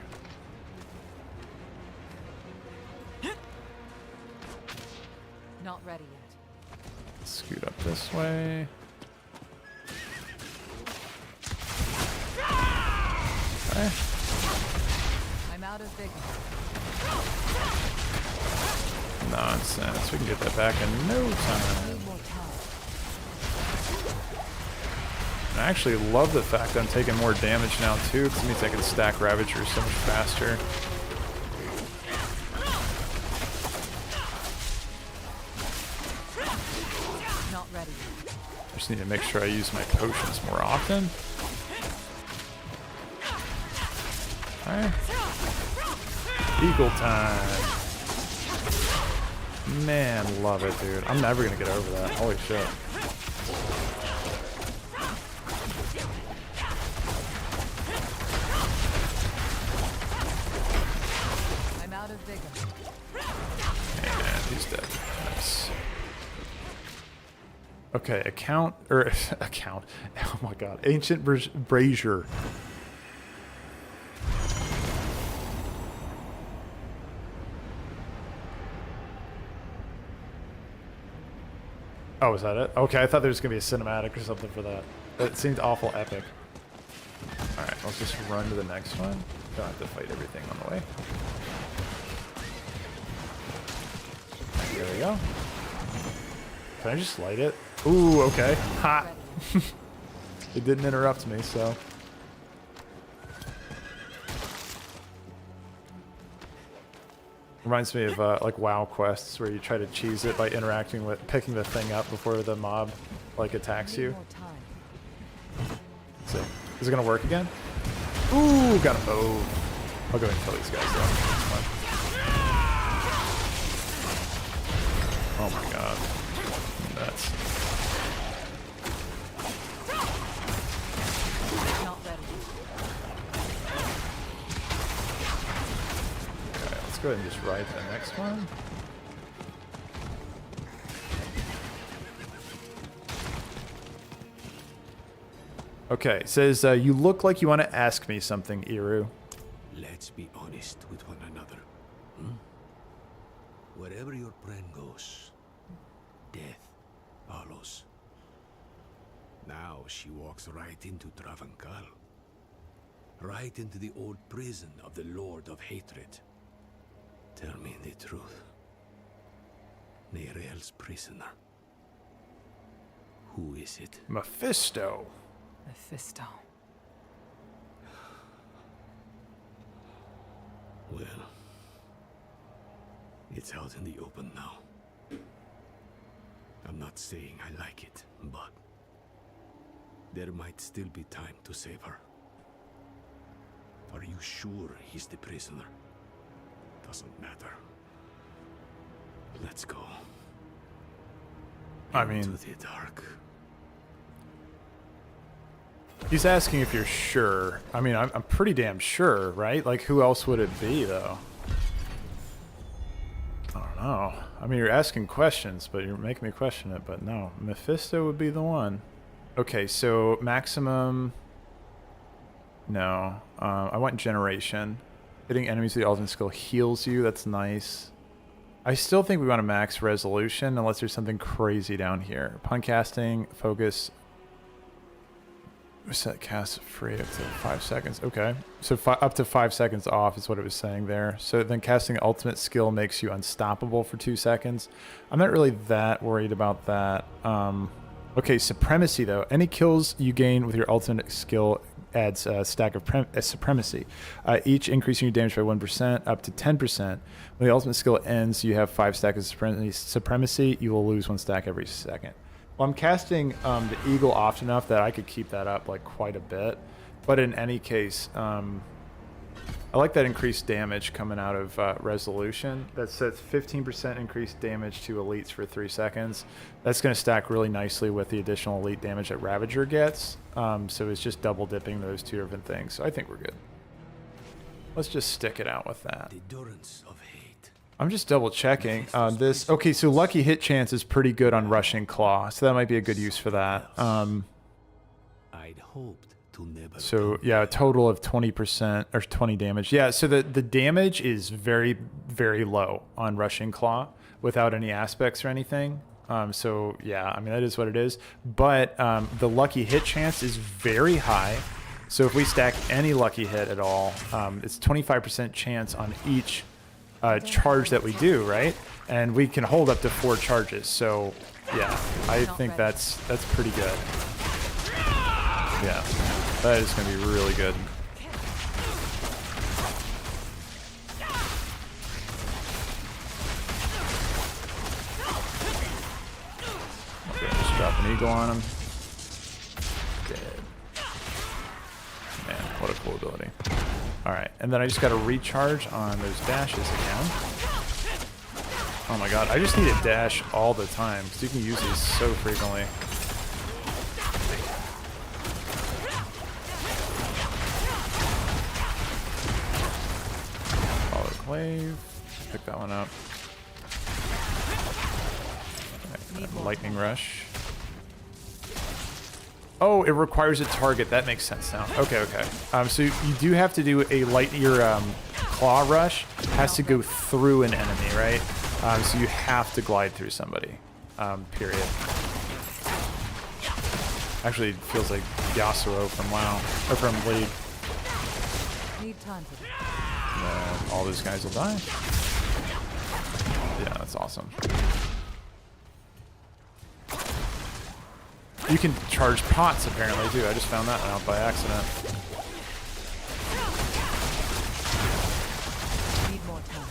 Not ready yet. Scoot up this way. Okay. I'm out of vigor. Nonsense. We can get that back in no time. I actually love the fact that I'm taking more damage now too, because it means I can stack Ravagers so much faster. Not ready. Just need to make sure I use my potions more often. Alright. Eagle time. Man, love it, dude. I'm never gonna get over that. Holy shit. I'm out of vigor. And he's dead. Nice. Okay, account. Oh my god. Ancient Brazier. Oh, is that it? Okay, I thought there was going to be a cinematic or something for that. It seemed awful epic. Alright, let's just run to the next one. Don't have to fight everything on the way. There we go. Can I just light it? Ooh, okay. Ha! It didn't interrupt me, so... Reminds me of like WoW quests where you try to cheese it by interacting with picking the thing up before the mob like attacks you. So, is it gonna work again? Ooh, got him. Oh, I'll go ahead and kill these guys though. Oh my god, nuts. Go ahead and just ride to the next one. Okay, it says, you look like you want to ask me something, Iru. Let's be honest with one another. Hmm? Wherever your Brann goes, death follows. Now she walks right into Travancal. Right into the old prison of the Lord of Hatred. Tell me the truth. Neyrelle's prisoner. Who is it? Mephisto. Mephisto. Well, it's out in the open now. I'm not saying I like it, but there might still be time to save her. Are you sure he's the prisoner? Doesn't matter. Let's go. I mean, Into the dark. he's asking if you're sure. I mean, I'm pretty damn sure, right? Like, who else would it be, though? I don't know. I mean, you're asking questions, but you're making me question it. But no, Mephisto would be the one. Okay, so maximum... No. I want generation. Hitting enemies with the ultimate skill heals you. That's nice. I still think we want to max resolution unless there's something crazy down here. Upon casting, focus... Set cast free up to 5 seconds. Okay. So up to 5 seconds off is what it was saying there. So then casting ultimate skill makes you unstoppable for 2 seconds. I'm not really that worried about that. Okay, supremacy though. Any kills you gain with your ultimate skill adds a stack of supremacy. Each increasing your damage by 1% up to 10%. When the ultimate skill ends, you have 5 stacks of supremacy. You will lose 1 stack every second. Well, I'm casting the Eagle often enough that I could keep that up like quite a bit. But in any case, I like that increased damage coming out of resolution. That sets 15% increased damage to elites for 3 seconds. That's going to stack really nicely with the additional elite damage that Ravager gets. So it's just double dipping those 2 different things. So I think we're good. Let's just stick it out with that. I'm just double checking this. Okay, so lucky hit chance is pretty good on Rushing Claw, so that might be a good use for that. I'd hoped to never. So yeah, a total of 20% or 20 damage. Yeah, so the damage is very, very low on Rushing Claw without any aspects or anything. So yeah, I mean that is what it is. But the lucky hit chance is very high. So if we stack any lucky hit at all, it's 25% chance on each charge that we do, right? And we can hold up to 4 charges. So yeah, I think that's pretty good. Yeah, that is going to be really good. Okay, just drop an eagle on him. Dead. Man, what a cool ability. Alright, and then I just got to recharge on those dashes again. Oh my god, I just need a dash all the time, because you can use these so frequently. Follow Glaive. Pick that one up. Right, lightning Rush. Oh, it requires a target. That makes sense now. Okay, okay. So you do have to do your claw rush has to go through an enemy, right? So you have to glide through somebody. Period. Actually, it feels like Yasuo from WoW or from League. Need time for And all those guys will die. Yeah, that's awesome. You can charge pots apparently too. I just found that out by accident. Need more time.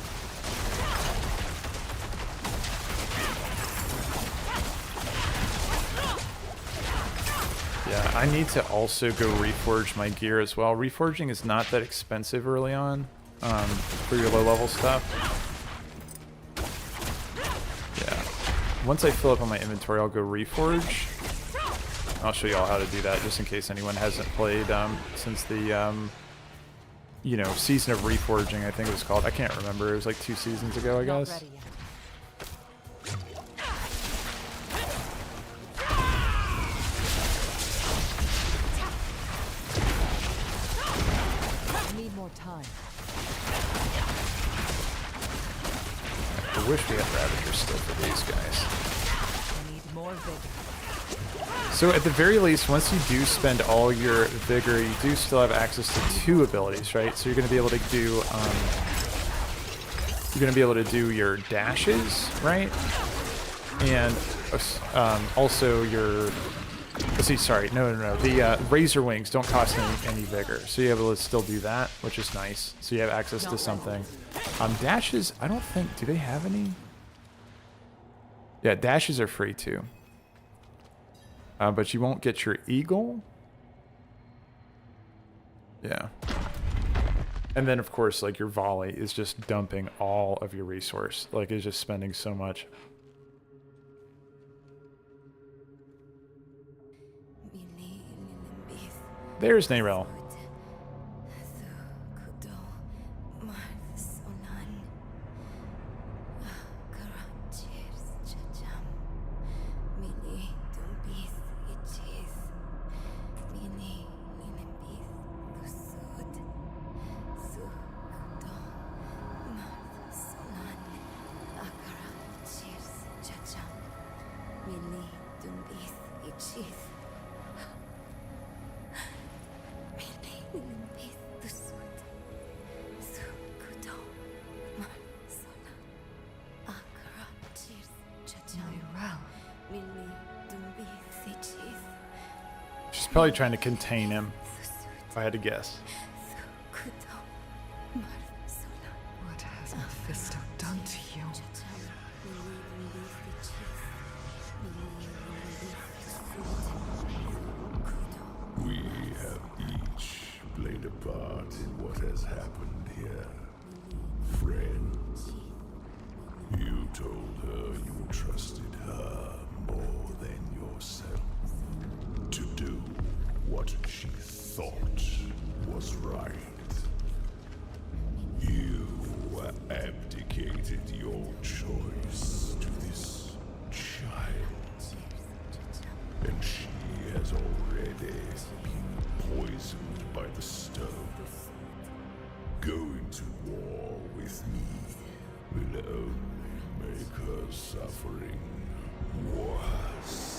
Yeah, I need to also go reforge my gear as well. Reforging is not that expensive early on for your low level stuff. Yeah. Once I fill up on my inventory, I'll go reforge. I'll show you all how to do that, just in case anyone hasn't played since the, you know, season of reforging, I think it was called. I can't remember. It was like 2 seasons ago, I guess. I need more time. I wish we had Ravager still for these guys. I need more vigor. So at the very least, once you do spend all your vigor, you do still have access to 2 abilities, right? So you're going to be able to do your dashes, right? And also your let's see, sorry, no. The Razor Wings don't cost any vigor, so you're able to still do that, which is nice. So you have access to something. Dashes, I don't think, do they have any? Yeah, dashes are free too. But you won't get your eagle. Yeah. And then, of course, like your volley is just dumping all of your resource. Like, it's just spending so much. There's Neyrelle. She's probably trying to contain him, if I had to guess. What has Mephisto done to you? We have each played a part in what has happened here. Friends, you told her you trusted her more than yourself to do what she thought was right. You abdicated your choice to this child, and she has already been poisoned by the stone. Going to war with me will only make her suffering worse.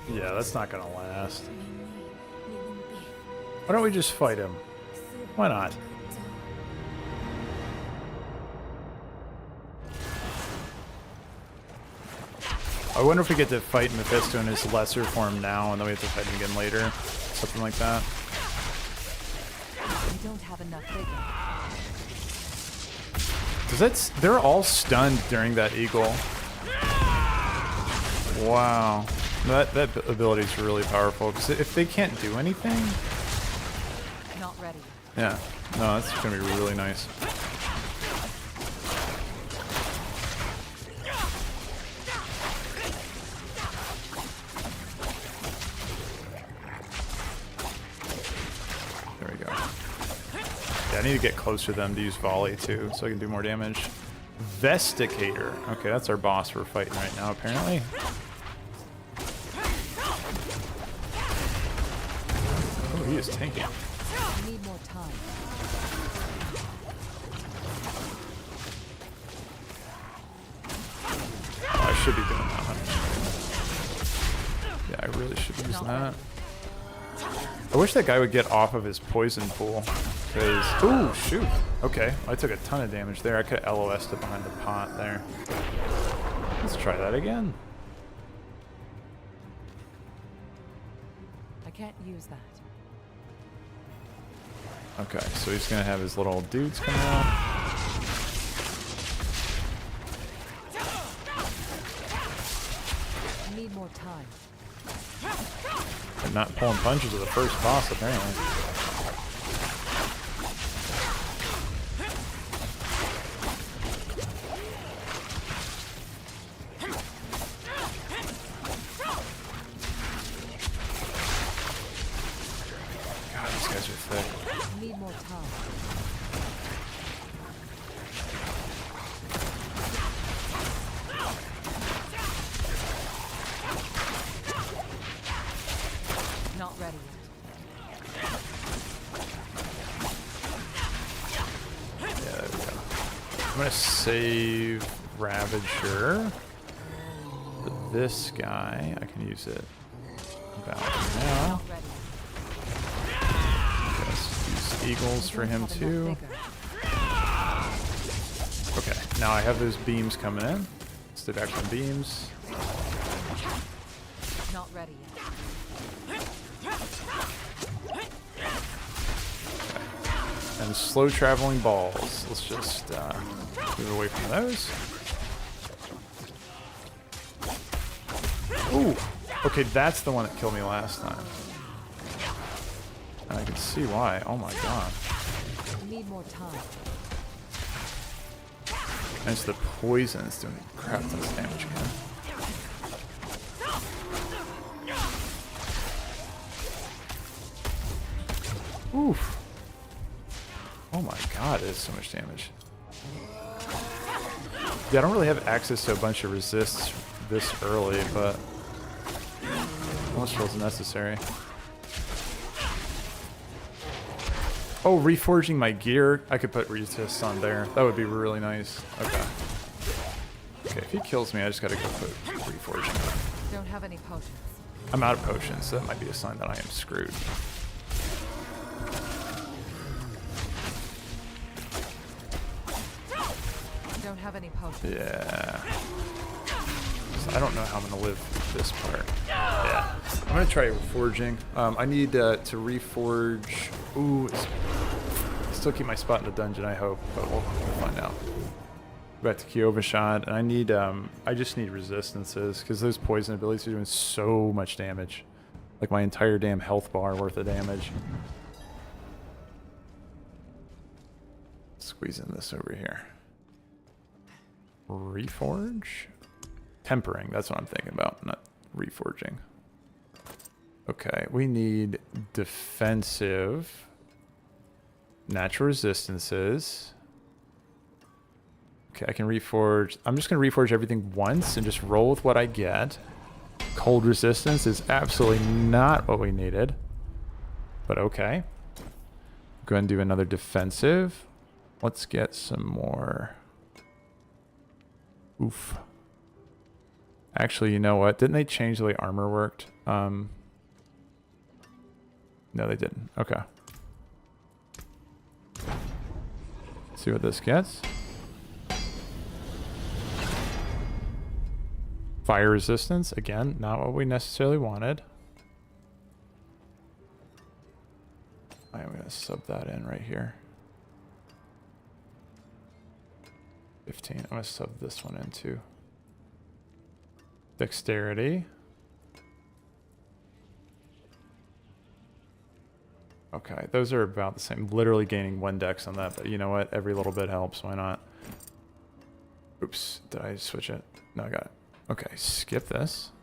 Yeah, that's not gonna last. Why don't we just fight him? Why not? I wonder if we get to fight Mephisto in his lesser form now, and then we have to fight him again later. Something like that. We don't have enough vigor. Does that... They're all stunned during that eagle. Wow. That ability is really powerful, because if they can't do anything... Not ready. Yeah. No, that's going to be really nice. There we go. Yeah, I need to get closer to them to use volley, too, so I can do more damage. Vesticator. Okay, that's our boss we're fighting right now, apparently. He is tanking. I need more time. Oh, I should be doing that one. Yeah, I really should be using that. I wish that guy would get off of his poison pool. Because... Ooh, shoot. Okay, I took a ton of damage there. I could have LOS'd it behind the pot there. Let's try that again. I can't use that. Okay, so he's gonna have his little dudes coming out. I need more time. I'm not pulling punches with the first boss, apparently. God, these guys are thick. I need more time. Not ready yet. Yeah, there we go. I'm gonna save Ravager for this guy. I can use it about now. Yes, use Eagles for him too. Okay, now I have those beams coming in. Stay back on beams. Not ready yet. Okay. And slow traveling balls. Let's just move away from those. Ooh! Okay, that's the one that killed me last time. And I can see why. Oh my god. Need more time. And it's the poison's doing crap tons of damage again. Oof. Oh my god, it is so much damage. Yeah, I don't really have access to a bunch of resists this early, but almost feels necessary. Oh, reforging my gear. I could put resists on there. That would be really nice. Okay. Okay, if he kills me, I just gotta go put reforging. Don't have any potions. I'm out of potions, so that might be a sign that I am screwed. Don't have any potions. Yeah. So I don't know how I'm gonna live through this part. Yeah. I'm gonna try reforging. I need to reforge. Ooh, still keep my spot in the dungeon, I hope, but we'll find out. Back to Kyovashad, and I need I just need resistances because those poison abilities are doing so much damage. Like my entire damn health bar worth of damage. Squeezing this over here. Reforge? Tempering, that's what I'm thinking about, not reforging. Okay, we need defensive, natural resistances. Okay, I can reforge. I'm just going to reforge everything once and just roll with what I get. Cold resistance is absolutely not what we needed, but okay. Go ahead and do another defensive. Let's get some more. Oof. Actually, you know what? Didn't they change the way armor worked? No, they didn't. Okay. Let's see what this gets. Fire resistance. Again, not what we necessarily wanted. I'm going to sub that in right here. 15. I'm going to sub this one in too. Dexterity. Okay, those are about the same. Literally gaining 1 dex on that, but you know what? Every little bit helps. Why not? Oops. Did I switch it? No, I got it. Okay, skip this.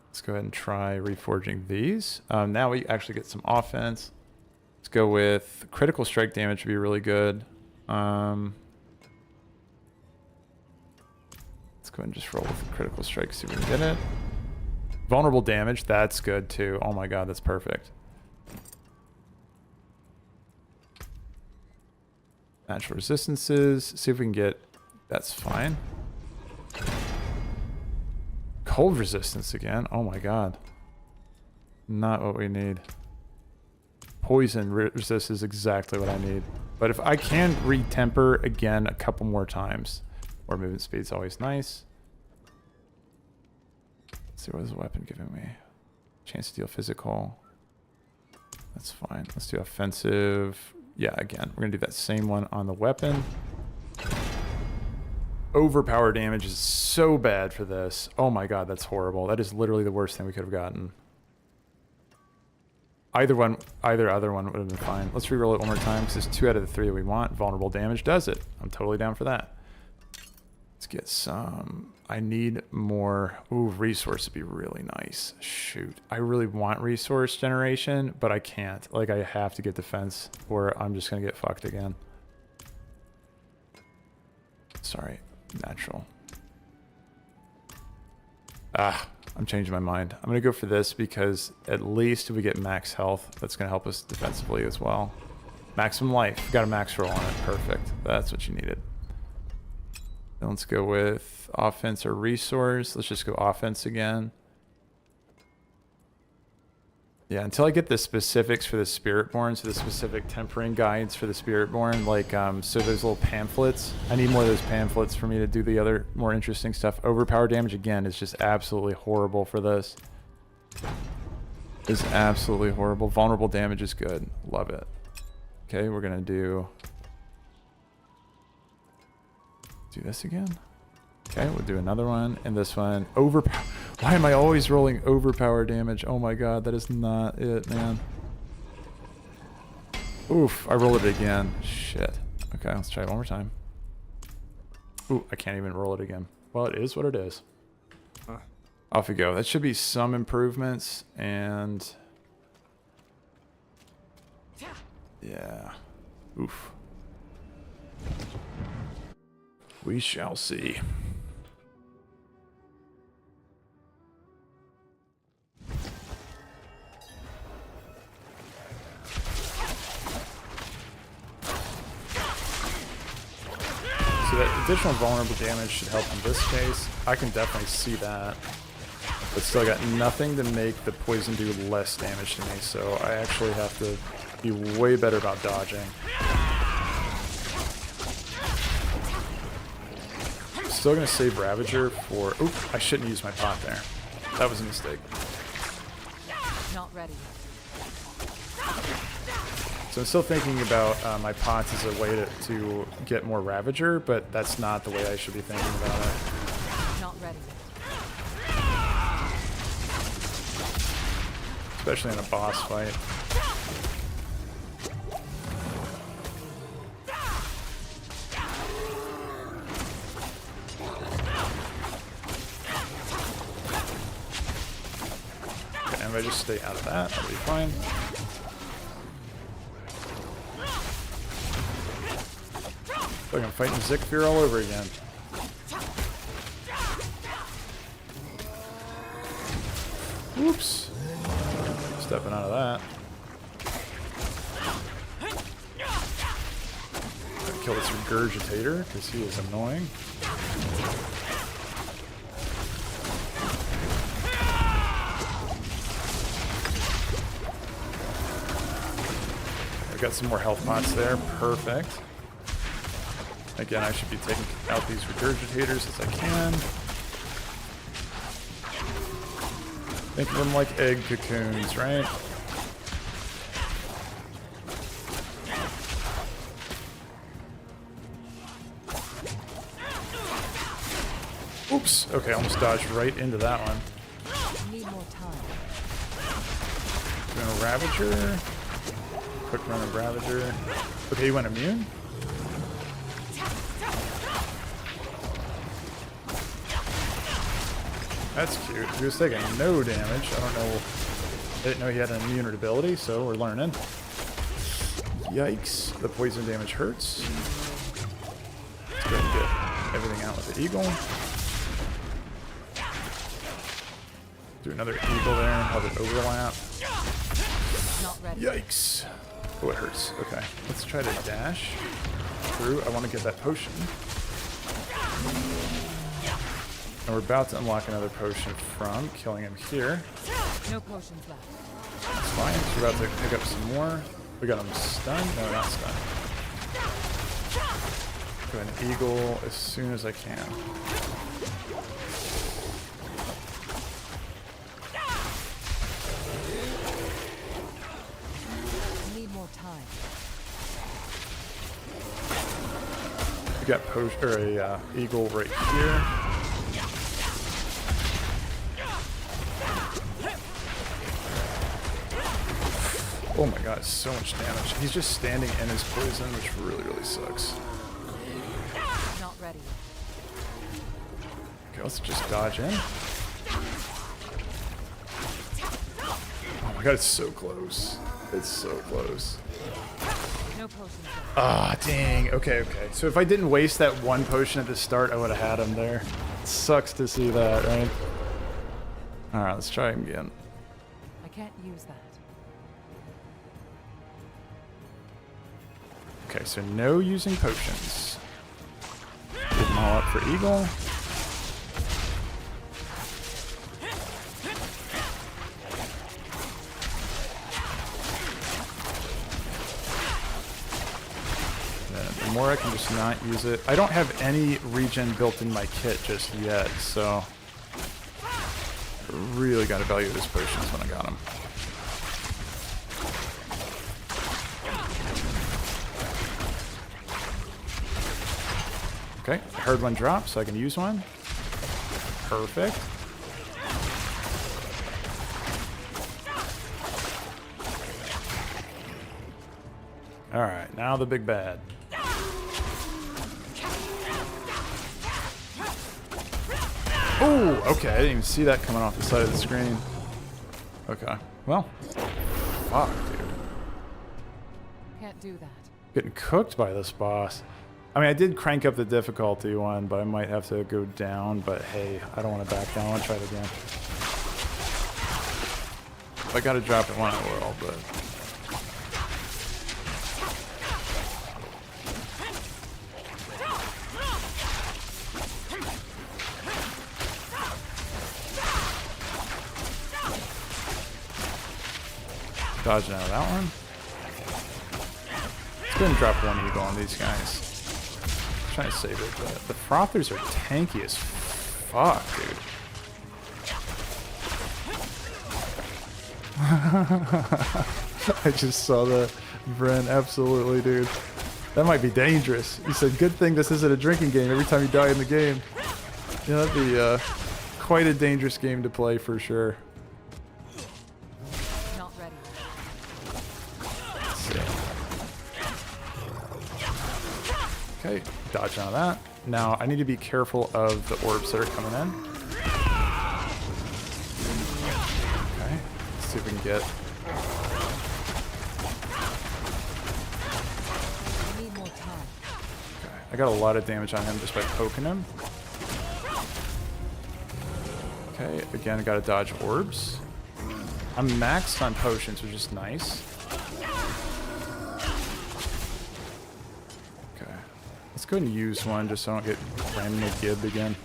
Let's go ahead and try reforging these. Now we actually get some offense. Let's go with critical strike damage would be really good. Let's go ahead and just roll with critical strike, see if we can get it. Vulnerable damage, that's good too. Oh my god, that's perfect. Natural resistances, see if we can get... That's fine. Cold resistance again. Oh my god. Not what we need. Poison resist is exactly what I need. But if I can re-temper again a couple more times. More movement speed's always nice. Let's see what is the weapon giving me. Chance to deal physical. That's fine. Let's do offensive. Yeah, again, we're gonna do that same one on the weapon. Overpower damage is so bad for this. Oh my god, that's horrible. That is literally the worst thing we could have gotten. Either other one would have been fine. Let's reroll it one more time because it's 2 out of the 3 that we want. Vulnerable damage does it. I'm totally down for that. Let's get some... I need more... Ooh, resource would be really nice. Shoot. I really want resource generation, but I can't. Like, I have to get defense or I'm just going to get fucked again. Sorry. Natural. I'm changing my mind. I'm going to go for this because at least if we get max health, that's going to help us defensively as well. Maximum life. Got a max roll on it. Perfect. That's what you needed. Then let's go with offense or resource. Let's just go offense again. Yeah, until I get the specifics for the Spiritborn, so the specific tempering guides for the Spiritborn, like, so those little pamphlets. I need more of those pamphlets for me to do the other more interesting stuff. Overpower damage, again, is just absolutely horrible for this. Is absolutely horrible. Vulnerable damage is good. Love it. Okay, we're going to do this again. Okay, we'll do another one, and this one, overpower. Why am I always rolling overpower damage? Oh my god, that is not it, man. Oof, I rolled it again. Shit. Okay, let's try it one more time. Ooh, I can't even roll it again. Well, it is what it is. Off we go. That should be some improvements, and... yeah. Oof. We shall see. So that additional vulnerable damage should help in this case. I can definitely see that. But still got nothing to make the poison do less damage to me, so I actually have to be way better about dodging. Still gonna save Ravager for... oop, I shouldn't use my pot there. That was a mistake. Not ready. So I'm still thinking about my pots as a way to get more Ravager, but that's not the way I should be thinking about it. Not ready. Especially in a boss fight. Okay, and if I just stay out of that, that'll be fine. Like I'm fighting Zikfir all over again. Whoops. Stepping out of that. Gotta kill this regurgitator because he is annoying. I got some more health pots there. Perfect. Again, I should be taking out these regurgitators as I can. Think of them like egg cocoons, right? Oops. Okay, almost dodged right into that one. Need more time. Doing a Ravager. Quick run of Ravager. Okay, he went immune. That's cute. He was taking no damage. I don't know. I didn't know he had an immune ability, so we're learning. Yikes. The poison damage hurts. Let's go ahead and get everything out with the eagle. Do another eagle there. Have it overlap. Not ready. Yikes. Oh, it hurts. Okay. Let's try to dash through. I want to get that potion. And we're about to unlock another potion from killing him here. No potions left. That's fine. So we're about to pick up some more. We got him stunned. No, not stunned. Go an eagle as soon as I can. Need more time. We got a eagle right here. Oh my god, so much damage. He's just standing in his poison, which really, really sucks. Not ready. Okay, let's just dodge in. Oh my god, it's so close. It's so close. No potions left. Ah, dang. Okay, okay. So if I didn't waste that one potion at the start, I would have had him there. It sucks to see that, right? Alright, let's try him again. I can't use that. Okay, so no using potions. Get them all up for Eagle. The more I can just not use it. I don't have any regen built in my kit just yet, so I really got to value those potions when I got them. Okay, I heard one drop, so I can use one. Perfect. Alright, now the big bad. Oh, okay, I didn't even see that coming off the side of the screen. Okay, well, fuck, dude. Can't do that. Getting cooked by this boss. I mean, I did crank up the difficulty one, but I might have to go down, but hey, I don't want to back down. I want to try it again. If I gotta drop it one, I will, but... Dodging out of that one. Let's go ahead and drop one eagle on these guys. I'm trying to save it, but the frothers are tanky as fuck, dude. I just saw that. Brann, absolutely, dude. That might be dangerous. He said, good thing this isn't a drinking game every time you die in the game. Yeah, that'd be quite a dangerous game to play for sure. Okay, dodge out of that. Now, I need to be careful of the orbs that are coming in. Okay, let's see if we can get... Okay, I got a lot of damage on him just by poking him. Okay, again, I gotta dodge orbs. I'm maxed on potions, which is nice. Let's go ahead and use one just so I don't get randomly gibbed again.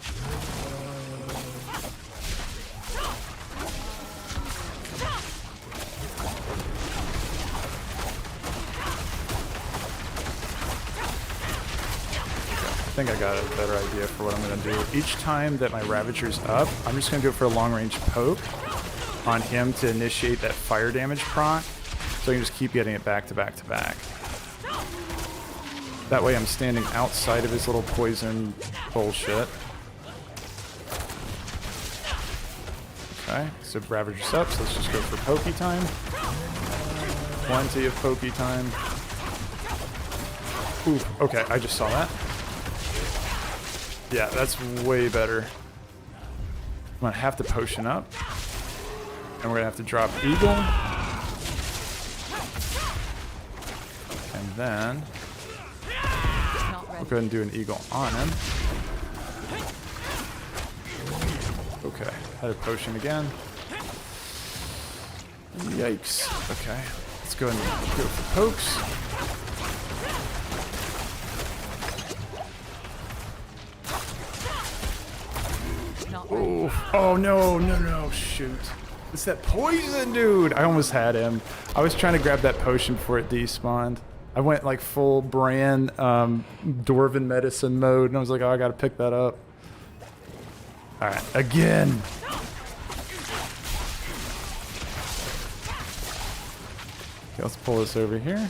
I think I got a better idea for what I'm going to do. Each time that my Ravager's up, I'm just going to go for a long-range poke on him to initiate that fire damage proc, so I can just keep getting it back to back to back. That way I'm standing outside of his little poison bullshit. Okay, so Ravager's up, so let's just go for pokey time. Plenty of pokey time. Ooh, okay, I just saw that. Yeah, that's way better. I'm gonna have to potion up. And we're gonna have to drop Eagle. And then... We'll go ahead and do an Eagle on him. Okay, had a potion again. Yikes. Okay, let's go ahead and go for pokes. Oh no, no, no, shoot. It's that poison, dude. I almost had him. I was trying to grab that potion before it despawned. I went like full Brann Dwarven medicine mode, and I was like, oh, I gotta pick that up. Alright, again. Okay, let's pull this over here.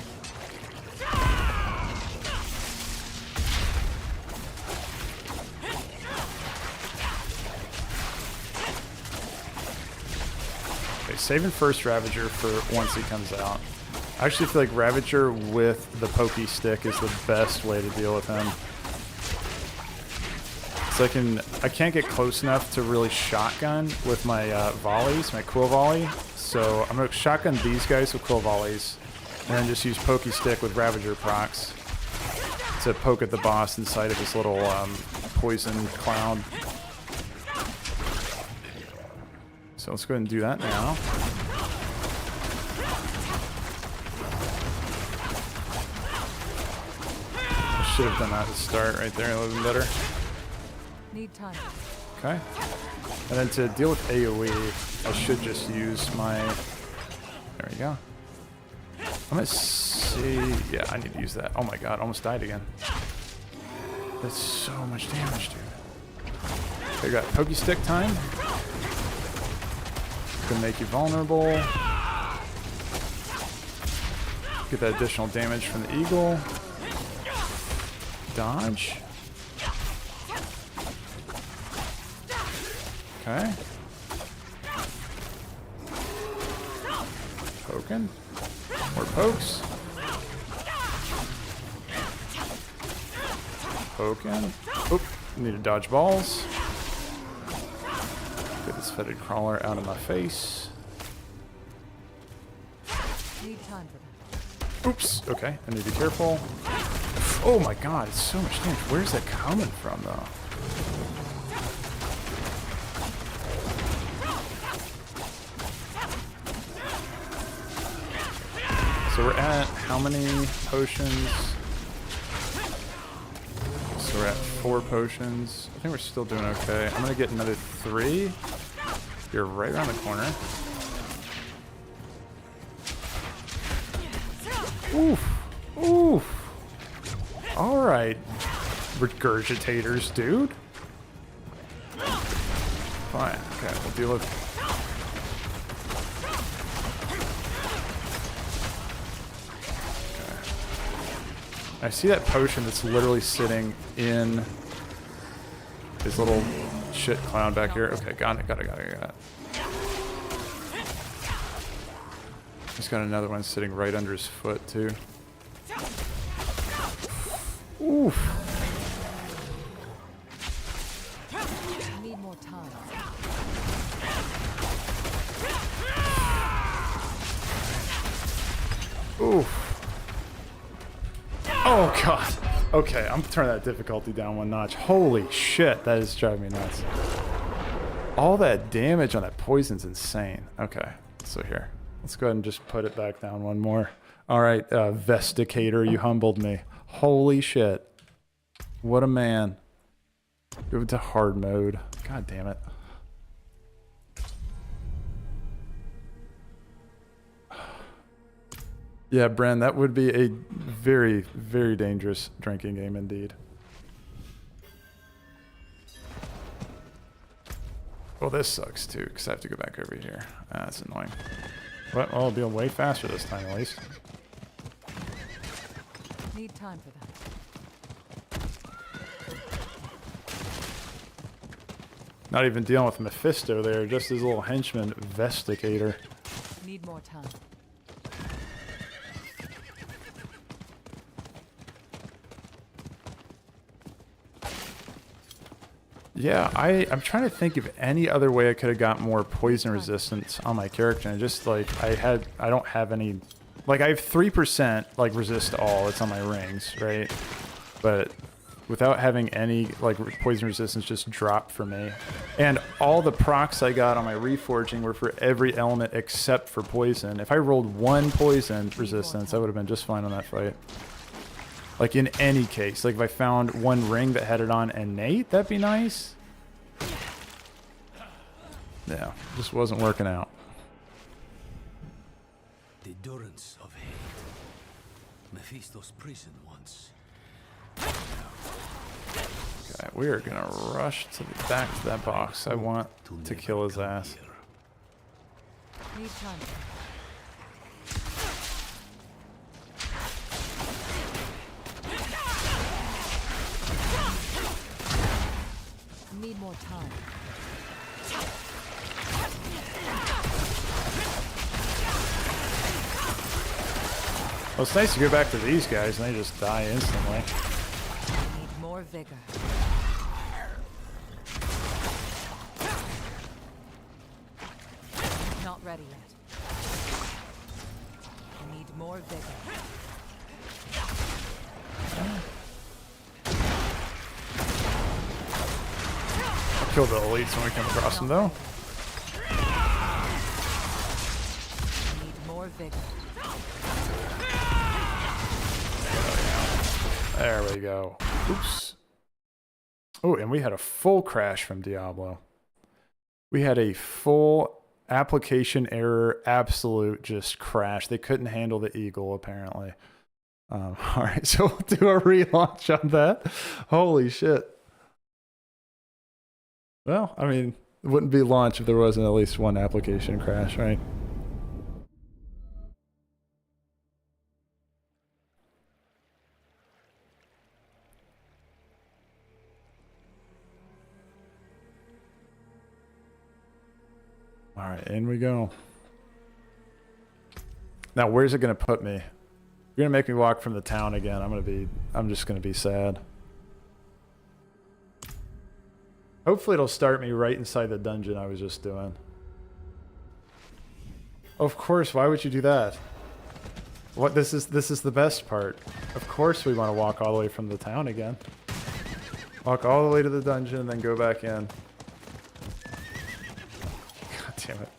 Okay, saving first Ravager for once he comes out. I actually feel like Ravager with the pokey stick is the best way to deal with him. So I can't get close enough to really shotgun with my volleys, my Quill Volley. So I'm gonna shotgun these guys with Quill Volleys, and then just use pokey stick with Ravager procs to poke at the boss inside of his little poison cloud. So let's go ahead and do that now. Should have done that to start right there. It would have been better. Need time. Okay. And then to deal with AoE, I should just use my... There we go. I'm gonna see... Yeah, I need to use that. Oh my god, almost died again. That's so much damage, dude. I got Pokey Stick time. Gonna make you vulnerable. Get that additional damage from the eagle. Dodge. Okay. Poking. More pokes. Poking. Oop. Need to dodge balls. Get this fetid crawler out of my face. Need time for that. Oops. Okay. I need to be careful. Oh my god, it's so much damage. Where's that coming from, though? So we're at how many potions? So we're at 4 potions. I think we're still doing okay. I'm gonna get another 3. You're right around the corner. Oof. Oof. Alright. Regurgitators, dude. Fine. Okay, we'll deal with... I see that potion that's literally sitting in his little shit cloud back here. Okay, got it. He's got another one sitting right under his foot, too. Oof. I need more time. Oof. Oh god. Okay, I'm turning that difficulty down 1 notch. Holy shit, that is driving me nuts. All that damage on that poison's insane. Okay, so here. Let's go ahead and just put it back down 1 more. Alright, Vesticator, you humbled me. Holy shit. What a man. Go to hard mode. God damn it. Yeah, Brann, that would be a very, very dangerous drinking game indeed. Well, this sucks too, because I have to go back over here. That's annoying. But well, it'll be way faster this time at least. Need time for that. Not even dealing with Mephisto there, just his little henchman, Vesticator. Need more time. Yeah, I'm trying to think of any other way I could have got more poison resistance on my character. And just like I don't have any, like I have 3% like resist all. It's on my rings, right? But without having any like poison resistance, just dropped for me. And all the procs I got on my reforging were for every element except for poison. If I rolled 1 poison resistance, I would have been just fine on that fight. Like in any case, like if I found 1 ring that had it on innate, that'd be nice. Yeah, just wasn't working out. The durance of hate. Mephisto's prison once. Okay, we are gonna rush to the back to that box. I want to kill his ass. Need time. Need more time. Well, it's nice to go back to these guys and they just die instantly. Need more vigor. Not ready yet. Need more vigor. I'll kill the elites when we come across them, though. Need more vigor. There we go. Oops. Oh, and we had a full crash from Diablo. We had a full application error, absolute just crash. They couldn't handle the eagle, apparently. All right, so we'll do a relaunch on that. Holy shit. Well, I mean, it wouldn't be launch if there wasn't at least one application crash, right? All right, in we go. Now, where's it going to put me? You're going to make me walk from the town again. I'm just going to be sad. Hopefully it'll start me right inside the dungeon I was just doing. Of course, why would you do that? What, this is the best part. Of course we want to walk all the way from the town again. Walk all the way to the dungeon and then go back in. God damn it.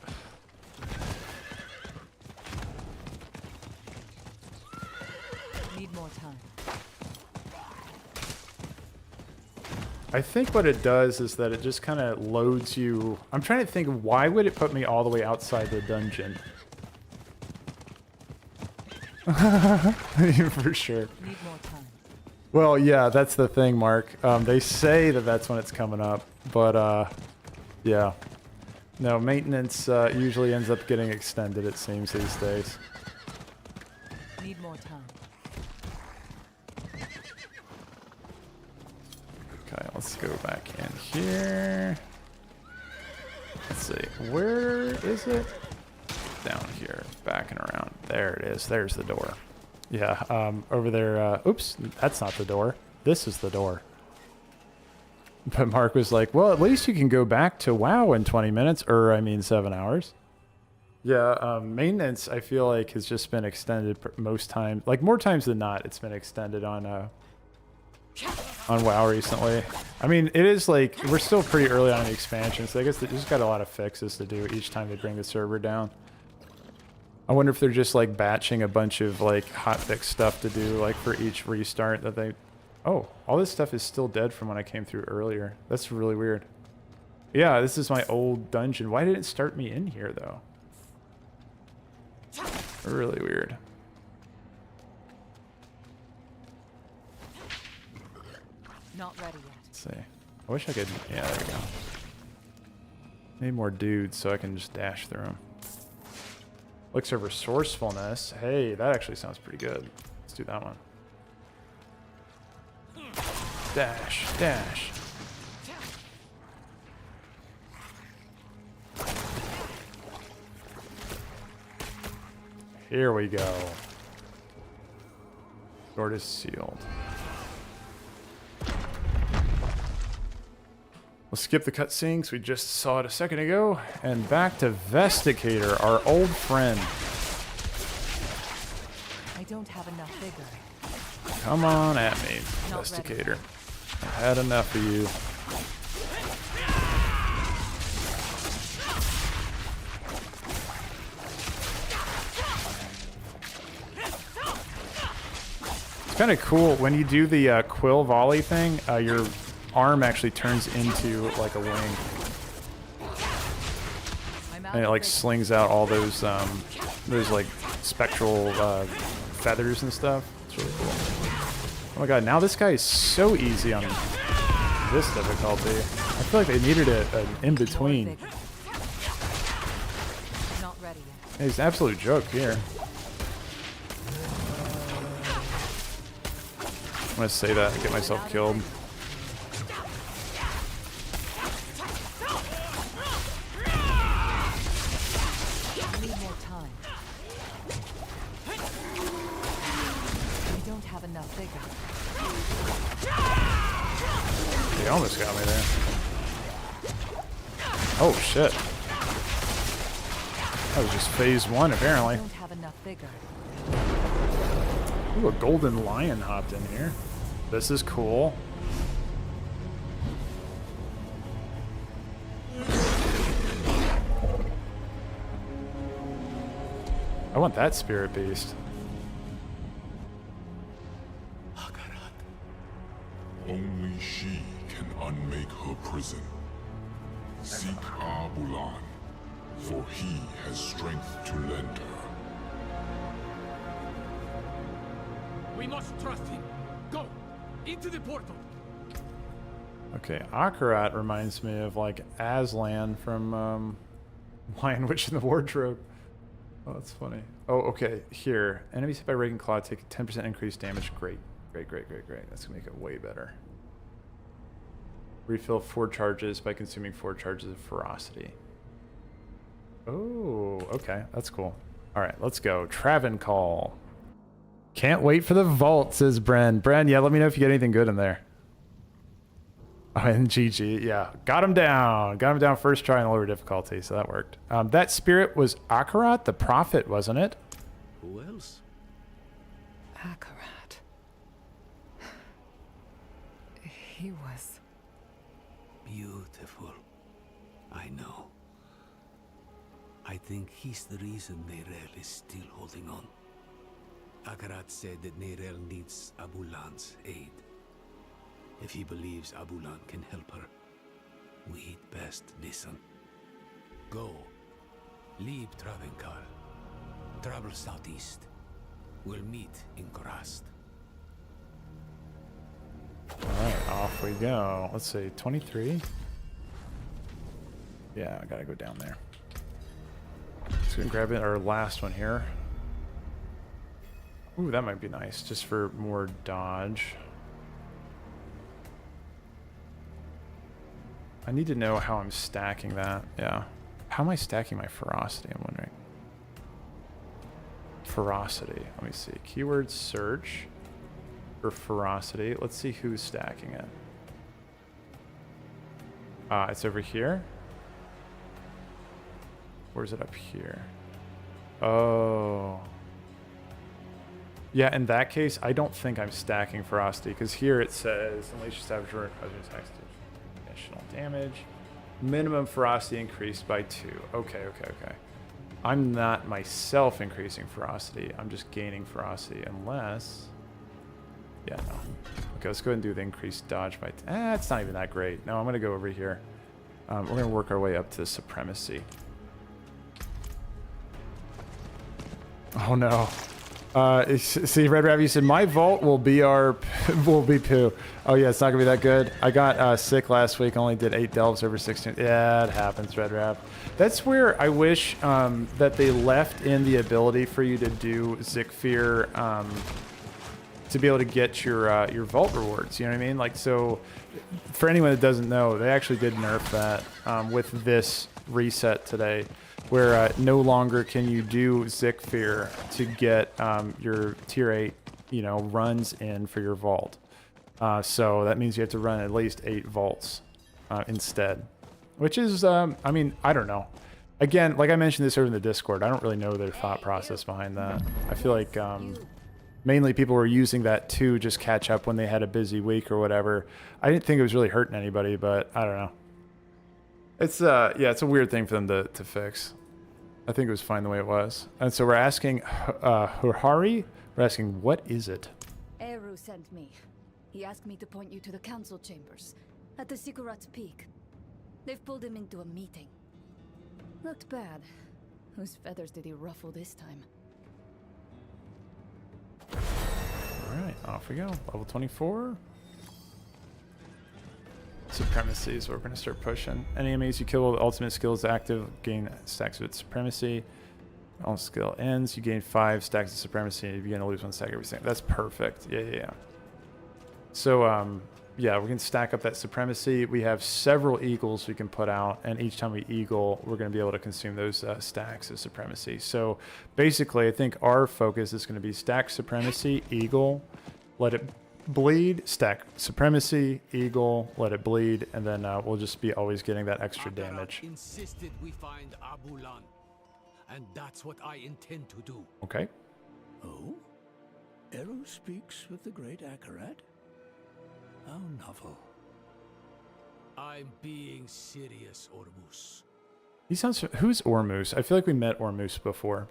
Need more time. I think what it does is that it just kind of loads you. I'm trying to think, why would it put me all the way outside the dungeon? For sure. Need more time. Well, yeah, that's the thing, Mark. They say that that's when it's coming up, but yeah. No, maintenance usually ends up getting extended, it seems, these days. Need more time. Okay, let's go back in here. Let's see, where is it? Down here, backing around. There it is. There's the door. Yeah, over there. Oops, that's not the door. This is the door. But Mark was like, well, at least you can go back to WoW in 20 minutes, or I mean 7 hours. Yeah, maintenance, I feel like, has just been extended most times. Like, more times than not, it's been extended on WoW recently. I mean, it is like, we're still pretty early on in the expansion, so I guess they just got a lot of fixes to do each time they bring the server down. I wonder if they're just like batching a bunch of like hotfix stuff to do like for each restart that they... Oh, all this stuff is still dead from when I came through earlier. That's really weird. Yeah, this is my old dungeon. Why did it start me in here though? Really weird. Not ready yet. Let's see. I wish I could... Yeah, there we go. Need more dudes so I can just dash through them. Looks over resourcefulness. Hey, that actually sounds pretty good. Let's do that one. Dash, dash. Here we go. Door is sealed. We'll skip the cutscenes. We just saw it a second ago. And back to Vesticator, our old friend. I don't have enough vigor. Come on at me, Vesticator. I've had enough of you. It's kind of cool when you do the Quill Volley thing. Your arm actually turns into like a wing, and it like slings out all those like spectral feathers and stuff. It's really cool. Oh my god! Now this guy is so easy on this difficulty. I feel like they needed an in between. Not ready yet. Hey, he's an absolute joke here. I'm gonna say that and get myself killed. He almost got me there. Oh shit. That was just phase 1 apparently. Don't have enough vigor. Ooh, a golden lion hopped in here. This is cool. I want that spirit beast. prison. Seek Abulan, for he has strength to lend her. We must trust him. Go! Into the portal! Okay, Akarat reminds me of like Aslan from Lion Witch in the Wardrobe. Oh, that's funny. Oh, okay. Here, enemies hit by Raking Claw take a 10% increased damage. Great. Great. That's gonna make it way better. Refill 4 charges by consuming 4 charges of ferocity. Oh, okay. That's cool. All right, let's go. Travancore. Can't wait for the vault, says Brann. Brann, yeah, let me know if you get anything good in there. Oh, and GG, yeah. Got him down. Got him down first try on lower difficulty, so that worked. That spirit was Akarat, the prophet, wasn't it? Who else? Akarat. He was... beautiful. I know. I think he's the reason Neyrelle is still holding on. Akarat said that Neyrelle needs Abulan's aid. If he believes Abulan can help her, we'd best listen. Go. Leave Travancore. Travel southeast. We'll meet in Korast. Alright, off we go. Let's see, 23? Yeah, I gotta go down there. Let's go and grab it, our last one here. Ooh, that might be nice, just for more dodge. I need to know how I'm stacking that. Yeah. How am I stacking my ferocity, I'm wondering. Ferocity. Let me see. Keyword search for ferocity. Let's see who's stacking it. It's over here. Where's it up here? Oh. Yeah, in that case, I don't think I'm stacking ferocity, because here it says unleash Savager additional damage. Minimum ferocity increased by 2. Okay. I'm not myself increasing ferocity. I'm just gaining ferocity, unless... Yeah, no. Okay, let's go ahead and do the increased dodge by... it's not even that great. No, I'm going to go over here. We're going to work our way up to supremacy. Oh, no. See, Red Rabbit, you said, my vault will be poo. Oh, yeah, it's not going to be that good. I got sick last week. Only did 8 delves over 16. Yeah, it happens, Red Rabbit. That's where I wish that they left in the ability for you to do Zikfir to be able to get your vault rewards. You know what I mean? Like, so for anyone that doesn't know, they actually did nerf that with this reset today, where no longer can you do Zikfir to get your tier 8, runs in for your vault. So that means you have to run at least 8 vaults instead, which is, I mean, I don't know. Again, like I mentioned this over in the Discord, I don't really know their thought process behind that. I feel like mainly people were using that to just catch up when they had a busy week or whatever. I didn't think it was really hurting anybody, but I don't know. It's yeah, it's a weird thing for them to fix. I think it was fine the way it was. And so we're asking Hurhari, we're asking, what is it? Eru sent me. He asked me to point you to the council chambers at the Sikurat's Peak. They've pulled him into a meeting. Looked bad. Whose feathers did he ruffle this time? Alright, off we go. Level 24. Supremacy is what we're going to start pushing. Any enemies you kill with ultimate skills active gain stacks of its supremacy. All skill ends, you gain 5 stacks of supremacy, and you begin to lose 1 stack every second. That's perfect. Yeah. So, yeah, we can stack up that supremacy. We have several eagles we can put out, and each time we eagle, we're going to be able to consume those stacks of supremacy. So, basically, I think our focus is going to be stack supremacy, eagle, let it bleed, stack supremacy, eagle, let it bleed, and then we'll just be always getting that extra damage. Insisted we find Abulan, and that's what I intend to do. Okay. Oh? Eru speaks with the great Akarat? How novel. I'm being serious, Ormus. He sounds... Who's Ormus? I feel like we met Ormus before.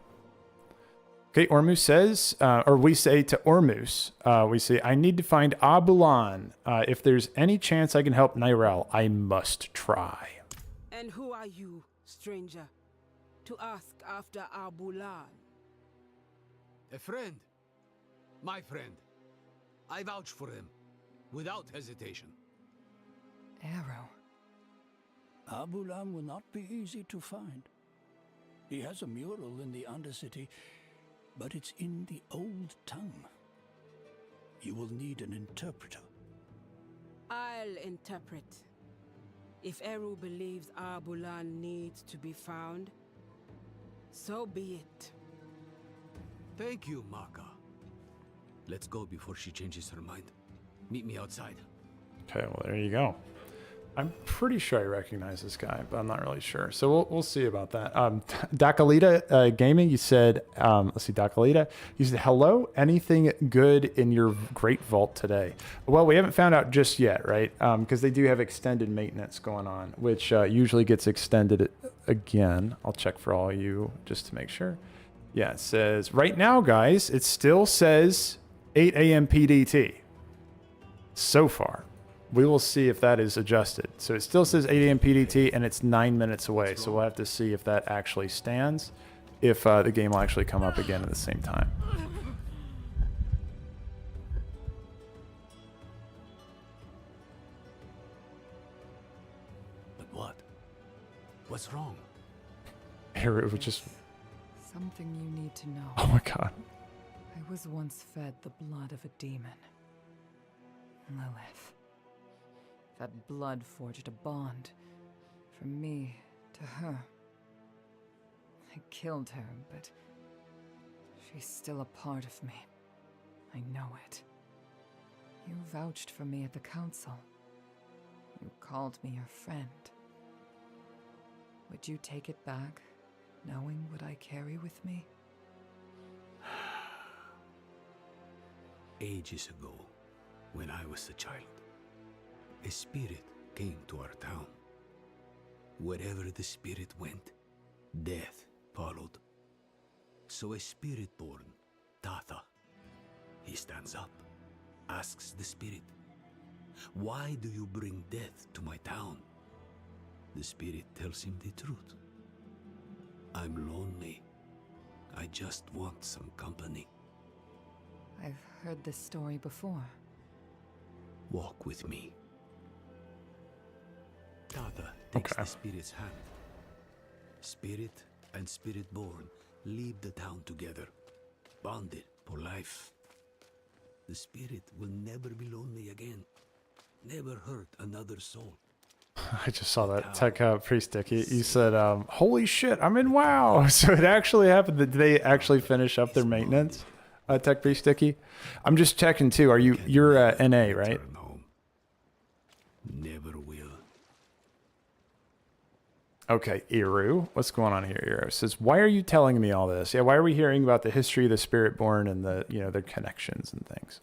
Okay, Ormus says, or we say to Ormus, we say, I need to find Abulan. If there's any chance I can help Neyrelle, I must try. And who are you, stranger, to ask after Abulan? A friend. My friend. I vouch for him, without hesitation. Arrow. Abulan will not be easy to find. He has a mural in the Undercity, but it's in the old tongue. You will need an interpreter. I'll interpret. If Eru believes Abulan needs to be found, so be it. Thank you, Maka. Let's go before she changes her mind. Meet me outside. Okay, well, there you go. I'm pretty sure I recognize this guy, but I'm not really sure. So we'll see about that. Dakalita Gaming, you said, let's see, Dakalita, you said, hello, anything good in your great vault today? Well, we haven't found out just yet, right? Because they do have extended maintenance going on, which usually gets extended again. I'll check for all you just to make sure. Yeah, it says, right now, guys, it still says 8 a.m. PDT so far. We will see if that is adjusted. So it still says 8 a.m. PDT, and it's 9 minutes away. So we'll have to see if that actually stands, if the game will actually come up again at the same time. But what? What's wrong? Here it was just... Something you need to know. Oh my god. I was once fed the blood of a demon. Lilith. That blood forged a bond from me to her. I killed her, but she's still a part of me. I know it. You vouched for me at the council. You called me your friend. Would you take it back, knowing what I carry with me? Ages ago, when I was a child, a spirit came to our town. Wherever the spirit went, death followed. So a Spiritborn, Tatha, he stands up, asks the spirit, why do you bring death to my town? The spirit tells him the truth. I'm lonely. I just want some company. I've heard this story before. Walk with me. Tatha takes the spirit's hand. Spirit and Spiritborn leave the town together, bonded for life. The spirit will never be lonely again, never hurt another soul. I just saw that tech priest stick. You said, holy shit, I'm in WoW. So it actually happened. Did they actually finish up their maintenance? Tech priest sticky. I'm just checking too. You're NA, right? Never will. Okay, Eru. What's going on here? Eru says, why are you telling me all this? Yeah, why are we hearing about the history of the Spiritborn and the, their connections and things?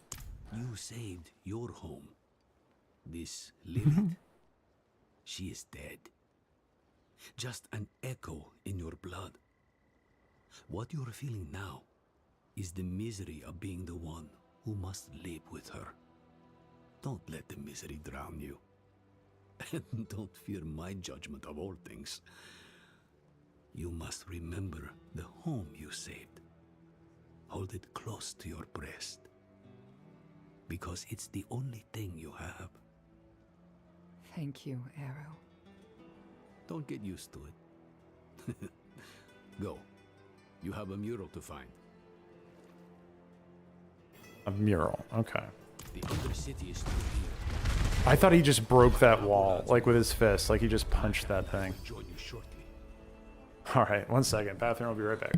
You saved your home. This Lilith, she is dead. Just an echo in your blood. What you're feeling now is the misery of being the one who must live with her. Don't let the misery drown you. And don't fear my judgment of all things. You must remember the home you saved. Hold it close to your breast. Because it's the only thing you have. Thank you, Arrow. Don't get used to it. Go. You have a mural to find. A mural, okay. The Undercity is still here. I thought he just broke that wall, like with his fist, like he just punched that thing. Join you shortly. All right, 1 second. Bathroom, I'll be right back.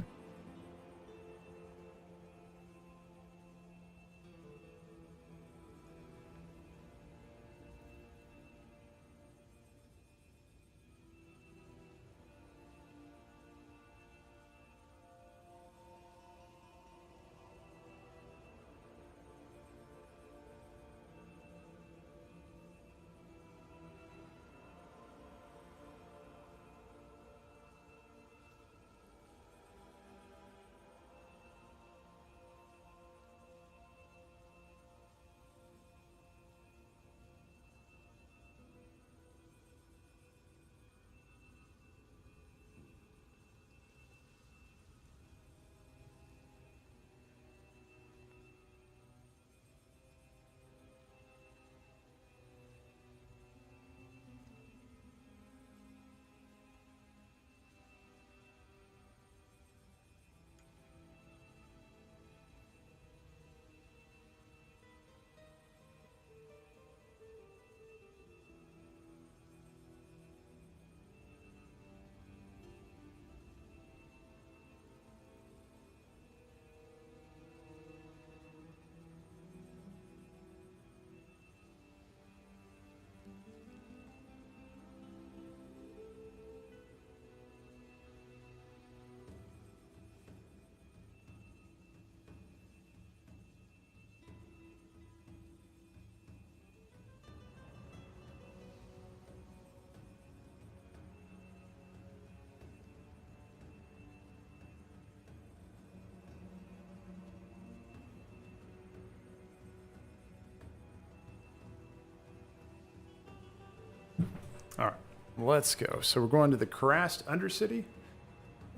All right, let's go. So we're going to the Karast Undercity.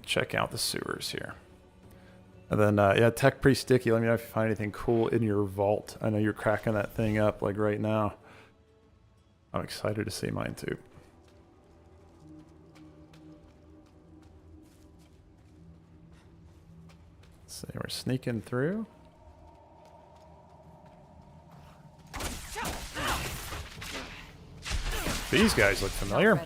Check out the sewers here. And then, yeah, Tech pretty sticky. Let me know if you find anything cool in your vault. I know you're cracking that thing up like right now. I'm excited to see mine too. Let's see, we're sneaking through. These guys look familiar.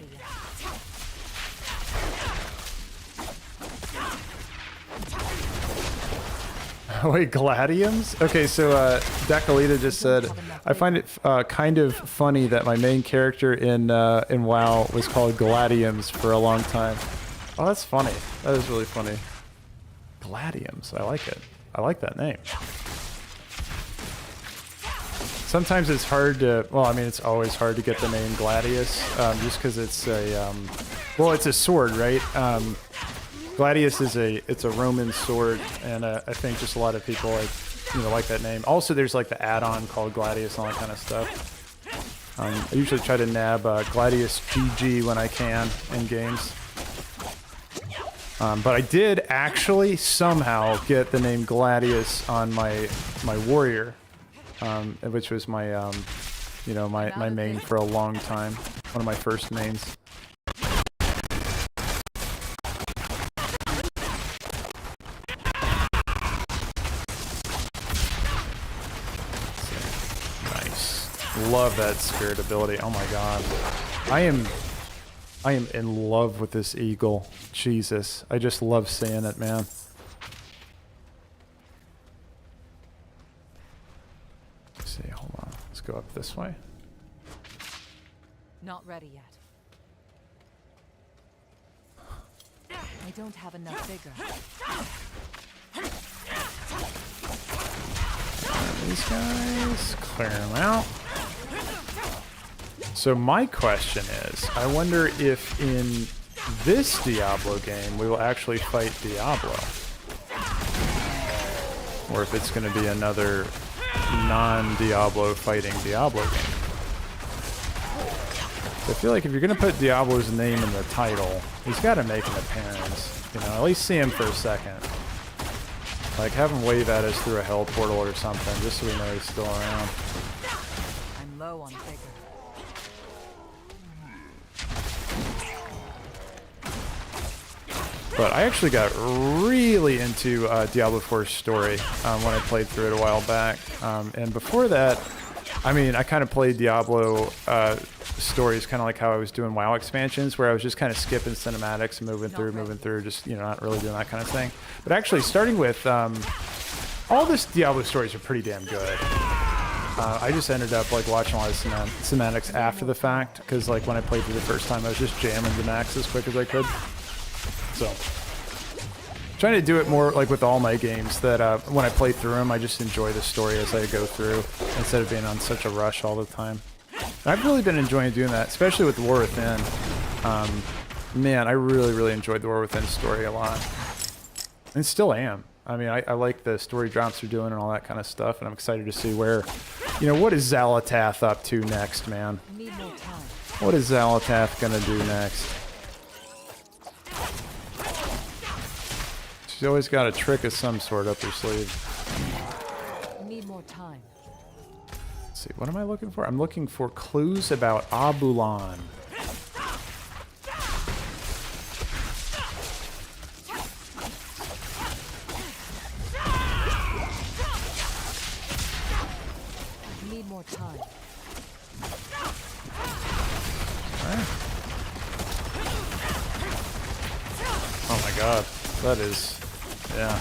Wait, Gladiums? Okay, so Dakalita just said, I find it kind of funny that my main character in WoW was called Gladiums for a long time. Oh, that's funny. That is really funny. Gladiums, I like it. I like that name. Sometimes it's hard to, well, I mean, it's always hard to get the name Gladius, just because it's a, well, it's a sword, right? Gladius is it's a Roman sword, and I think just a lot of people like that name. Also, there's like the add-on called Gladius and all that kind of stuff. I usually try to nab Gladius GG when I can in games. But I did actually somehow get the name Gladius on my warrior, which was my my main for a long time. One of my first mains. Love that spirit ability. Oh my god. I am in love with this eagle. Jesus. I just love seeing it, man. Let's see, hold on. Let's go up this way. Not ready yet. I don't have enough vigor. These guys, clear them out. So my question is, I wonder if in this Diablo game we will actually fight Diablo, or if it's going to be another non-Diablo fighting Diablo game. I feel like if you're going to put Diablo's name in the title, he's got to make an appearance. At least see him for a second. Like, have him wave at us through a hell portal or something, just so we know he's still around. I'm low on vigor. But I actually got really into Diablo 4's story when I played through it a while back. And before that, I mean, I kind of played Diablo stories kind of like how I was doing WoW expansions, where I was just kind of skipping cinematics and moving through, just, not really doing that kind of thing. But actually, starting with all this Diablo stories are pretty damn good. I just ended up like watching a lot of cinematics after the fact, because like when I played through the first time, I was just jamming the max as quick as I could. So, trying to do it more like with all my games, that when I play through them, I just enjoy the story as I go through, instead of being on such a rush all the time. And I've really been enjoying doing that, especially with War Within. Man, I really enjoyed the War Within story a lot. And still am. I mean, I like the story drops they're doing and all that kind of stuff, and I'm excited to see where, what is Xal'atath up to next, man? What is Xal'atath gonna do next? She's always got a trick of some sort up her sleeve. Need more time. Let's see, what am I looking for? I'm looking for clues about Abulan. Need more time. Right. Oh my god, that is... yeah.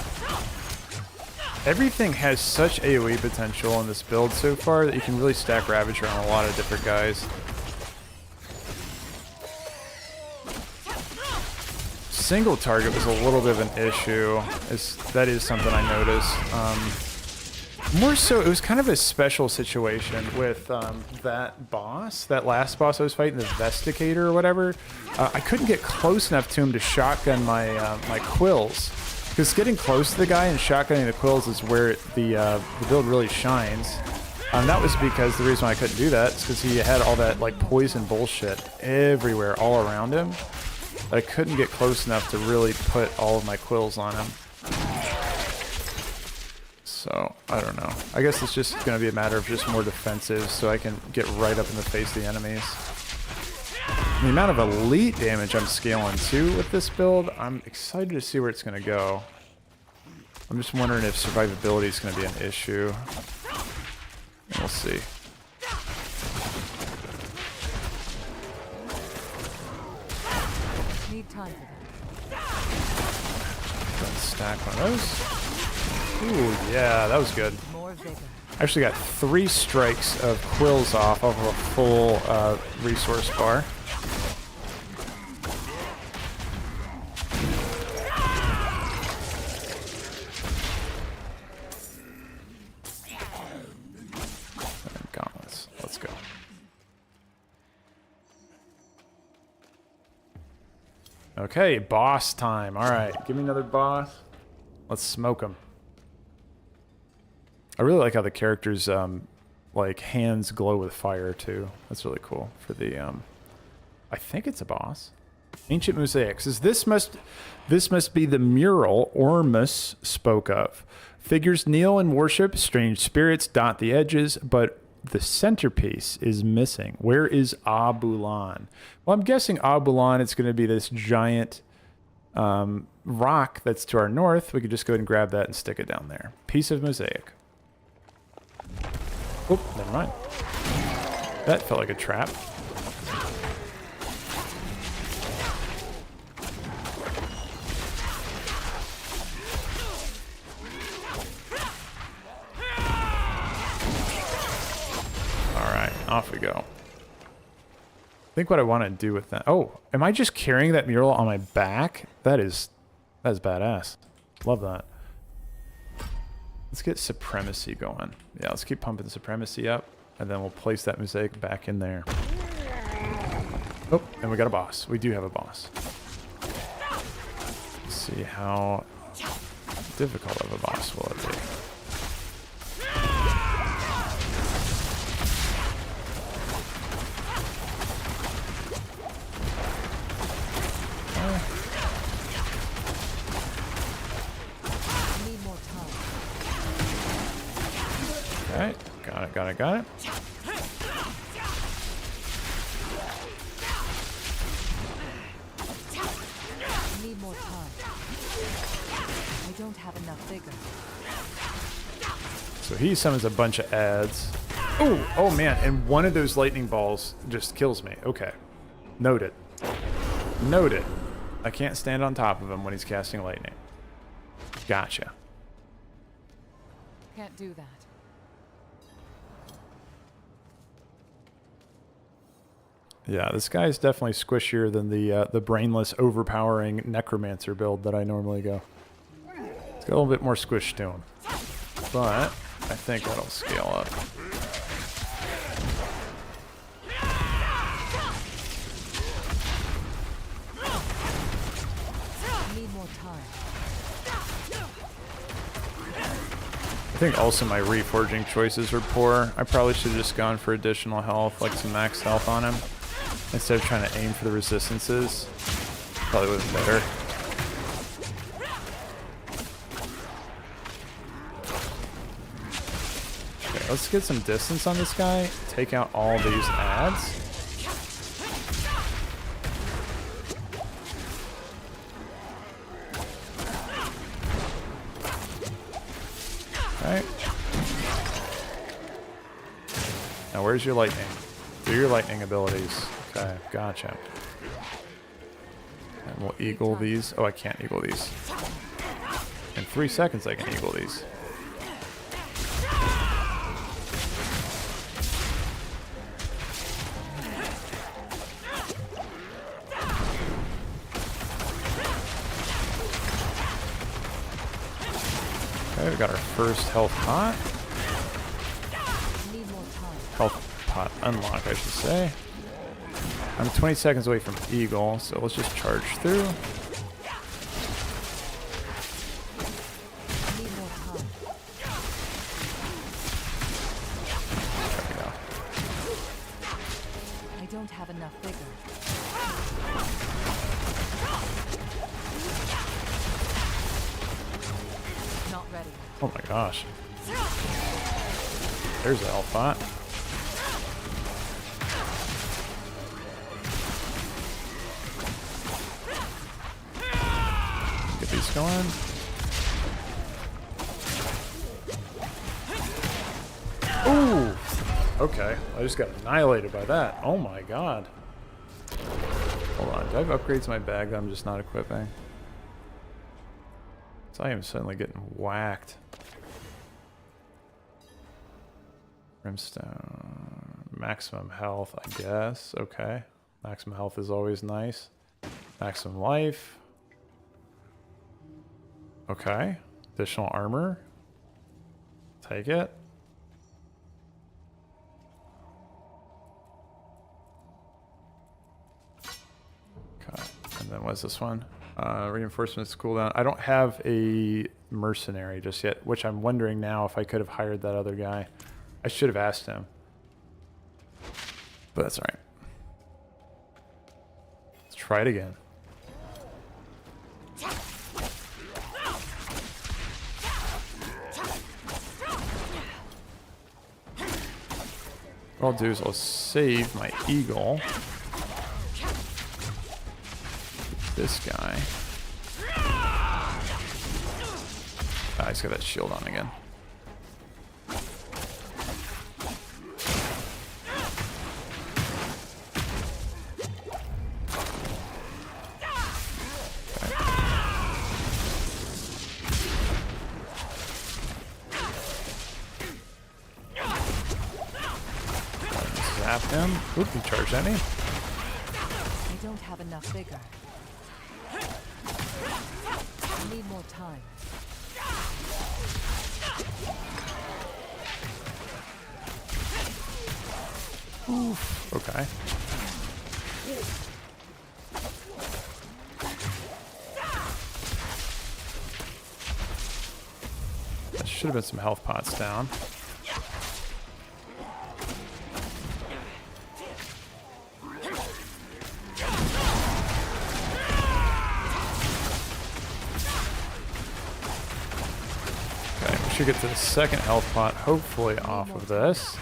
Everything has such AoE potential in this build so far that you can really stack Ravager on a lot of different guys. Single target was a little bit of an issue. That is something I noticed. More so, it was kind of a special situation with that boss, that last boss I was fighting, the Vesticator or whatever. I couldn't get close enough to him to shotgun my my quills. Because getting close to the guy and shotgunning the quills is where the build really shines. That was because the reason why I couldn't do that is because he had all that like poison bullshit everywhere, all around him. I couldn't get close enough to really put all of my quills on him. So, I don't know. I guess it's just going to be a matter of just more defensive so I can get right up in the face of the enemies. The amount of elite damage I'm scaling too with this build, I'm excited to see where it's going to go. I'm just wondering if survivability is going to be an issue. We'll see. Need time for that. Let's stack one of those. Ooh, yeah, that was good. More vigor. I actually got 3 strikes of quills off of a full resource bar. Gauntlets. Let's go. Okay, boss time. All right, give me another boss. Let's smoke him. I really like how the characters' like hands glow with fire too. That's really cool for the I think it's a boss. Ancient mosaics. This must be the mural Ormus spoke of. Figures kneel and worship, strange spirits dot the edges, but the centerpiece is missing. Where is Abulan? Well, I'm guessing Abulan, it's going to be this giant rock that's to our north. We could just go ahead and grab that and stick it down there. Piece of mosaic. Oh, never mind. That felt like a trap. Alright, off we go. I think what I want to do with that... Oh, am I just carrying that mural on my back? That's badass. Love that. Let's get supremacy going. Yeah, let's keep pumping supremacy up, and then we'll place that mosaic back in there. Oh, and we got a boss. We do have a boss. Let's see how difficult of a boss will it be. Okay, got it. Need more time. I don't have enough vigor. So he summons a bunch of ads. Oh man, and one of those lightning balls just kills me. Okay, noted. I can't stand on top of him when he's casting lightning. Gotcha. Can't do that. Yeah, this guy is definitely squishier than the brainless, overpowering necromancer build that I normally go. It's got a little bit more squish to him, but I think that'll scale up. Need more time. I think also my reforging choices were poor. I probably should have just gone for additional health, like some max health on him, instead of trying to aim for the resistances. Probably would have been better. Okay, let's get some distance on this guy. Take out all these ads. Alright. Now where's your lightning? Do your lightning abilities. Okay, gotcha. And we'll eagle these. Oh, I can't eagle these. In 3 seconds I can eagle these. Okay, we got our first health pot. Health pot unlock, I should say. I'm 20 seconds away from eagle, so let's just charge through. don't have enough vigor. Not ready. Oh my gosh. There's the health pot. Get these going. Ooh! Okay, I just got annihilated by that. Oh my god. Hold on, do I have upgrades in my bag that I'm just not equipping? So I am suddenly getting whacked. Brimstone. Maximum health, I guess. Okay. Maximum health is always nice. Maximum life. Okay. Additional armor. Take it. Okay. And then what's this one? Reinforcements cooldown. I don't have a mercenary just yet, which I'm wondering now if I could have hired that other guy. I should have asked him. But that's alright. Let's try it again. What I'll do is I'll save my eagle. This guy. Ah, he's got that shield on again. Zap him. Oop, he charged at me. I don't have enough vigor. I need more time. Oof. Okay. That should have been some health pots down. Should get to the second health pot, hopefully off of this.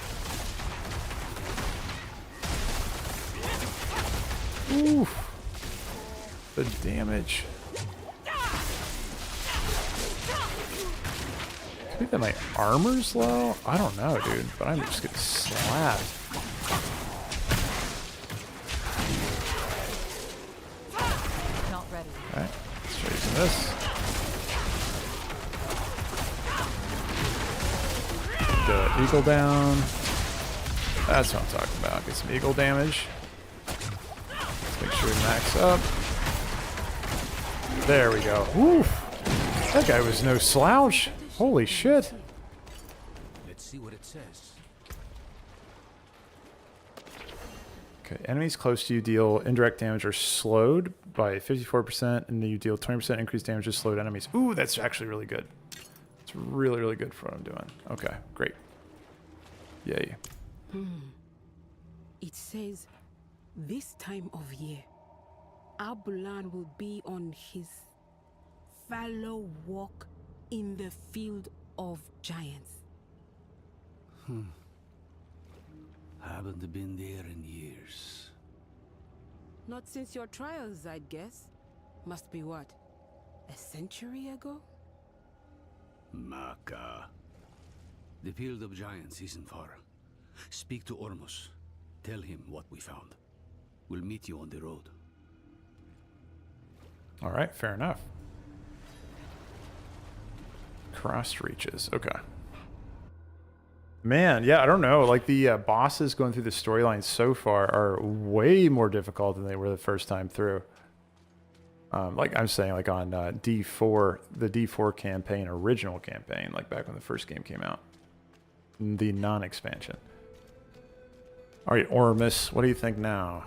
Oof. The damage. Could be that my armor's low? I don't know, dude, but I'm just getting slapped. Not ready. Alright, let's try using this. The eagle down. That's what I'm talking about. Get some eagle damage. Let's make sure we max up. There we go. Woof. That guy was no slouch. Holy shit. Let's see what it says. Okay, enemies close to you deal indirect damage are slowed by 54%, and then you deal 20% increased damage to slowed enemies. Ooh, that's actually really good. It's really, really good for what I'm doing. Okay, great. Yay. It says, this time of year, Abulan will be on his fallow walk in the field of giants. Haven't been there in years. Not since your trials, I'd guess. Must be what? A century ago? Maka. The field of giants isn't far. Speak to Ormus. Tell him what we found. We'll meet you on the road. Alright, fair enough. Cross reaches. Okay. Man, yeah, I don't know. Like, the bosses going through the storyline so far are way more difficult than they were the first time through. Like I'm saying, like on D4, the D4 campaign, original campaign, like back when the first game came out. The non-expansion. All right, Ormus, what do you think now?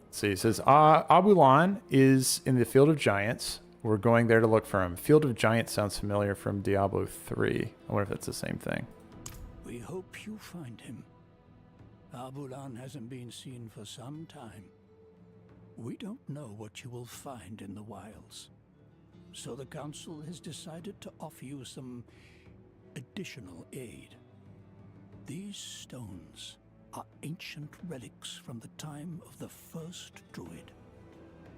Let's see, it says, Abulan is in the Field of Giants. We're going there to look for him. Field of Giants sounds familiar from Diablo 3. I wonder if that's the same thing. We hope you find him. Abulan hasn't been seen for some time. We don't know what you will find in the wilds. So the Council has decided to offer you some additional aid. These stones are ancient relics from the time of the first druid.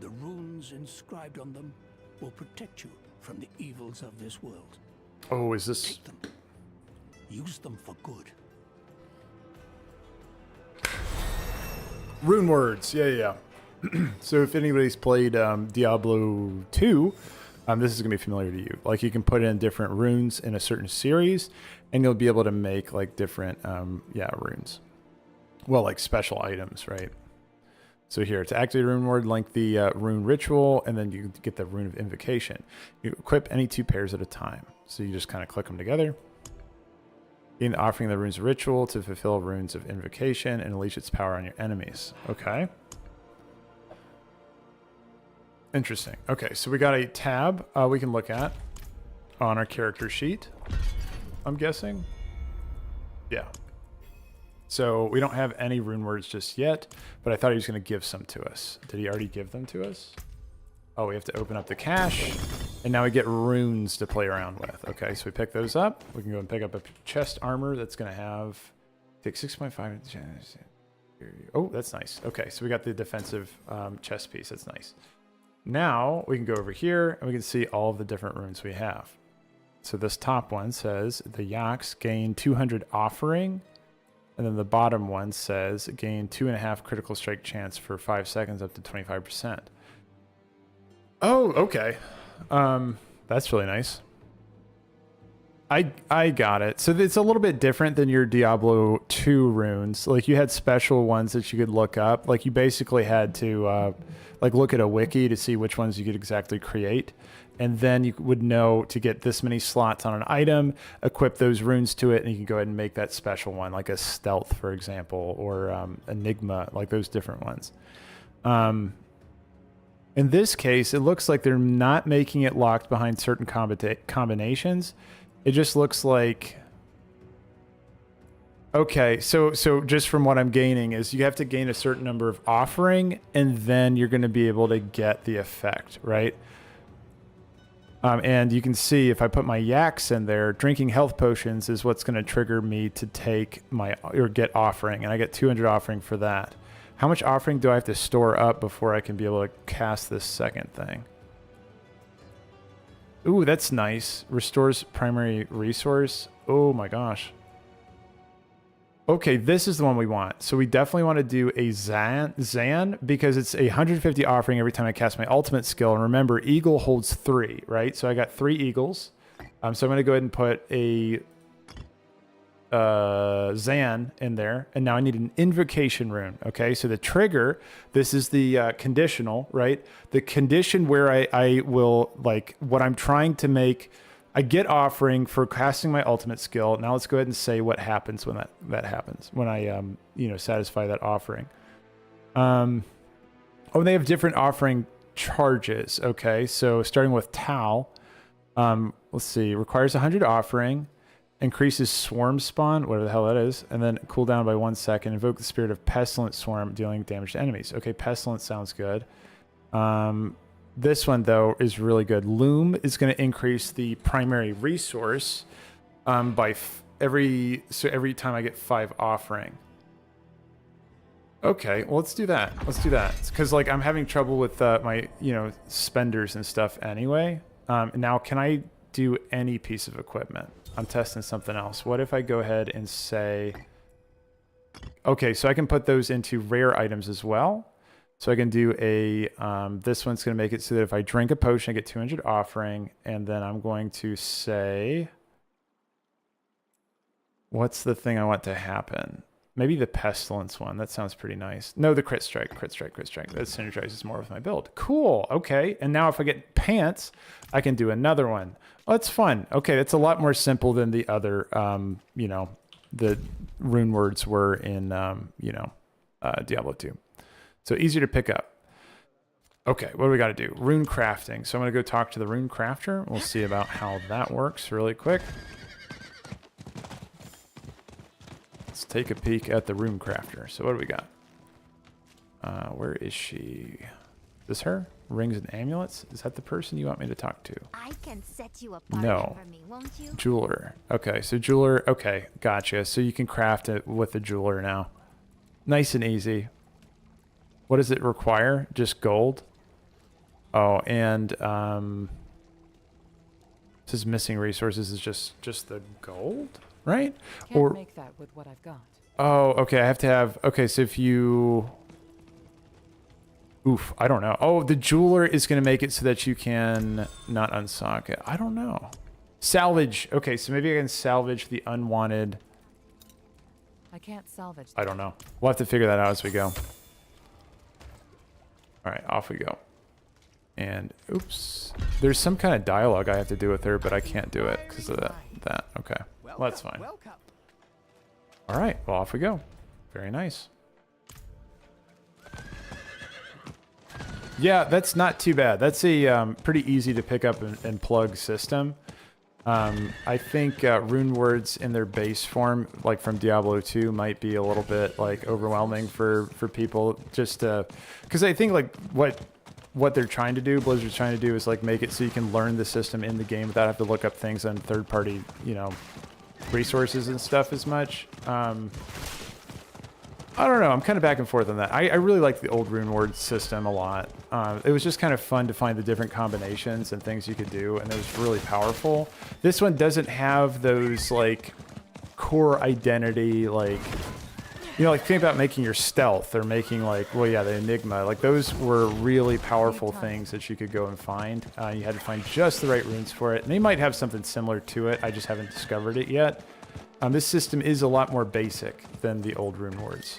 The runes inscribed on them will protect you from the evils of this world. Oh, is this... Take them. Use them for good. Rune words. Yeah. So if anybody's played Diablo 2, this is going to be familiar to you. Like, you can put in different runes in a certain series, and you'll be able to make, like, different, runes. Well, like, special items, right? So here, to activate a rune word, link the rune ritual, and then you get the rune of invocation. You equip any 2 pairs at a time. So you just kind of click them together. Gain the offering of the runes of ritual to fulfill runes of invocation and unleash its power on your enemies. Okay. Interesting. Okay, so we got a tab we can look at on our character sheet, I'm guessing. Yeah. So we don't have any rune words just yet, but I thought he was going to give some to us. Did he already give them to us? Oh, we have to open up the cache, and now we get runes to play around with. Okay, so we pick those up. We can go and pick up a chest armor that's going to have... Take 6.5... Oh, that's nice. Okay, so we got the defensive chest piece. That's nice. Now we can go over here, and we can see all of the different runes we have. So this top one says, the Yaks gain 200 offering. And then the bottom one says, gain 2.5 critical strike chance for 5 seconds up to 25%. Oh, okay. That's really nice. I got it. So it's a little bit different than your Diablo 2 runes. Like, you had special ones that you could look up. Like, you basically had to like look at a wiki to see which ones you could exactly create. And then you would know to get this many slots on an item, equip those runes to it, and you can go ahead and make that special one, like a stealth, for example, or enigma, like those different ones. In this case, it looks like they're not making it locked behind certain combinations. It just looks like... Okay, so just from what I'm gaining is you have to gain a certain number of offering, and then you're going to be able to get the effect, right? And you can see if I put my Yaks in there, drinking health potions is what's going to trigger me to take or get offering, and I get 200 offering for that. How much offering do I have to store up before I can be able to cast this second thing? Ooh, that's nice. Restores primary resource. Oh my gosh. Okay, this is the one we want. So we definitely want to do a Zan because it's 150 offering every time I cast my ultimate skill. And remember, Eagle holds 3, right? So I got 3 Eagles. So I'm going to go ahead and put a Zan in there. And now I need an invocation rune. Okay, so the trigger, this is the conditional, right? The condition where I will, like, what I'm trying to make... I get offering for casting my ultimate skill. Now let's go ahead and say what happens when that happens, when I satisfy that offering. Oh, they have different offering charges. Okay, so starting with Tal, let's see, requires 100 offering, increases swarm spawn, whatever the hell that is, and then cool down by 1 second. Invoke the spirit of pestilent swarm, dealing damage to enemies. Okay, pestilent sounds good. This one, though, is really good. Loom is going to increase the primary resource by every time I get 5 offering. Okay, well, let's do that. Let's do that. Because, like, I'm having trouble with my, spenders and stuff anyway. Now, can I do any piece of equipment? I'm testing something else. What if I go ahead and say... Okay, so I can put those into rare items as well. So I can do a, this one's going to make it so that if I drink a potion, I get 200 offering. And then I'm going to say, what's the thing I want to happen? Maybe the pestilence one. That sounds pretty nice. No, the crit strike. That synergizes more with my build. Cool. Okay. And now if I get pants, I can do another one. Oh, that's fun. Okay. That's a lot more simple than the other, the rune words were in, Diablo 2. So easier to pick up. Okay, what do we got to do? Rune crafting. So I'm going to go talk to the rune crafter. We'll see about how that works really quick. Let's take a peek at the Rune Crafter. So what do we got? Where is she? Is this her? Rings and amulets? Is that the person you want me to talk to? I can set you apart No. for me, won't you? Jeweler. Okay, so jeweler. Okay, gotcha. So you can craft it with the jeweler now. Nice and easy. What does it require? Just gold? Oh, and this is missing resources is just the gold, right? Can't make that with what I've got. Oh, okay. I have to have. Okay, so if you. Oof, I don't know. Oh, the jeweler is going to make it so that you can not unsock it. I don't know. Salvage. Okay, so maybe I can salvage the unwanted. I can't salvage. I don't know. We'll have to figure that out as we go. All right, off we go. And oops, there's some kind of dialogue I have to do with her, but I can't do it because of that. Okay, well, that's fine. All right, well, off we go. Very nice. Yeah, that's not too bad. That's a pretty easy to pick up and plug system. I think rune words in their base form, like from Diablo 2, might be a little bit like overwhelming for people. Just because I think like what they're trying to do, Blizzard's trying to do, is like make it so you can learn the system in the game without having to look up things on third-party, resources and stuff as much. I don't know. I'm kind of back and forth on that. I really like the old rune word system a lot. It was just kind of fun to find the different combinations and things you could do, and it was really powerful. This one doesn't have those like core identity, like think about making your stealth or making the enigma. Like those were really powerful things that you could go and find. You had to find just the right runes for it, and they might have something similar to it. I just haven't discovered it yet. This system is a lot more basic than the old rune words,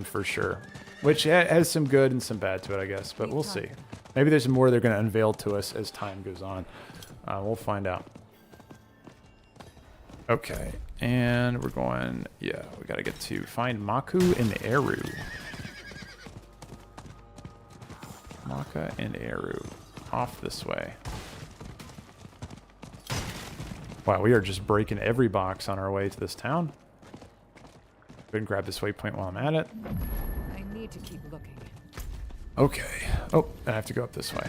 for sure. Which has some good and some bad to it, I guess. But we'll see. Maybe there's more they're going to unveil to us as time goes on. We'll find out. Okay. And we're going... Yeah, we got to get to find Maku and Eru. Maka and Eru. Off this way. Wow, we are just breaking every box on our way to this town. Go ahead and grab this waypoint while I'm at it. I need to keep looking. Okay. Oh, I have to go up this way.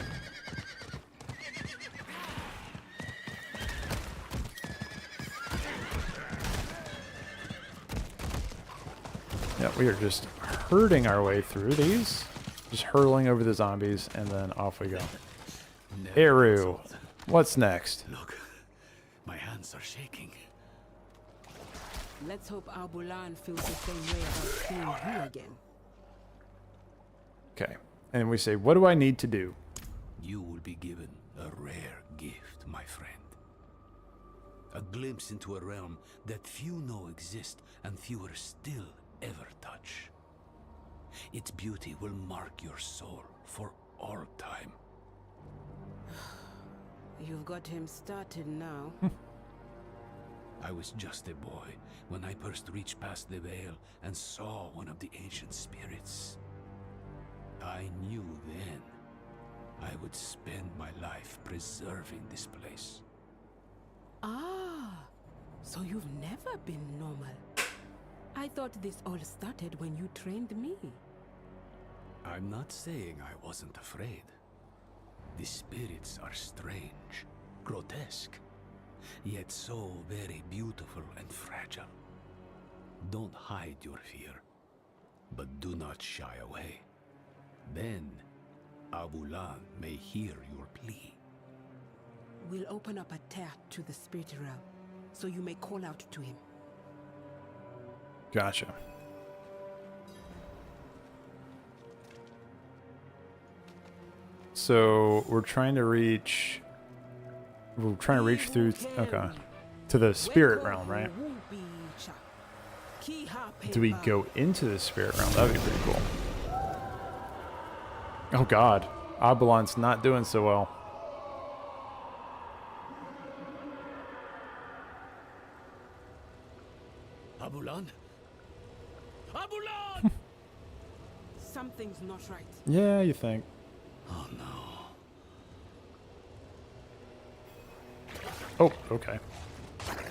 Yeah, we are just herding our way through these. Just hurtling over the zombies, and then off we go. Eru, what's next? Look. My hands are shaking. Let's hope Abulan feels the same way about seeing you again. Okay. And we say, what do I need to do? You will be given a rare gift, my friend. A glimpse into a realm that few know exist and fewer still ever touch. Its beauty will mark your soul for all time. You've got him started now. I was just a boy when I first reached past the veil and saw one of the ancient spirits. I knew then I would spend my life preserving this place. Ah, so you've never been normal. I thought this all started when you trained me. I'm not saying I wasn't afraid. The spirits are strange, grotesque, yet so very beautiful and fragile. Don't hide your fear, but do not shy away. Then, Abulan may hear your plea. We'll open up a tear to the spirit realm, so you may call out to him. Gotcha. So we're trying to reach through, okay, to the spirit realm, right? Do we go into the spirit realm? That'd be pretty cool. Oh god, Abulan's not doing so well. Abulan? Abulan! Something's not right. Yeah, you think. Oh no. Oh, okay.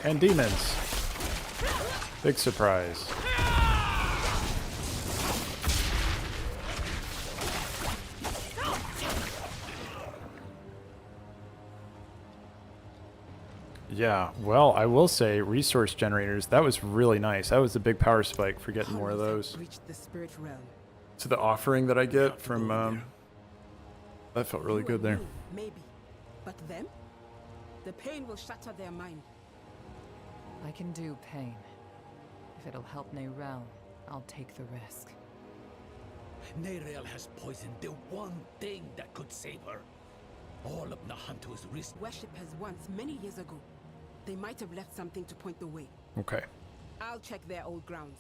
And demons. Big surprise. Yeah, well, I will say resource generators, that was really nice. That was a big power spike for getting more of those. Reached the spirit realm. To the offering that I get from, that felt really good there. Maybe. But them? The pain will shatter their mind. I can do pain. If it'll help Neyrelle, I'll take the risk. Neyrelle has poisoned the one thing that could save her. All of Nahantu's risk. Worshippers once, many years ago. They might have left something to point the way. Okay. I'll check their old grounds.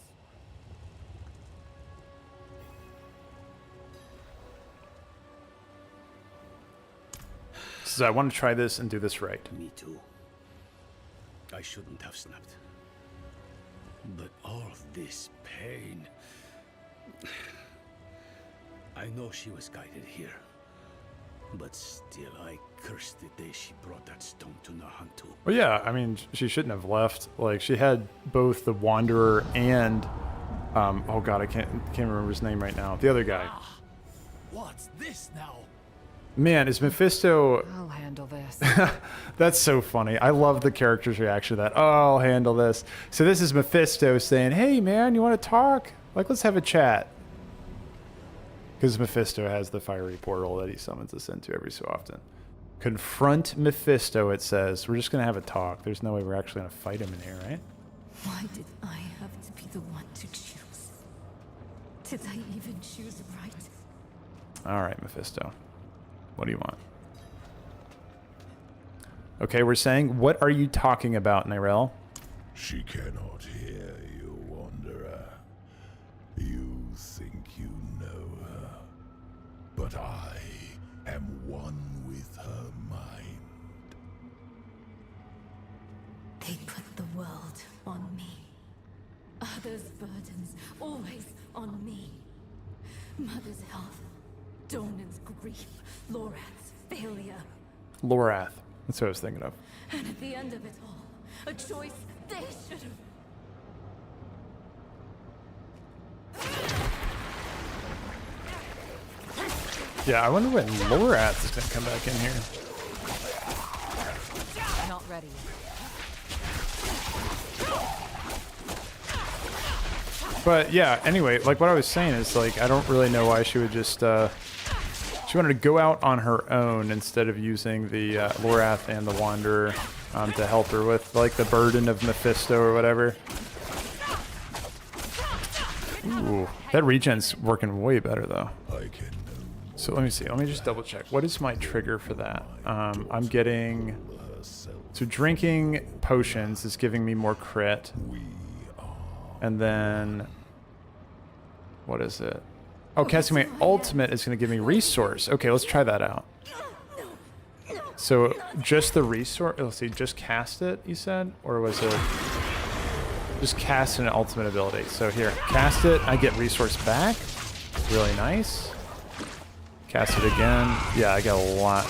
So I want to try this and do this right. Me too. I shouldn't have snapped. But all this pain... I know she was guided here. But still, I cursed the day she brought that stone to Nahantu. Well, yeah, I mean, she shouldn't have left. Like, she had both the Wanderer and... oh god, I can't remember his name right now. The other guy. What's this now? Man, is Mephisto... I'll handle this. That's so funny. I love the character's reaction to that. Oh, I'll handle this. So this is Mephisto saying, hey, man, you want to talk? Like, let's have a chat. Because Mephisto has the fiery portal that he summons us into every so often. Confront Mephisto, it says. We're just going to have a talk. There's no way we're actually going to fight him in here, right? Why did I have to be the one to choose? Did I even choose right? All right, Mephisto. What do you want? Okay, we're saying, what are you talking about, Neyrelle? She cannot hear you, Wanderer. You think you know her, but I am one with her mind. They put the world on me. Others' burdens always on me. Mother's health, Dornan's grief, Lorath's failure. Lorath. That's what I was thinking of. And at the end of it all, a choice they should have. Yeah, I wonder when Lorath is going to come back in here. Not ready. But yeah, anyway, like what I was saying is like, I don't really know why she would just, she wanted to go out on her own instead of using the Lorath and the Wanderer to help her with like the burden of Mephisto or whatever. Ooh, that regen's working way better though. So let me see, let me just double check. What is my trigger for that? I'm getting, so drinking potions is giving me more crit. And then, what is it? Oh, casting my ultimate is going to give me resource. Okay, let's try that out. So just the resource, let's see, just cast it, you said? Or was it just cast an ultimate ability? So here, cast it, I get resource back. Really nice. Cast it again. Yeah, I got a lot.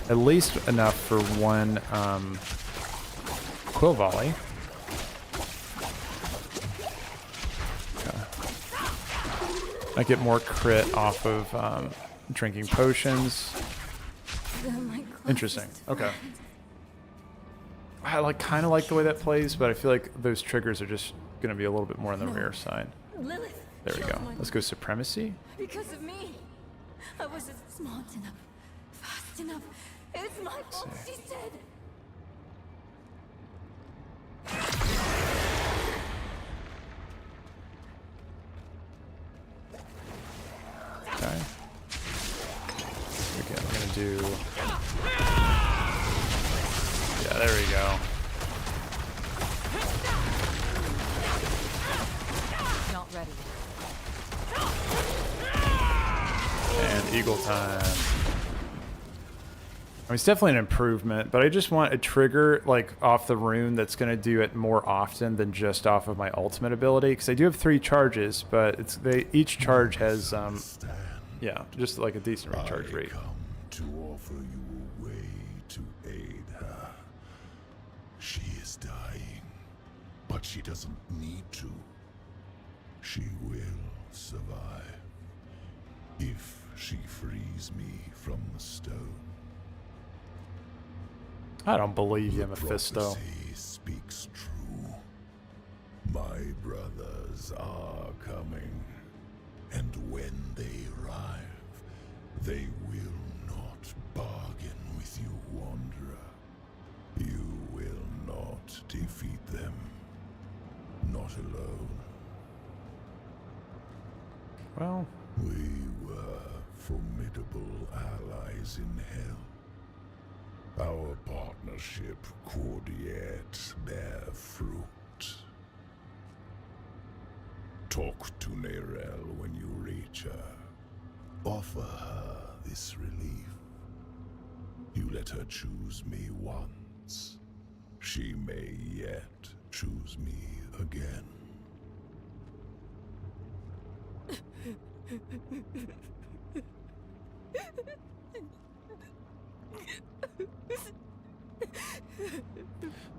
At least enough for one Quill Volley. I get more crit off of drinking potions. Interesting. Okay. I kind of like the way that plays, but I feel like those triggers are just going to be a little bit more on the rear side. Lilith, There we go. Let's go Supremacy. because of me. I wasn't smart enough, fast enough. It's my fault, she said. Okay. Okay, I'm gonna do. Yeah, there we go. Not ready. And Eagle time. I mean, it's definitely an improvement, but I just want a trigger like off the rune that's going to do it more often than just off of my ultimate ability. Because I do have 3 charges, but each charge has, yeah, just like a decent recharge rate. To offer you a way to aid her. She is dying, But she doesn't need to. She will survive if she frees me from the stone. I don't believe you, The Mephisto. prophecy speaks true. My brothers are coming, and when they arrive, they will not bargain with you, Wanderer. You will not defeat them. Not alone. Well, we were formidable allies in hell. Our partnership could yet bear fruit. Talk to Neyrelle when you reach her. Offer her this relief. You let her choose me once. She may yet choose me again.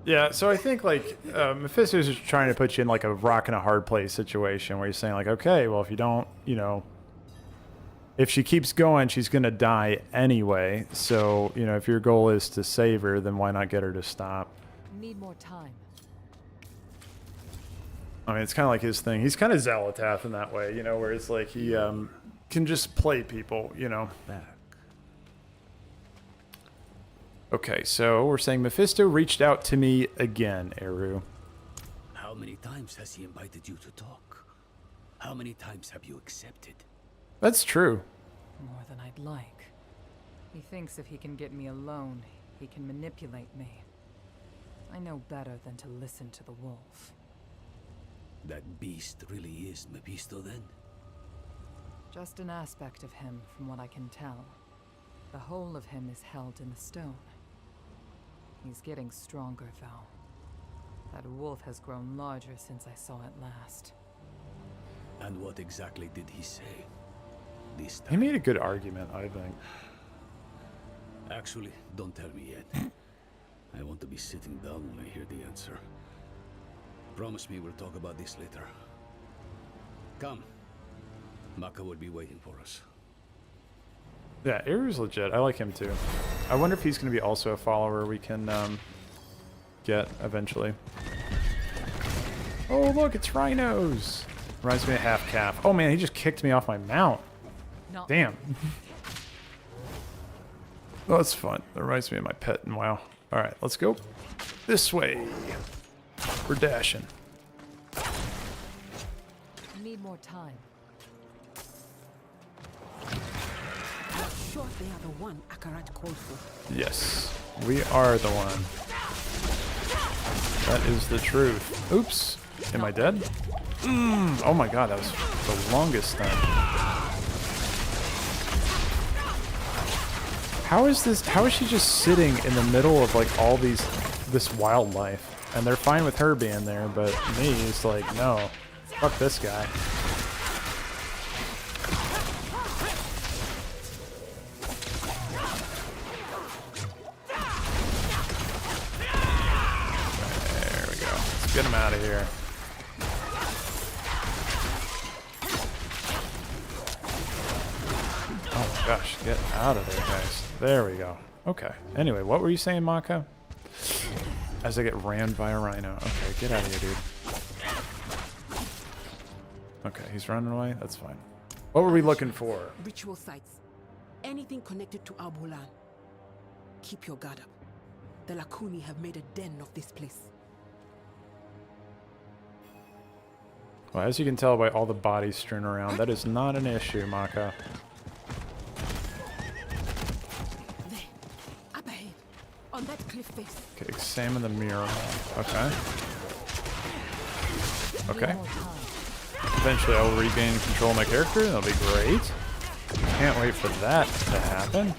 Yeah, so I think like Mephisto's just trying to put you in like a rock and a hard place situation where you're saying like, okay, well if you don't, you know, if she keeps going, she's gonna die anyway. So you know, if your goal is to save her, then why not get her to stop? Need more time. I mean, it's kind of like his thing. He's kind of Xalatath in that way, you know, where it's like he can just play people, you know. Okay, so we're saying Mephisto reached out to me again, Eru. How many times has he invited you to talk? How many times have you accepted? That's true. More than I'd like. He thinks if he can get me alone, he can manipulate me. I know better than to listen to the wolf. That beast really is Mephisto then? Just an aspect of him, from what I can tell. The whole of him is held in the stone. He's getting stronger, though. That wolf has grown larger since I saw it last. And what exactly did he say? This time? He made a good argument, I think. Actually, don't tell me yet. I want to be sitting down when I hear the answer. Promise me we'll talk about this later. Come. Maka will be waiting for us. Yeah, Eru's legit. I like him too. I wonder if he's going to be also a follower we can get eventually. Oh, look, it's rhinos. Reminds me of half calf. Oh man, he just kicked me off my mount. No. Damn. Oh, that's fun. That reminds me of my pet in WoW. All right, let's go this way. We're dashing. Need more time. Sure they are the one Akarat called for. Yes, we are the one. That is the truth. Oops. Am I dead? Oh my god, that was the longest time. How is this? How is she just sitting in the middle of like all this wildlife? And they're fine with her being there, but me, it's like, no. Fuck this guy. There we go. Let's get him out of here. Oh my gosh, get out of there, guys. There we go. Okay. Anyway, what were you saying, Maka? As I get rammed by a rhino. Okay, get out of here, dude. Okay, he's running away. That's fine. What were we looking for? Ritual sites. Anything connected to Arbolan. Keep your guard up. The Lakuni have made a den of this place. Well, as you can tell by all the bodies strewn around, that is not an issue, Maka. There. Up ahead. On that cliff face. Okay, examine the mirror. Okay. Okay. Eventually I will regain control of my character. That'll be great. Can't wait for that to happen.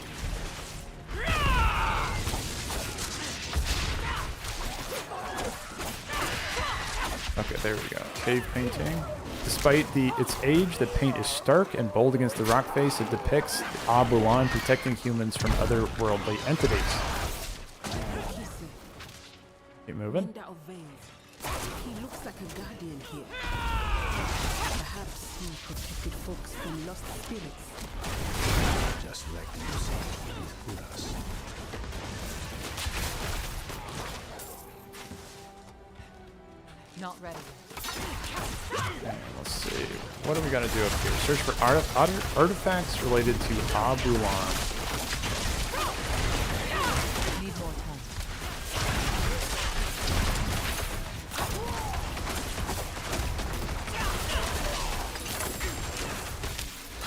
Okay, there we go. Cave painting. Despite its age, the paint is stark and bold against the rock face. It depicts Arbolan protecting humans from otherworldly entities. Keep moving. He looks like a guardian here. Perhaps he protected folks from lost spirits. Just like you said, with Kuras. Not ready. Okay, let's see. What are we gonna do up here? Search for artifacts related to Abulan. Need more time.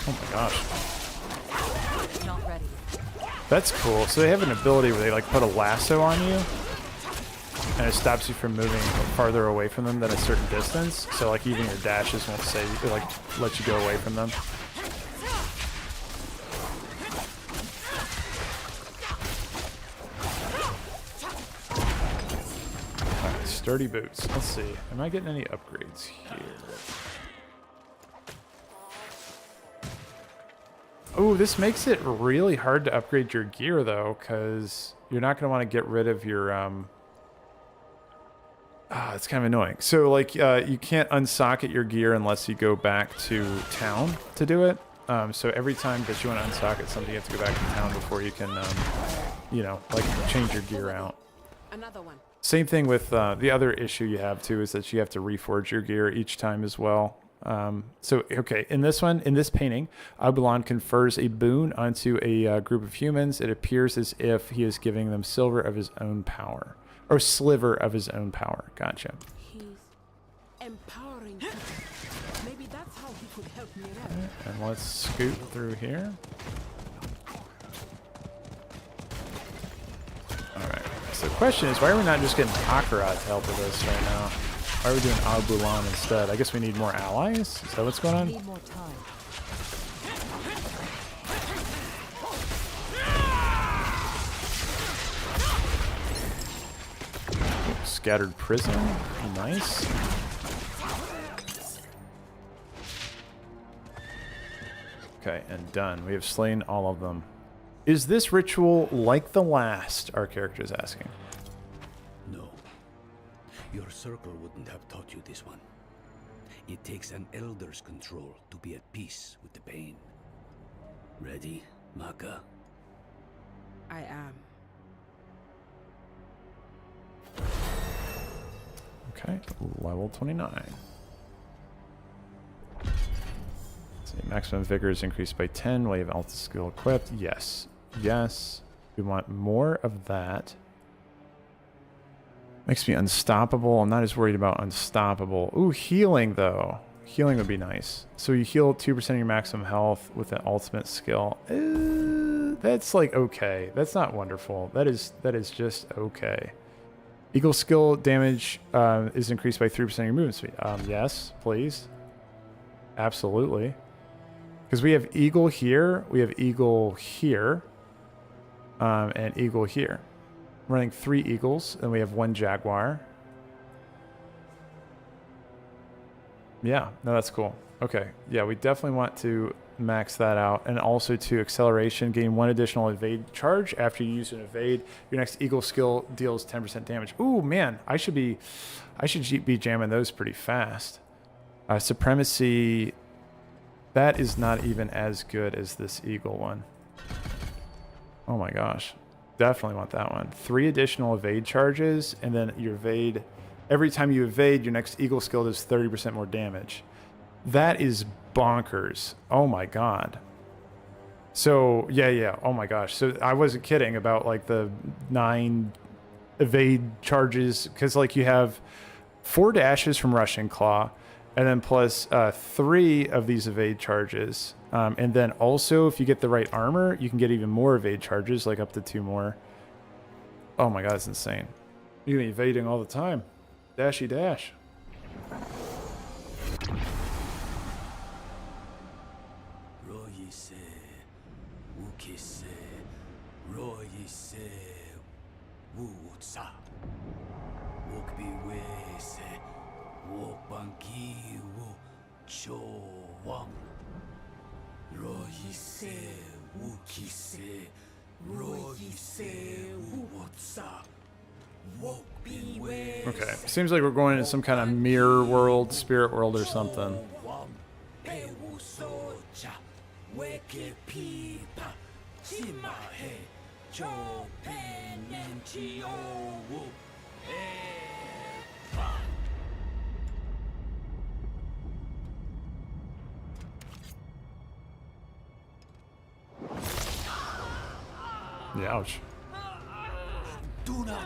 Oh my gosh. Not ready. That's cool. So they have an ability where they like put a lasso on you, and it stops you from moving farther away from them than a certain distance. So like even your dashes won't save, like let you go away from them. Alright, sturdy boots. Let's see. Am I getting any upgrades here? Oh, this makes it really hard to upgrade your gear though, because you're not going to want to get rid of your it's kind of annoying. So like you can't unsocket your gear unless you go back to town to do it. So every time that you want to unsocket something, you have to go back to town before you can, you know, like change your gear out. Another one. Same thing with the other issue you have too is that you have to reforge your gear each time as well. So, okay, in this one, in this painting, Abulan confers a boon onto a group of humans. It appears as if he is giving them silver of his own power. Or sliver of his own power. Gotcha. He's empowering people. Maybe that's how he could help me out. Okay, and let's scoot through here. Alright, so the question is, why are we not just getting Akarat to help with this right now? Why are we doing Abulan instead? I guess we need more allies? Is that what's going on? Need more time. Scattered prison. Nice. Okay, and done. We have slain all of them. Is this ritual like the last? Our character is asking. No. Your circle wouldn't have taught you this one. It takes an elder's control to be at peace with the pain. Ready, Maka? I am. Okay, level 29. Let's see, maximum vigor is increased by 10 while you have alta skill equipped. Yes. Yes. We want more of that. Makes me unstoppable. I'm not as worried about unstoppable. Ooh, healing though. Healing would be nice. So you heal 2% of your maximum health with an ultimate skill. That's like okay. That's not wonderful. That is just okay. Eagle skill damage is increased by 3% of your movement speed. Yes, please. Absolutely. Because we have eagle here, we have eagle here, and eagle here. I'm running 3 eagles, and we have 1 jaguar. Yeah, no, that's cool. Okay, yeah, we definitely want to max that out. And also to acceleration, gain 1 additional evade charge after you use an evade. Your next eagle skill deals 10% damage. Ooh, man, I should be jamming those pretty fast. Supremacy, that is not even as good as this eagle one. Oh my gosh. Definitely want that one. 3 additional evade charges, and then your evade, every time you evade, your next eagle skill does 30% more damage. That is bonkers. Oh my god. So, yeah. Oh my gosh. So I wasn't kidding about like the 9 evade charges, because like you have 4 dashes from Rushing Claw, and then plus 3 of these evade charges. And then also, if you get the right armor, you can get even more evade charges, like up to 2 more. Oh my god, it's insane. You're gonna be evading all the time. Dashy dash. Okay, seems like we're going into some kind of mirror world, spirit world or something. Yeah, ouch.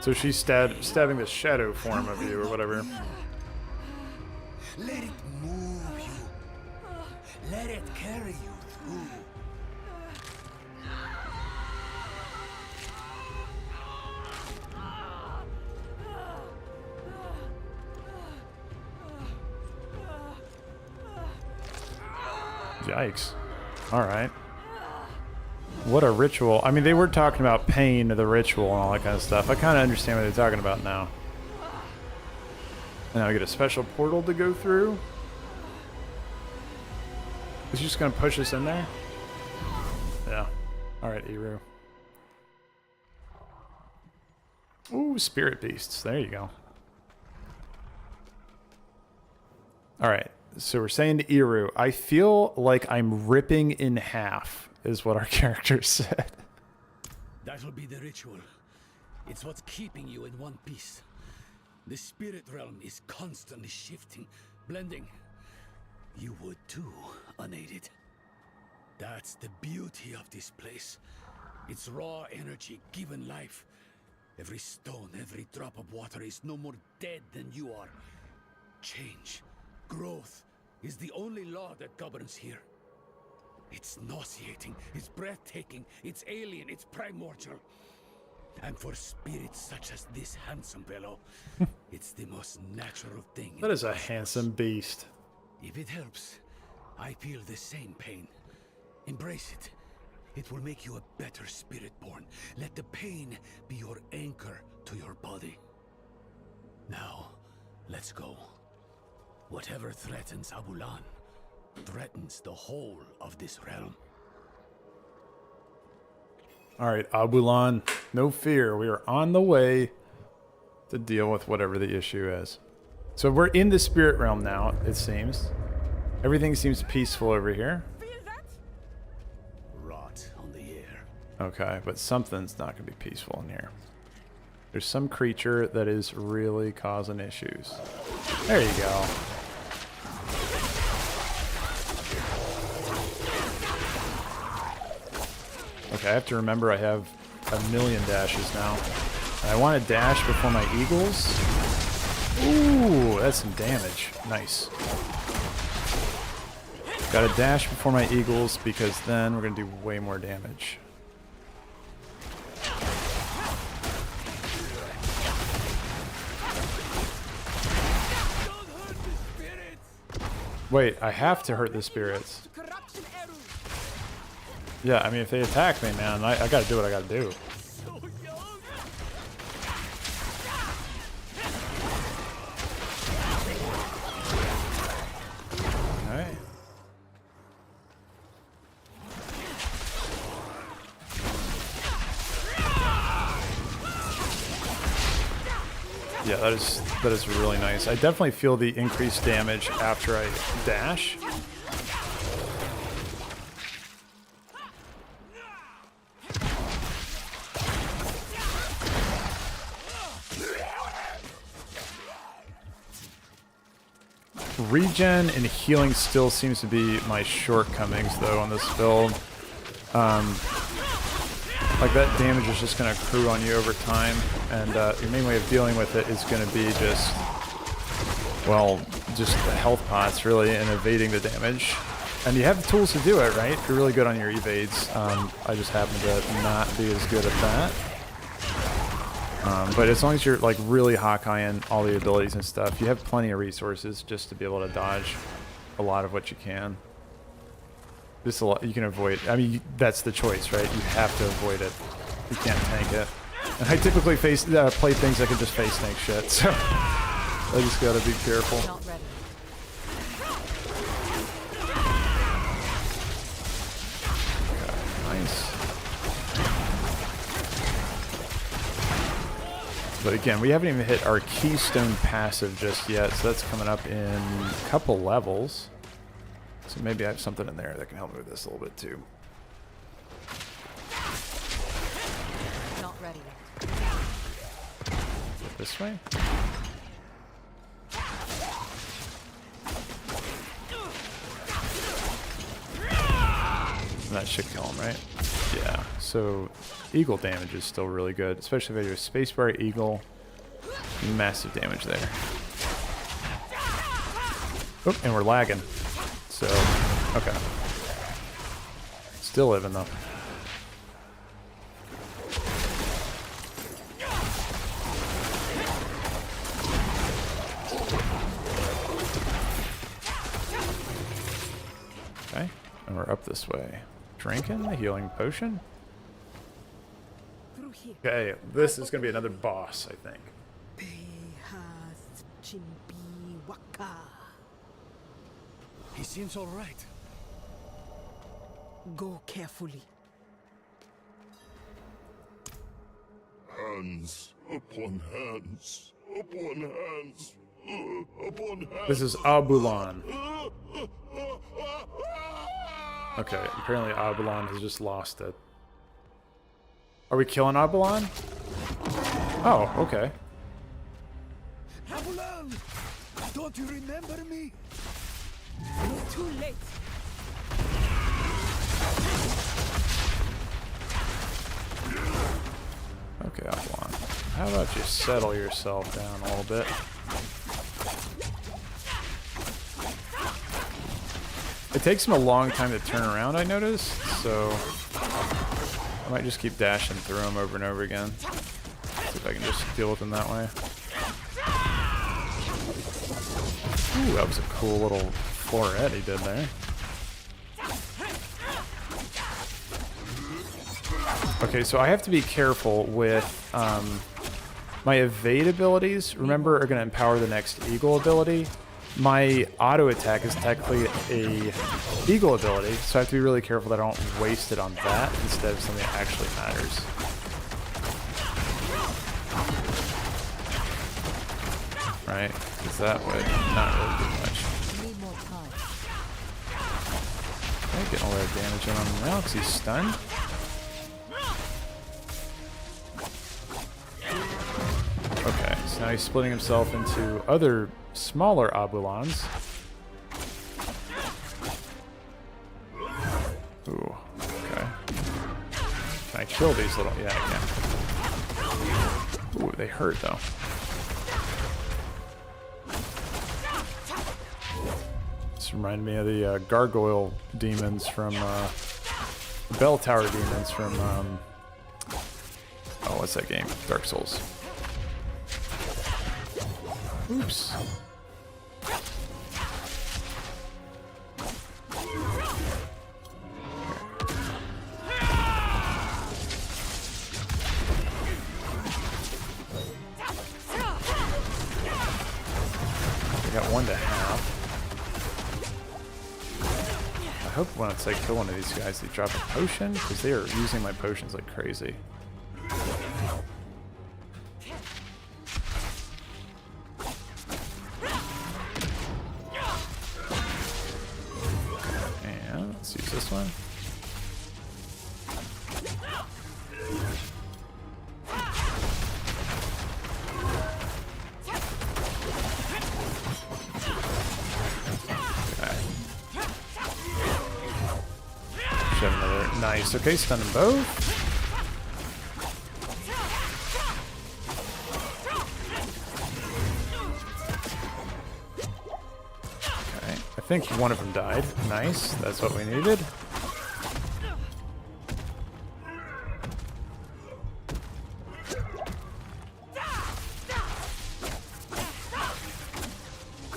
So she's stabbing the shadow form of you or whatever. Let it move you. Let it carry you through. Yikes. Alright. What a ritual. I mean, they were talking about pain, the ritual, and all that kind of stuff. I kind of understand what they're talking about now. And now we get a special portal to go through. Is he just going to push us in there? Yeah. Alright, Eru. Ooh, spirit beasts. There you go. Alright, so we're saying to Eru, I feel like I'm ripping in half, is what our character said. That'll be the ritual. It's what's keeping you in one piece. The spirit realm is constantly shifting, blending. You would too, unaided. That's the beauty of this place. It's raw energy given life. Every stone, every drop of water is no more dead than you are. Change, growth is the only law that governs here. It's nauseating, it's breathtaking, it's alien, it's primordial. And for spirits such as this handsome fellow, it's the most natural thing. That is a handsome beast. If it helps, I feel the same pain. Embrace it. It will make you a better Spiritborn. Let the pain be your anchor to your body. Now, let's go. Whatever threatens Abulan threatens the whole of this realm. Alright, Abulan, no fear. We are on the way to deal with whatever the issue is. So we're in the spirit realm now, it seems. Everything seems peaceful over here. Rot on the air. Okay, but something's not going to be peaceful in here. There's some creature that is really causing issues. There you go. Okay, I have to remember I have a million dashes now. And I want to dash before my eagles. Ooh, that's some damage. Nice. Got to dash before my eagles because then we're going to do way more damage. Wait, I have to hurt the spirits. Yeah, I mean, if they attack me, man, I gotta do what I gotta do. Okay. Yeah, that is really nice. I definitely feel the increased damage after I dash. Regen and healing still seems to be my shortcomings, though, on this build. Like, that damage is just going to accrue on you over time, and your main way of dealing with it is going to be just, well, just the health pots, really, and evading the damage. And you have the tools to do it, right? You're really good on your evades. I just happen to not be as good at that. But as long as you're like really Hawkeyeing all the abilities and stuff, you have plenty of resources just to be able to dodge a lot of what you can. Just a lot you can avoid. I mean, that's the choice, right? You have to avoid it. You can't tank it. And I typically play things that can just face tank shit, so I just gotta be careful. Okay, nice. But again, we haven't even hit our Keystone passive just yet, so that's coming up in a couple levels. So maybe I have something in there that can help me with this a little bit too. Not ready yet. This way? That should kill him, right? Yeah, so eagle damage is still really good, especially if I do a spacebar eagle. Massive damage there. Oh, and we're lagging. So, okay. Still living though. Okay, and we're up this way. Drinking the healing potion. Okay, this is going to be another boss, I think. He seems all right. Go carefully. Hands upon hands upon hands upon hands. This is Abulan. Okay, apparently Abulan has just lost it. Are we killing Abulan? Oh, okay. Abulan! Don't you remember me? It's too late. Okay, Abulan. How about you settle yourself down a little bit? It takes him a long time to turn around, I noticed, so I might just keep dashing through him over and over again. See if I can just deal with him that way. Ooh, that was a cool little floret he did there. Okay, so I have to be careful with my evade abilities. Remember, are going to empower the next eagle ability. My auto attack is technically a eagle ability, so I have to be really careful that I don't waste it on that instead of something that actually matters. Right? Because that would not really do much. Okay, getting all that damage in on him now because he's stunned. Okay, so now he's splitting himself into other smaller Abulans. Ooh, okay. Can I kill these little... Yeah, I can. Ooh, they hurt though. This reminded me of the gargoyle demons from... the bell tower demons from... oh, what's that game? Dark Souls. Oops. I got one to half. I hope when it's like kill one of these guys, they drop a potion, because they are using my potions like crazy. And let's use this one. Nice. Okay, stun them both. Okay, I think one of them died. Nice. That's what we needed.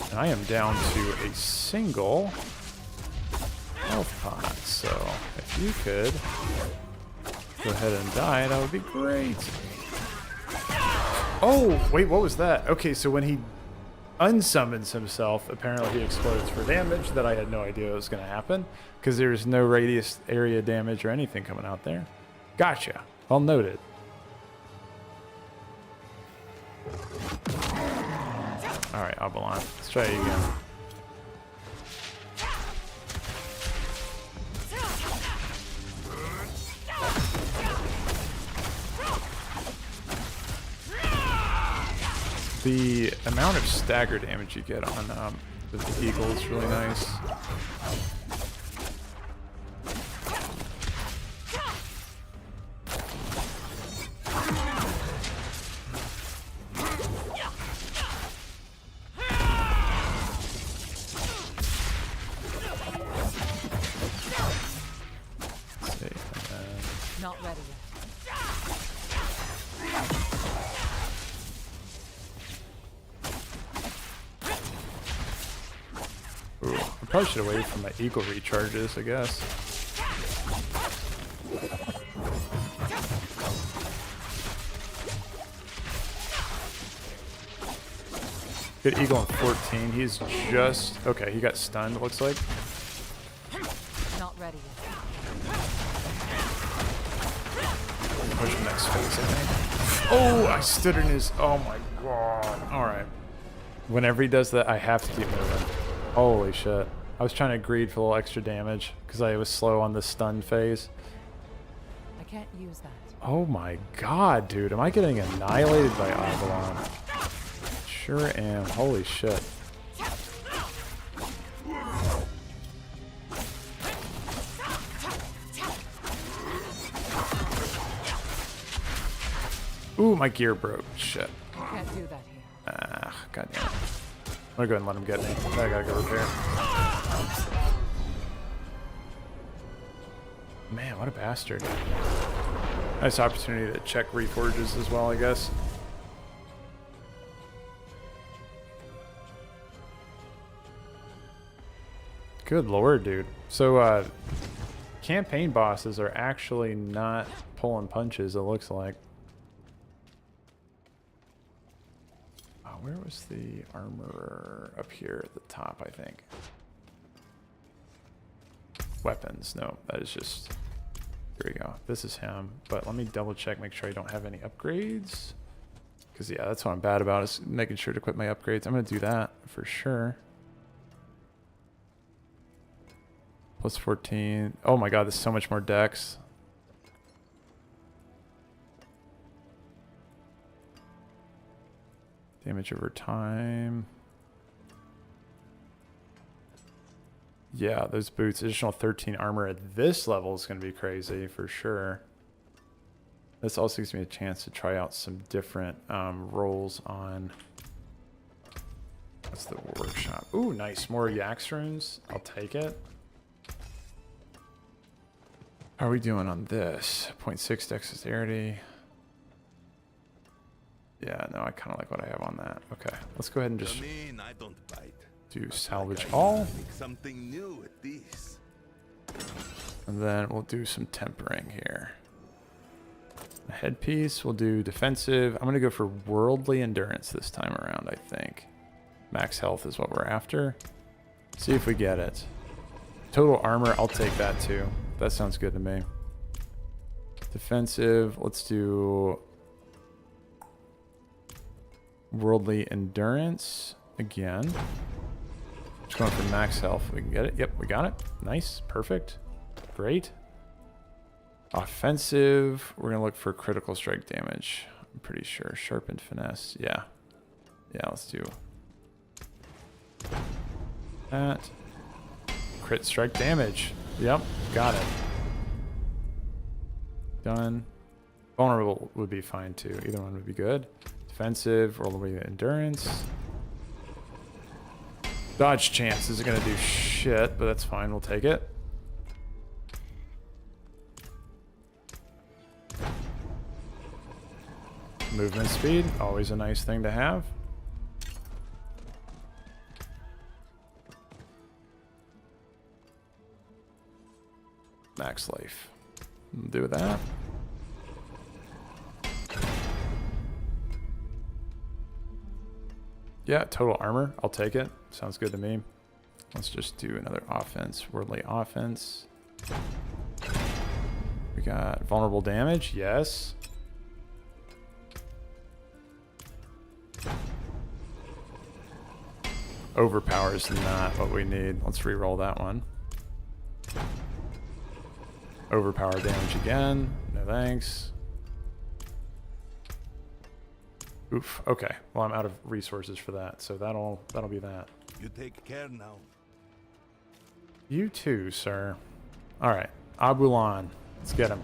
And I am down to a single health pot, so if you could go ahead and die, that would be great. Oh, wait, what was that? Okay, so when he unsummons himself, apparently he explodes for damage that I had no idea was going to happen, because there's no radius area damage or anything coming out there. Gotcha. Well noted. Alright, Abalon. Let's try it again. The amount of stagger damage you get on the eagle is really nice. Not ready yet. Ooh, I probably should have waited for my eagle recharges, I guess. Good eagle on 14. He's just okay. He got stunned. It looks like. Not ready yet. Push the next phase, I think. Oh, I stood in his. Oh my god. All right. Whenever he does that, I have to keep moving. Holy shit. I was trying to greed for a little extra damage because I was slow on the stun phase. I can't use that. Oh my god, dude. Am I getting annihilated by Avalon? Sure am. Holy shit. Ooh, my gear broke. Shit. I can't do that here. Ah, god damn it. I'm gonna go ahead and let him get me. I gotta go repair. Man, what a bastard. Nice opportunity to check reforges as well, I guess. Good lord, dude. So, campaign bosses are actually not pulling punches, it looks like. Where was the armorer? Up here at the top, I think. Weapons. No, that is just... There we go. This is him. But let me double check, make sure I don't have any upgrades. Because, yeah, that's what I'm bad about, is making sure to equip my upgrades. I'm going to do that for sure. Plus 14. Oh my god, there's so much more dex. Damage over time. Yeah, those boots. Additional 13 armor at this level is going to be crazy for sure. This also gives me a chance to try out some different rolls on... What's the workshop? Ooh, nice. More Yax runes. I'll take it. How are we doing on this? 0.6 dexterity. Yeah, no, I kind of like what I have on that. Okay, let's go ahead and just do salvage all. Something new with these. And then we'll do some tempering here. A headpiece, we'll do defensive. I'm going to go for worldly endurance this time around, I think. Max health is what we're after. See if we get it. Total armor, I'll take that too. That sounds good to me. Defensive, let's do... Worldly endurance again. Just going for max health. We can get it. Yep, we got it. Nice. Perfect. Great. Offensive. We're going to look for critical strike damage. I'm pretty sure. Sharpened finesse. Yeah. Yeah, let's do that. Crit strike damage. Yep, got it. Done. Vulnerable would be fine too. Either one would be good. Defensive, roll away the endurance. Dodge chance isn't going to do shit, but that's fine. We'll take it. Movement speed, always a nice thing to have. Max life. We'll do that. Yeah, total armor. I'll take it. Sounds good to me. Let's just do another offense. Worldly offense. We got vulnerable damage. Yes. Overpower is not what we need. Let's re-roll that one. Overpower damage again. No thanks. Oof. Okay. Well, I'm out of resources for that, so that'll be that. You take care now. You too, sir. All right, Abulan. Let's get him.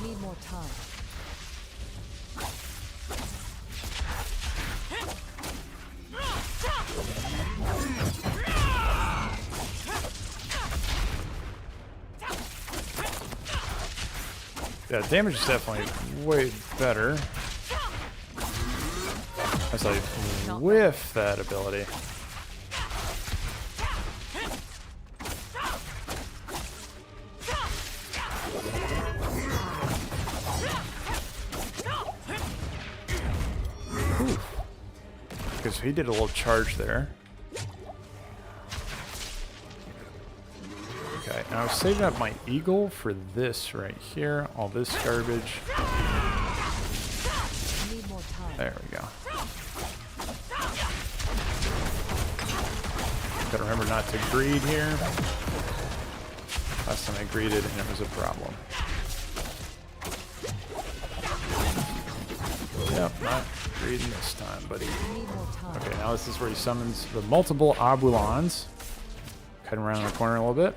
Need more time. Yeah, damage is definitely way better. As I whiff that ability. Because he did a little charge there. Okay, and I was saving up my eagle for this right here. All this garbage. There we go. Gotta remember not to greed here. Last time I greeded and it was a problem. Yep, not greeding this time, buddy. Okay, now this is where he summons the multiple Abulans. Cutting around the corner a little bit.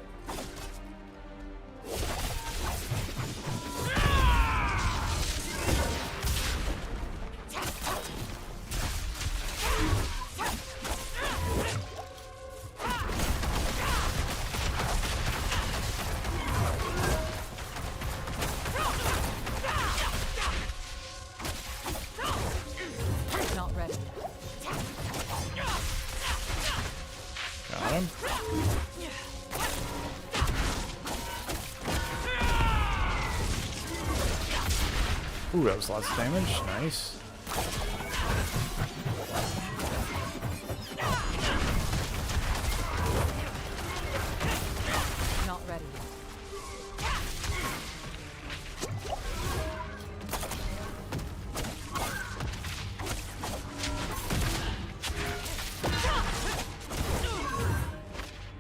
Ooh, that was lots of damage. Nice. Not ready.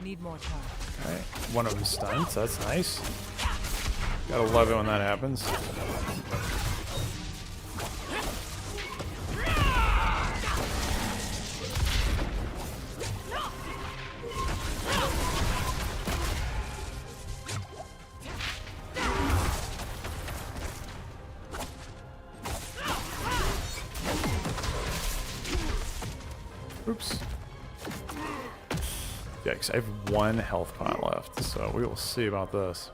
Need more time. Okay, one of them stuns. That's nice. Gotta love it when that happens. Oops. Yikes, I have one health pot left, so we will see about this.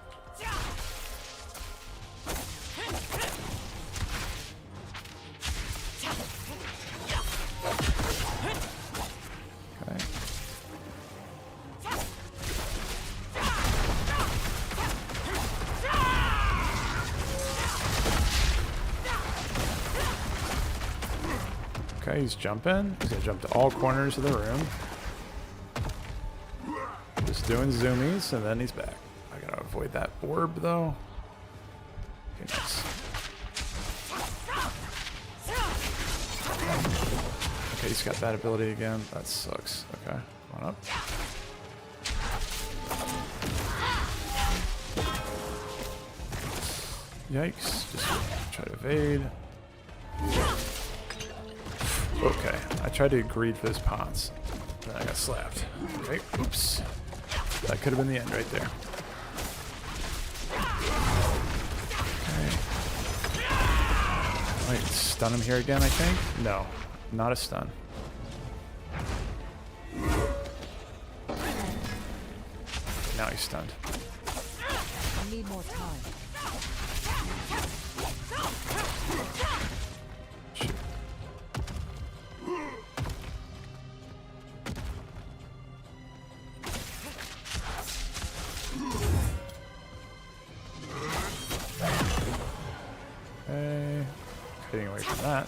Okay. Okay, he's jumping. He's gonna jump to all corners of the room. Just doing zoomies, and then he's back. I gotta avoid that orb, though. Okay, nice. Okay, he's got that ability again. That sucks. Okay, come on up. Yikes. Just try to evade. Okay, I tried to greed for those pots. Then I got slapped. Okay, oops. That could have been the end right there. Okay. Wait, stun him here again, I think? No, not a stun. Now he's stunned. I need more time. Shoot. Okay. getting away from that.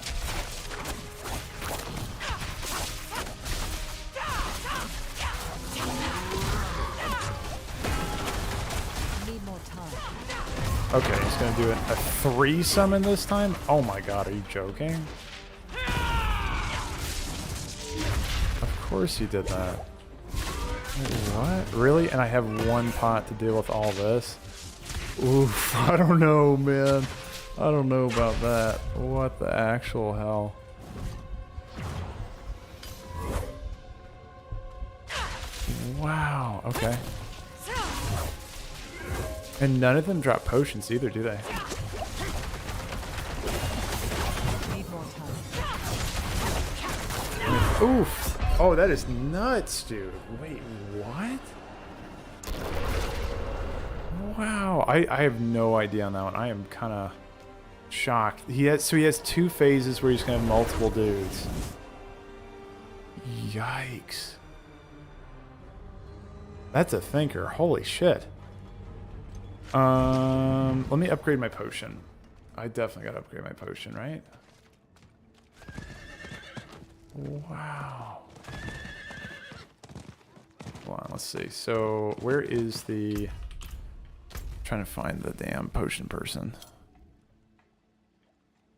Need more time. Okay, he's gonna do a 3 summon this time? Oh my god, are you joking? Of course he did that. What? Really? And I have 1 pot to deal with all this? Oof, I don't know, man. I don't know about that. What the actual hell? Wow, okay. And none of them drop potions either, do they? Need more time. Oof. Oh, that is nuts, dude. Wait, what? Wow, I have no idea on that one. I am kind of shocked. He has 2 phases where he's gonna have multiple dudes. Yikes. That's a thinker. Holy shit. Let me upgrade my potion. I definitely gotta upgrade my potion, right? Wow. Hold on, let's see. So where is the... trying to find the damn potion person.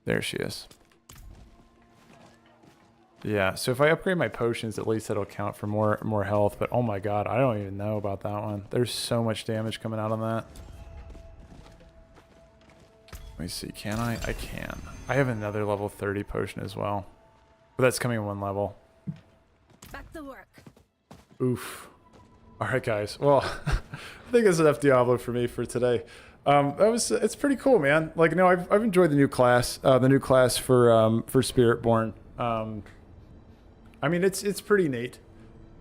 There she is. Yeah, so if I upgrade my potions, at least that'll count for more health. But oh my god, I don't even know about that one. There's so much damage coming out on that. Let me see, can I? I can. I have another level 30 potion as well. But that's coming in 1 level. Back to work. Oof. Alright guys, well, I think that's enough Diablo for me for today. It's pretty cool, man. Like, no, I've enjoyed the new class for Spiritborn. I mean, it's pretty neat,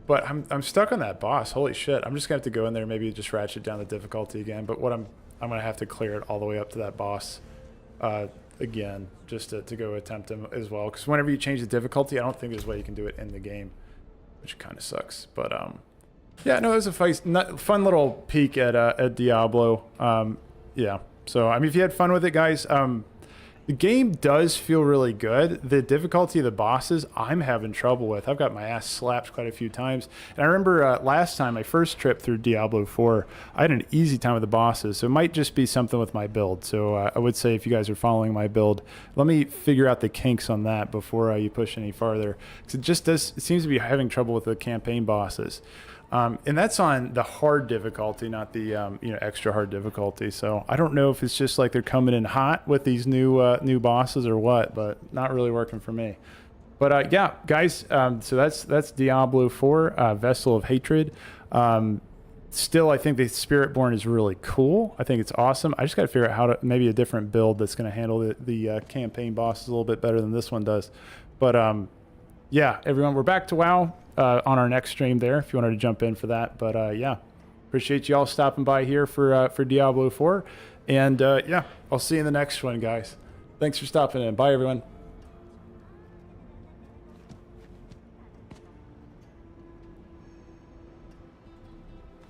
but I'm stuck on that boss. Holy shit! I'm just gonna have to go in there, maybe just ratchet down the difficulty again. But what I'm gonna have to clear it all the way up to that boss again, just to go attempt him as well. Because whenever you change the difficulty, I don't think there's a way you can do it in the game, which kind of sucks. But yeah, no, it was a fun little peek at Diablo. Yeah, so I mean, if you had fun with it, guys, the game does feel really good. The difficulty of the bosses, I'm having trouble with. I've got my ass slapped quite a few times. And I remember last time, my first trip through Diablo 4, I had an easy time with the bosses. So it might just be something with my build. So I would say if you guys are following my build, let me figure out the kinks on that before you push any farther. Because it seems to be having trouble with the campaign bosses. And that's on the hard difficulty, not the extra hard difficulty. So I don't know if it's just like they're coming in hot with these new bosses or what, but not really working for me. But yeah, guys, so that's Diablo 4, Vessel of Hatred. Still, I think the Spiritborn is really cool. I think it's awesome. I just got to figure out how to maybe a different build that's going to handle the campaign bosses a little bit better than this one does. But yeah, everyone, we're back to WoW. On our next stream there, if you wanted to jump in for that. But yeah, appreciate you all stopping by here for Diablo 4. And yeah, I'll see you in the next one, guys. Thanks for stopping in. Bye, everyone.